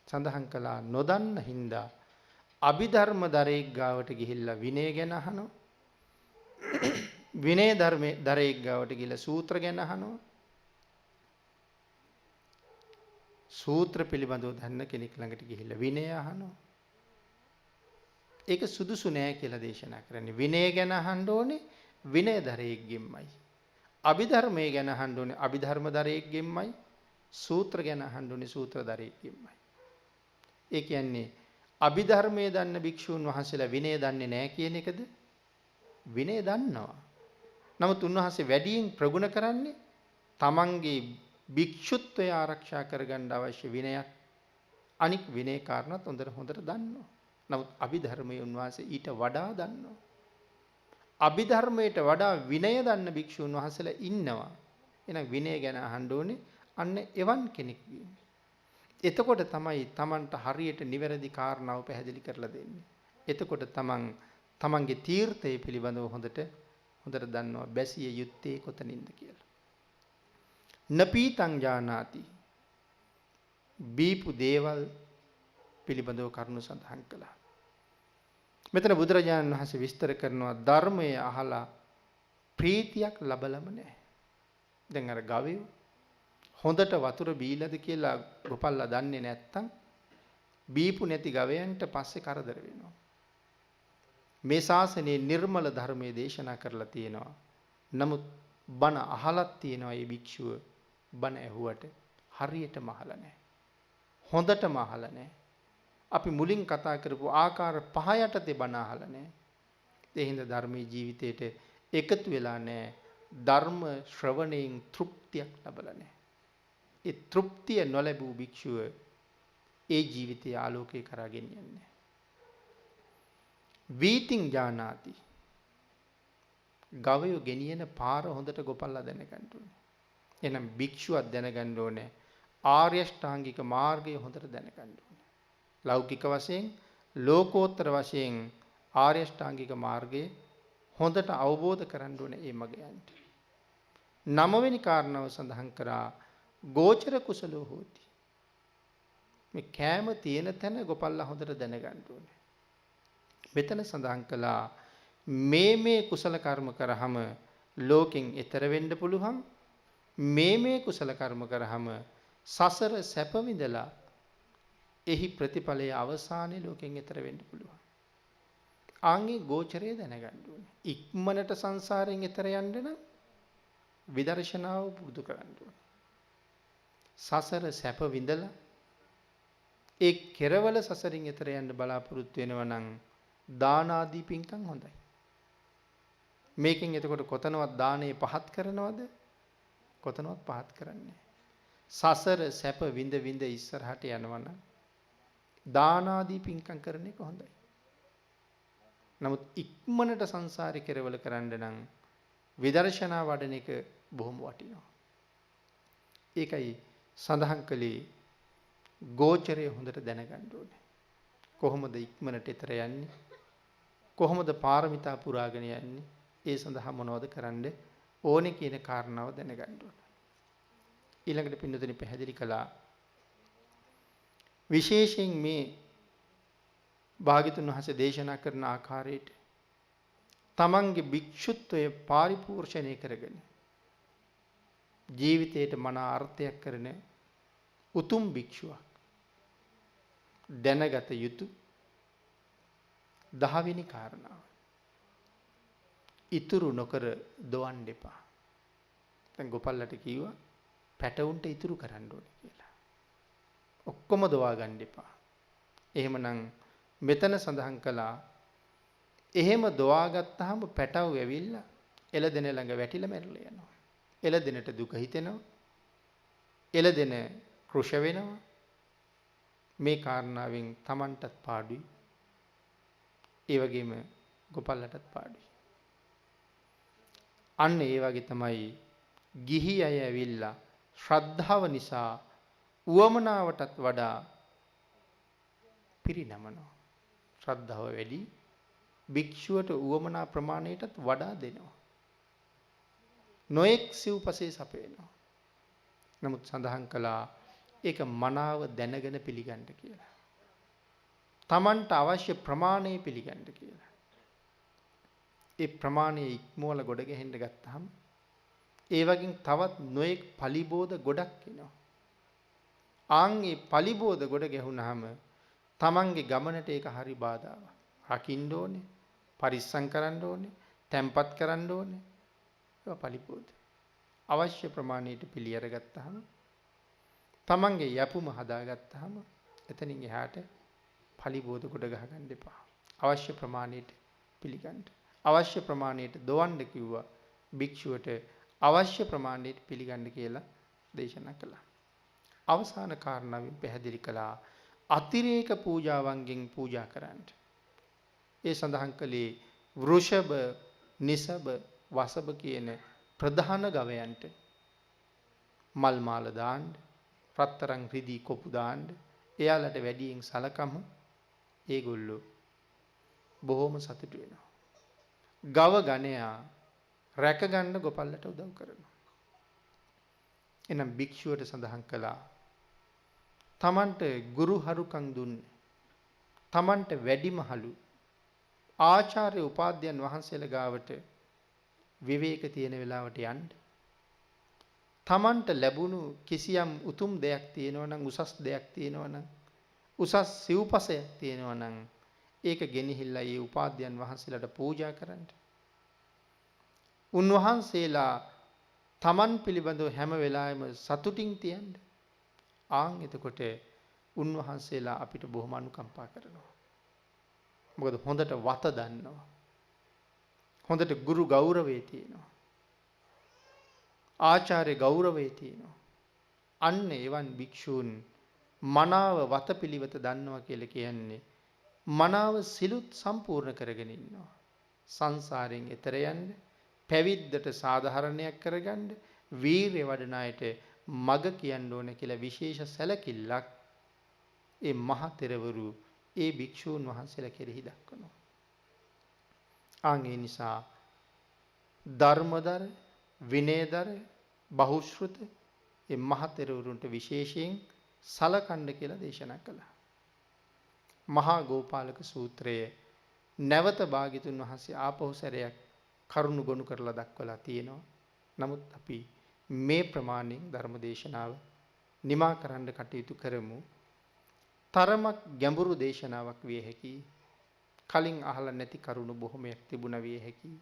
සඳහන් කළා නොදන්න හින්දා අභිධර්ම දරේක් ගාවට ගිහිල්ලා විනය ගැන අහනවා. විනය ධර්මයේ දරේක් ගාවට ගිහිල්ලා සූත්‍ර ගැන අහනවා. සූත්‍ර පිළිබඳව දන්න කෙනෙක් ළඟට ගිහිල්ලා විනය අහනවා. ඒක සුදුසු නෑ කියලා දේශනා කරන්නේ. විනය ගැන අහන්න ඕනේ විනයදරයෙක්ගෙන්මයි. අභිධර්මයේ ගැන අහන්න ඕනේ අභිධර්මදරයෙක්ගෙන්මයි. සූත්‍ර ගැන අහන්න ඕනේ සූත්‍රදරයෙක්ගෙන්මයි. ඒ කියන්නේ අභිධර්මයේ දන්න භික්ෂූන් වහන්සේලා විනය දන්නේ නෑ කියන එකද? විනය දන්නවා. නමුත් උන්වහන්සේ වැඩියෙන් ප්‍රගුණ කරන්නේ තමන්ගේ භික්ෂුත්වය ආරක්ෂා කරගන්න අවශ්‍ය විනයක්. අනික් විනය කාරණාත් හොඳට දන්නවා. නමුත් අභිධර්මයේ උන්වහන්සේ ඊට වඩා දන්නවා. අභිධර්මයට වඩා විනය දන්න භික්ෂුන් වහන්සේලා ඉන්නවා. එහෙනම් විනය ගැන අහන්න ඕනේ අන්න එවන් කෙනෙක්ගෙන්. එතකොට තමයි Tamanට හරියට නිවැරදි කාරණාව පැහැදිලි කරලා දෙන්නේ. එතකොට තමන්ගේ තීර්ථය පිළිබඳව හොඳට දන්නවා බැසිය යුත්තේ කොතනින්ද කියලා. නපීතං ජානාති බීපු දේවල් පිළිබඳව කරුණු සඳහන් කළා. මෙතන බුදුරජාණන් වහන්සේ විස්තර කරනවා ධර්මය අහලා ප්‍රීතියක් ලබලම නැහැ. දැන් අර ගවයෝ හොඳට වතුර බීලාද කියලා ගොපල්ලා දන්නේ නැත්තම් බීපු නැති ගවයන්ට පස්සේ කරදර වෙනවා. මේ ශාසනයේ නිර්මල ධර්මයේ දේශනා කරලා තියෙනවා. නමුත් බණ අහලත් තියෙනවා මේ භික්ෂුව බණ ඇහුවට හරියටම අහලා නැහැ. හොඳටම අහලා නැහැ. අපි මුලින් කතා කරපු ආකාර පහ යටතේ බණ අහලා නැහැ. ඒ හින්දා ධර්මයේ ජීවිතේට එකතු වෙලා නැහැ. ධර්ම ශ්‍රවණයෙන් තෘප්තියක් ලැබලා නැහැ. ඒ තෘප්තිය නොලැබූ භික්ෂුව ඒ ජීවිතය ආලෝකේ කරා ගෙනියන්නේ. වීතිං ජානාති ගවයෝ ගෙනියන පාර හොඳට ගොපල්ලා දැනගන්න ඕනේ. එහෙනම් භික්ෂුවක් දැනගන්න ඕනේ ආර්ය ශ්‍රාංගික මාර්ගය හොඳට දැනගන්න ඕනේ. ලෞකික වශයෙන් ලෝකෝත්තර වශයෙන් ආර්ය ශ්‍රාංගික මාර්ගය හොඳට අවබෝධ කරගන්න ඕනේ මේ මගයන්ට. 9 වෙනි කාරණාව සඳහන් කරා ගෝචර කුසලෝ හෝති. මේ කෑම තියෙන තැන ගොපල්ලා හොඳට දැනගන්න ඕනේ. මෙතන සඳහන් කළා මේ කුසල කර්ම කරාම ලෝකෙන් එතර වෙන්න පුළුවන්. මේ කුසල කර්ම කරාම සසර සැප විඳලා එහි ප්‍රතිඵලයේ අවසානයේ ලෝකෙන් එතර වෙන්න පුළුවන්. ආන්ගේ ගෝචරය දැනගන්න ඕනේ. ඉක්මනට සංසාරයෙන් එතර යන්න නම් විදර්ශනාව පුරුදු කරන්න ඕනේ. සසර සැප විඳලා ඒ කෙරවල සසරින් එතර යන්න බලාපොරොත්තු වෙනවා නම් දාන ආදී පින්කම් හොඳයි. මේකෙන් එතකොට කොතනවත් දානේ පහත් කරනවද? කොතනවත් පහත් කරන්නේ සසර සැප විඳ ඉස්සරහට යනවා නම් දාන ආදී පින්කම් කරන එක හොඳයි. නමුත් ඉක්මනට සංසාරේ කෙරවල කරන්න නම් විදර්ශනා වඩන එක බොහොම වටිනවා. ඒකයි සඳහන් කළේ ගෝචරය හොඳට දැනගන්න ඕනේ. කොහොමද ඉක්මනට ඊතර යන්නේ? කොහොමද පාරමිතා පුරාගෙන යන්නේ? ඒ සඳහා මොනවද කරන්න ඕනේ කියන කාරණාව දැනගන්න ඕනේ. ඊළඟට පින්නතුනි පැහැදිලි කළා විශේෂයෙන් මේ භාග්‍යතුන් වහන්සේ දේශනා කරන ආකාරයට තමන්ගේ භික්ෂුත්වය පරිපූර්ණණය කරගෙන ජීවිතයට මන අර්ථයක් කරන උතුම් භික්ෂුවක් දැනගත යුතු 10 වෙනි කාරණාව. ඉතුරු නොකර දොවන්න එපා. දැන් ගොපල්ලට කිව්වා පැටවුන්ට ඉතුරු කරන්න ඕනේ කියලා. ඔක්කොම දොවා ගන්න එපා. එහෙමනම් මෙතන සඳහන් කළා එහෙම දොවාගත්තාම පැටව ඇවිල්ලා එළදෙන ළඟ වැටිලා මැරිලා යනවා. එළදෙනට දුක හිතෙනවා. එළදෙන කෘෂ වෙනවා. මේ කාරණාවෙන් Tamanටත් පාඩුයි. ඒ වගේම ගොපල්ලටත් පාඩුයි. අන්න ඒ වගේ තමයි ගිහි අය ඇවිල්ලා ශ්‍රද්ධාව නිසා උවමනාවටත් වඩා පිරිනමනවා. ශ්‍රද්ධාව වැඩි භික්ෂුවට උවමනා ප්‍රමාණයටත් වඩා දෙනවා. නොඑක් සිව්පසේ සපයනවා. නමුත් සඳහන් කළා ඒක මනාව දැනගෙන පිළිගන්න කියලා. Tamanට අවශ්‍ය ප්‍රමාණය පිළිගන්න කියලා. ඒ ප්‍රමාණය ඉක්මවල ගොඩ ගැහෙන්න ගත්තාම ඒ වගේ තවත් නොඑක් පලිබෝධ ගොඩක් එනවා. ආන් ඒ පලිබෝධ ගොඩ ගැහුණාම Tamanගේ ගමනට ඒක හරි බාධාවක්. රකින්න ඕනේ, පරිස්සම් කරන්න ඕනේ, තැම්පත් කරන්න ඕනේ. ඒවා පලිබෝධ. අවශ්‍ය ප්‍රමාණයට පිළිඅර ගත්තාම Tamanගේ යපුම හදාගත්තාම එතනින් එහාට පලිබෝධ ගොඩ ගහ ගන්න එපා. අවශ්‍ය ප්‍රමාණයට පිළිගන්න. අවශ්‍ය ප්‍රමාණයට දොවන්න කිව්වා භික්ෂුවට අවශ්‍ය ප්‍රමාණයට පිළිගන්න කියලා දේශනා කළා. අවසාන කාරණාවෙන් පැහැදිලි කළා අතිරේක පූජාවන්ගෙන් පූජා කරන්න. ඒ සඳහන් කළේ වෘෂභ, නිසභ, වසභ කියන ප්‍රධාන ගවයන්ට මල් මාල දාන්න, රත්තරන් රිදී කොපු දාන්න, එයාලට වැඩියෙන් සලකම ඒගොල්ලෝ බොහොම සතුටු වෙනවා. ගව ගණයා රැක ගන්න ගොපල්ලට උදව් කරනවා. එනම් භික්ෂුවට සඳහන් කළා තමන්ට ගුරු හරුකම් දුන්නේ තමන්ට වැඩිමහලු ආචාර්ය උපාධ්‍යයන් වහන්සේලා ගාවට විවේක තියෙන වෙලාවට යන්න. තමන්ට ලැබුණු කිසියම් උතුම් දෙයක් තියෙනවා නම් උසස් දෙයක් තියෙනවා නම් උසස් සිව්පසයක් තියෙනවා නම් ඒක ගෙනහිල්ලා ඒ උපාධ්‍යයන් වහන්සේලාට පූජා කරන්න. උන්වහන්සේලා තමන් පිළිබඳව හැම වෙලාවෙම සතුටින් තියන්න. ආන් එතකොට උන්වහන්සේලා අපිට බොහොම අනුකම්පා කරනවා. මොකද හොඳට වත දන්නවා. හොඳට ගුරු ගෞරවය තියෙනවා. ආචාර්ය ගෞරවය තියෙනවා. අන්න එවන් භික්ෂූන් මනාව වතපිළිවෙත දන්නවා කියලා කියන්නේ මනාව සිලුත් සම්පූර්ණ කරගෙන ඉන්නවා. සංසාරයෙන් එතර යන්න, පැවිද්දට සාධාරණයක් කරගන්න, වීරිය වඩන අයට මග කියන්න ඕන කියලා විශේෂ සැලකිල්ලක් ඒ මහතෙරවරු ඒ භික්ෂූන් වහන්සේලා කෙරෙහි දක්වනවා. ආන් ඒ නිසා ධර්මදර, විනයදර, බහුශ්‍රුත ඒ මහතෙරවරුන්ට විශේෂයෙන් සලකන්න කියලා දේශනා කළා. මහා ගෝපාලක සූත්‍රයේ නැවත භාග්‍යතුන් වහන්සේ ආපහු සැරයක් කරුණු ගොනු කරලා දක්වලා තියෙනවා. නමුත් අපි මේ ප්‍රමාණයෙන් ධර්ම දේශනාව නිමා කරන්න කටයුතු කරමු. තරමක් ගැඹුරු දේශනාවක් විය හැකියි. කලින් අහලා නැති කරුණු බොහොමයක් තිබුණා විය හැකියි.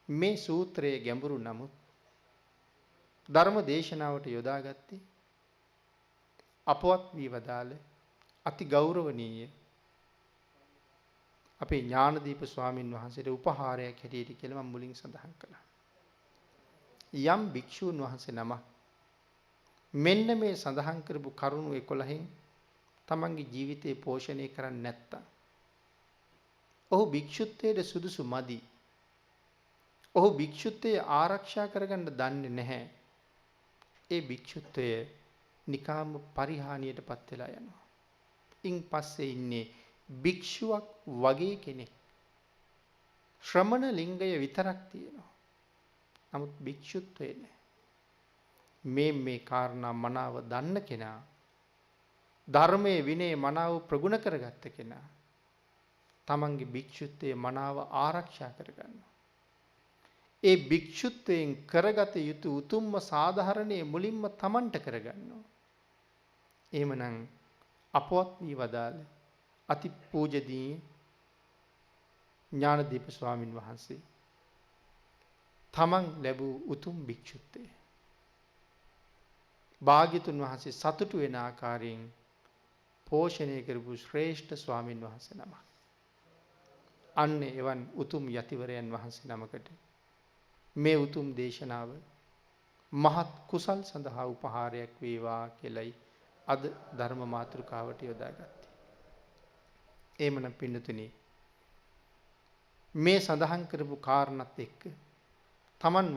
මේ සූත්‍රයේ ගැඹුරු නමුත් ධර්ම දේශනාවට යොදාගත්තේ අපවත් වී වදාළ අති ගෞරවනීය අපේ ඥානදීප ස්වාමින් වහන්සේට උපහාරයක් හැටියට කියලා මම මුලින් සඳහන් කළා. යම් භික්ෂූන් වහන්සේ නමක් මෙන්න මේ සඳහන් කරපු කරුණු 11න් තමන්ගේ ජීවිතේ පෝෂණය කරන්නේ නැත්තම් ඔහු භික්ෂුත්වයට සුදුසු මදි. ඔහු භික්ෂුත්වය ආරක්ෂා කරගන්න දන්නේ නැහැ. ඒ භික්ෂුත්වය නිකාම පරිහානියට පත් වෙලා යනවා. ඉන් පස්සේ ඉන්නේ භික්ෂුවක් වගේ කෙනෙක්. ශ්‍රමණ ලිංගය විතරක් තියෙනවා. නමුත් භික්ෂුත්වය නැහැ. මේ කාරණා මනාව දන්න කෙනා, ධර්මයේ විනය මනාව ප්‍රගුණ කරගත්ත කෙනා තමන්ගේ භික්ෂුත්වයේ මනාව ආරක්ෂා කරගන්නවා. ඒ භික්ෂුත්වයෙන් කරගත යුතු උතුම්ම සාධාරණයේ මුලින්ම තමන්ට කරගන්නවා. එහෙමනම් අපවත් වී වදාළ අති පූජනීය ඥානදීප ස්වාමින් වහන්සේ තමන් ලැබූ උතුම් භික්ෂුත්වය භාග්‍යතුන් වහන්සේ සතුටු වෙන ආකාරයෙන් පෝෂණය කරපු ශ්‍රේෂ්ඨ ස්වාමින් වහන්සේ නමක්. අන්න එවන් උතුම් යතිවරයන් වහන්සේ නමකට මේ උතුම් දේශනාව මහත් කුසල් සඳහා උපහාරයක් වේවා කියලයි අද ධර්ම මාතෘකාවට යොදාගත්තේ. එහෙමනම් පින්නතුනි මේ සඳහන් කරපු කාරණත් එක්ක තමන්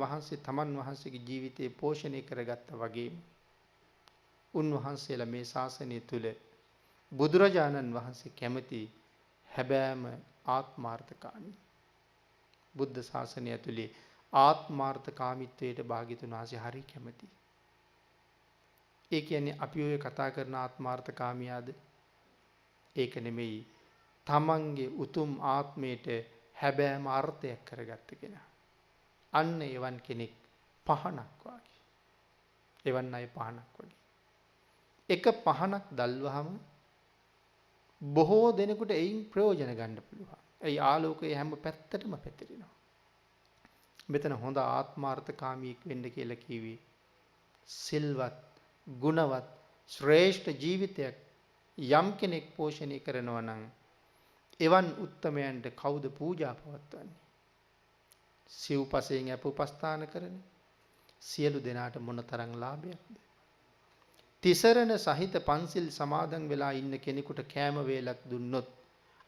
වහන්සේගේ ජීවිතේ පෝෂණය කරගත්තා වගේම උන්වහන්සේලා මේ ශාසනය තුල බුදුරජාණන් වහන්සේ කැමති හැබෑම ආත්මාර්ථකාමී බුද්ධ ශාසනය ඇතුලේ ආත්මාර්ථකාමීත්වයට භාග්‍යතුන් වහන්සේ හරි කැමති. ඒ කියන්නේ අපි ඔය කතා කරන ආත්මාර්ථකාමියාද? ඒක නෙමෙයි. තමන්ගේ උතුම් ආත්මයට හැබෑම අර්ථයක් කරගත්ත කෙනා. අන්න එවන් කෙනෙක් පහනක් වගේ. එවන් අය පහනක් වගේ. එක පහනක් දැල්වහම බොහෝ දෙනෙකුට එයින් ප්‍රයෝජන ගන්න පුළුවන්. ඒ ආලෝකය හැම පැත්තටම පැතිරෙනවා. මෙතන හොඳ ආත්මාර්ථකාමියෙක් වෙන්න කියලා කිව්වේ සිල්වත්, ගුණවත්, ශ්‍රේෂ්ඨ ජීවිතයක් යම් කෙනෙක් පෝෂණය කරනවා නම් එවන් උත්තමයන්ට කවුද පූජා පවත්වන්නේ? සිව්පසයෙන් අප උපස්ථාන කරන සියලු දෙනාට මොනතරම් ලාභයක්ද? තිසරණ සහිත පන්සිල් සමාදන් වෙලා ඉන්න කෙනෙකුට කෑම වේලක් දුන්නොත්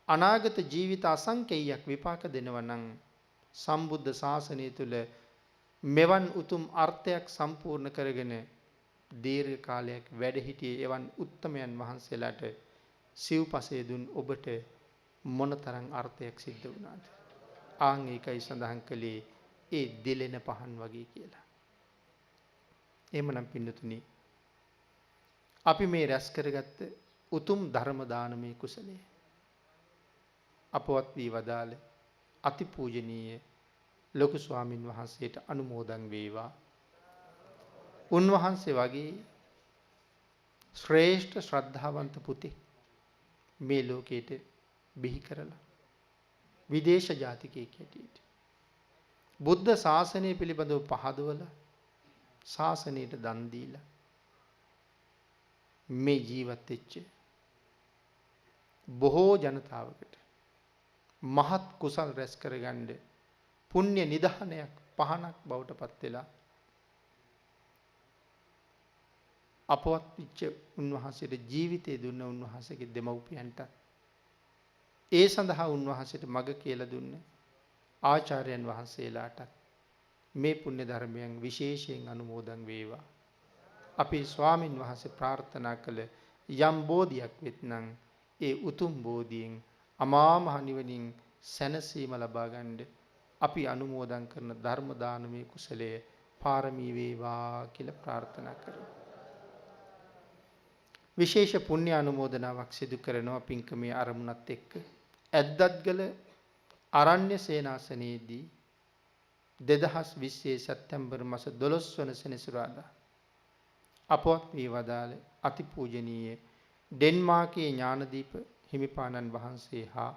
අනාගත ජීවිත අසංකේයයක් විපාක දෙනවා නම් සම්බුද්ධ ශාසනය තුල මෙවන් උතුම් අර්ථයක් සම්පූර්ණ කරගෙන දීර්ඝ කාලයක් වැඩ සිටියේ එවන් උත්තමයන් වහන්සේලාට සිව්පසය දුන් ඔබට මොනතරම් අර්ථයක් සිද්ධ වුණාද? ආන් ඒකයි සඳහන් කළේ ඒ දෙලෙන පහන් වගේ කියලා. එහෙමනම් පින්නතුනි අපි මේ රැස් කරගත්ත උතුම් ධර්ම දානමය කුසලයේ අපවත් වී වදාළ අතිපූජනීය ලොකු ස්වාමින් වහන්සේට අනුමෝදන් වේවා. උන්වහන්සේ වගේ ශ්‍රේෂ්ඨ ශ්‍රද්ධාවන්ත පුතෙක් මේ ලෝකයට බිහි කරලා විදේශ ජාතිකයෙක් හැටියට බුද්ධ ශාසනය පිළිබඳව පහදවලා ශාසනයට දන් දීලා මේ ජීවත් වෙච්ච බොහෝ ජනතාවකට මහත් කුසල් රැස් කරගන්න පුණ්‍ය නිධානයක් පහනක් බවට පත් වෙලා අපවත් විච්ච උන්වහන්සේට ජීවිතය දුන්න උන්වහන්සේගේ දෙමව්පියන්ට ඒ සඳහා උන්වහන්සේට මඟ කියලා දුන්න ආචාර්යයන් වහන්සේලාට මේ පුණ්‍ය ධර්මයන් විශේෂයෙන් අනුමෝදන් වේවා. අපේ ස්වාමින් වහන්සේ ප්‍රාර්ථනා කළ යම් බෝධියක් වෙත්නම් ඒ උතුම් බෝධියෙන් අමා මහ නිවනින් සැනසීම ලබා ගන්න අපි අනුමෝදන් කරන ධර්ම දානමය කුසලයේ පාරමී වේවා කියලා ප්‍රාර්ථනා කරමු. විශේෂ පුණ්‍ය අනුමෝදනාවක් සිදු කරනවා පින්කමේ ආරමුණත් එක්ක. ඇද්දත්ගල ආරණ්‍ය සේනාසනයේදී 2020 සැප්තැම්බර් මාස 12 වන සෙනසුරාදා අපවත් වී වදාළ අතිපූජනීය ඩෙන්මාර්කේ ඥානදීප හිමිපාණන් වහන්සේ හා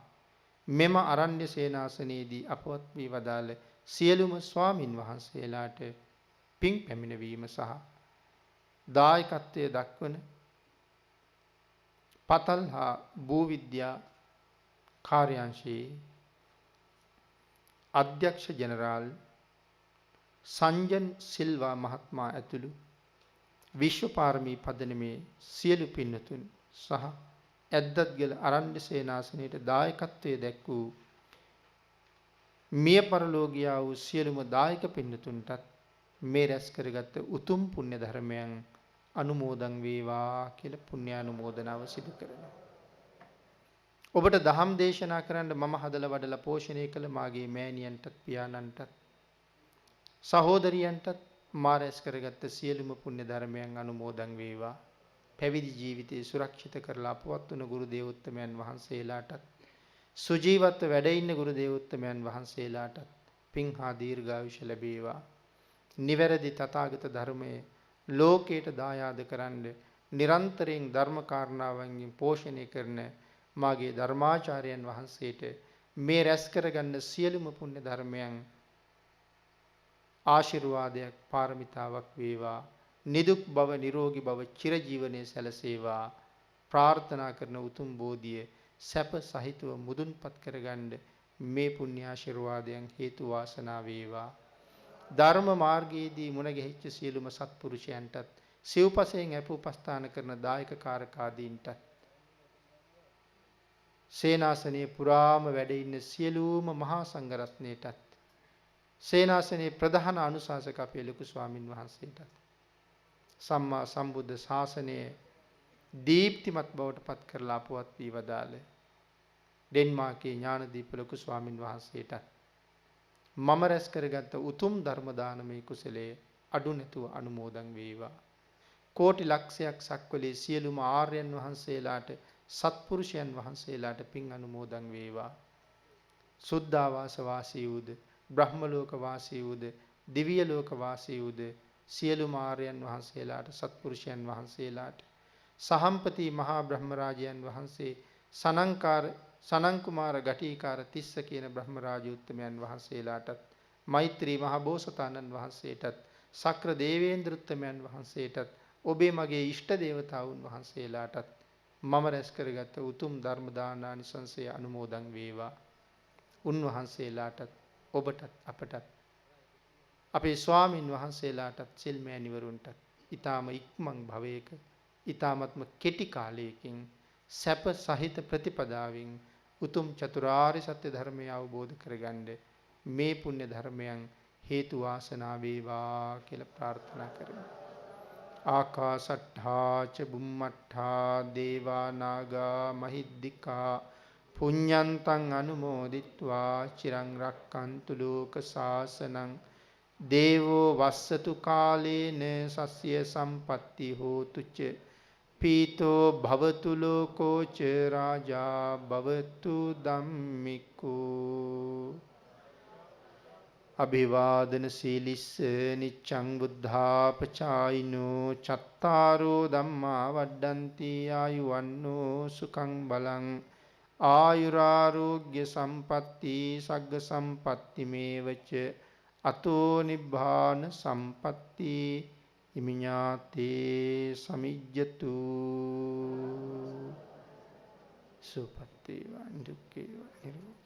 මෙම ආරණ්‍ය සේනාසනයේදී අපවත් වී වදාළ සියලුම ස්වාමින් වහන්සේලාට පින් පැමිණවීම සහ දායකත්වයේ දක්වන පතල් හා භූවිද්‍යා කාර්යාංශයේ අධ්‍යක්ෂ ජනරාල් සංජන් සිල්වා මහත්මයා ඇතුළු විශ්වපාරමී පදනමේ සියලු පින්වතුන් සහ ඇද්දත්ගල ආරණ්‍ය සේනාසනයට දායකත්වයේ දැක් වූ මිය පරලෝකියා වූ සියලුම දායක පින්වතුන්ටත් මේ රැස් කරගත් උතුම් පුණ්‍ය ධර්මයන් අනුමෝදන් වේවා කියලා පුණ්‍ය අනුමෝදනාව සිදු කරනවා. ඔබට දහම් දේශනා කරන්න මම හදලා වඩලා පෝෂණය කළ මාගේ මෑණියන්ටත් පියාණන්ටත් සහෝදරියන්ටත් මා රැස් කරගත්ත සියලුම පුණ්‍ය ධර්මයන් අනුමෝදන් වේවා. පැවිදි ජීවිතේ සුරක්ෂිත කරලා අපවත් වුණ ගුරු දේවෝත්තමයන් වහන්සේලාටත් සුජීවත්ව වැඩ ඉන්න ගුරු දේවෝත්තමයන් වහන්සේලාටත් පින් හා දීර්ඝායුෂ ලැබේවා. නිවැරදි තථාගත ධර්මයේ ලෝකයට දායාද කරන්න නිරන්තරයෙන් ධර්ම කාරණාවන්ගෙන් පෝෂණය කරන මාගේ ධර්මාචාර්යයන් වහන්සේට මේ රැස් කරගන්න සියලුම පුණ්‍ය ධර්මයන් ආශිර්වාදයක් පාරමිතාවක් වේවා. නිදුක් බව නිරෝගී බව චිරජීවනයේ සැලසේවා. ප්‍රාර්ථනා කරන උතුම් බෝධිය සැප සහිතව මුදුන්පත් කරගන්න මේ පුණ්‍ය ආශිර්වාදයන් හේතු වාසනා වේවා. ධර්ම මාර්ගයේදී මුණ ගැහිච්ච සියලුම සත්පුරුෂයන්ටත් සිව්පසයෙන් අපෝපස්ථාන කරන දායක කාරකාදීන්ටත් සේනාසනයේ පුරාම වැඩ ඉන්න සියලුම මහා සංඝරත්නයටත් සේනාසනයේ ප්‍රධාන අනුශාසක අපේ ලොකු ස්වාමින් වහන්සේටත් සම්මා සම්බුද්ධ ශාසනය දීප්තිමත් බවට පත් කරලා අපවත් වී වදාළ ඩෙන්මාර්කේ ඥානදීප ලොකු ස්වාමින් වහන්සේටත් මම රැස් කරගත්ත උතුම් ධර්ම දානමේ කුසලයේ අඩු නැතුව අනුමෝදන් වේවා. කෝටි ලක්ෂයක් සක්වලේ සියලුම ආර්යයන් වහන්සේලාට සත්පුරුෂයන් වහන්සේලාට පින් අනුමෝදන් වේවා. සුද්ධාවාස වාසී වූද බ්‍රහ්ම ලෝක වාසී වූද දිව්‍ය ලෝක වාසී වූද සියලුම ආර්යයන් වහන්සේලාට සත්පුරුෂයන් වහන්සේලාට සහම්පති මහා බ්‍රහ්ම රාජයන් වහන්සේ සනං කුමාර ගටීකාර තිස්ස කියන බ්‍රහ්ම රාජ උත්තමයන් වහන්සේලාටත් මෛත්‍රී මහ බෝසතාණන් වහන්සේටත් සක්‍ර දේවේන්ද්‍ර උත්තමයන් වහන්සේටත් ඔබේ මගේ ඉෂ්ට දේවතාවුන් වහන්සේලාටත් මම රැස් කරගත් උතුම් ධර්ම දානානිසංසය අනුමෝදන් වේවා. උන්වහන්සේලාටත් ඔබටත් අපටත් අපේ ස්වාමින් වහන්සේලාටත් සිල් මෑණිවරුන්ටත් ඊ타ම ඉක්මන් භවයක ඊ타මත්ම කෙටි කාලයකින් සැප සහිත ප්‍රතිපදාවෙන් උතුම් චතුරාර්ය සත්‍ය ධර්මය අවබෝධ කරගන්න මේ පුණ්‍ය ධර්මයන් හේතු වාසනා වේවා කියලා ප්‍රාර්ථනා කරමු. ආකාසට්ඨා ච බුම්මට්ඨා දේවා නාග මහිද්దికා පුඤ්ඤන්තං අනුමෝදිත්වා චිරං රක්칸තු ලෝක සාසනං දේවෝ වස්සතු කාලේන සස්ය සම්පatti හෝතු ච පීතෝ භවතු ලෝකෝ ච රාජා භවතු ධම්මිකෝ අභිවාදන සීලිස්ස නිච්ඡං බුද්ධාපචායිනෝ චත්තාරෝ ධම්මා වඩ්ඩಂತಿ ආයුවන්නෝ සුඛං බලං ආයුරාෝග්‍ය සම්පatti සග්ග සම්පatti මේවච අතෝ නිබ්බාන සම්පatti ඉමිඤාතේ සමිජ්ජතු සුපත්ති වන්දුක්කේ නිරෝධි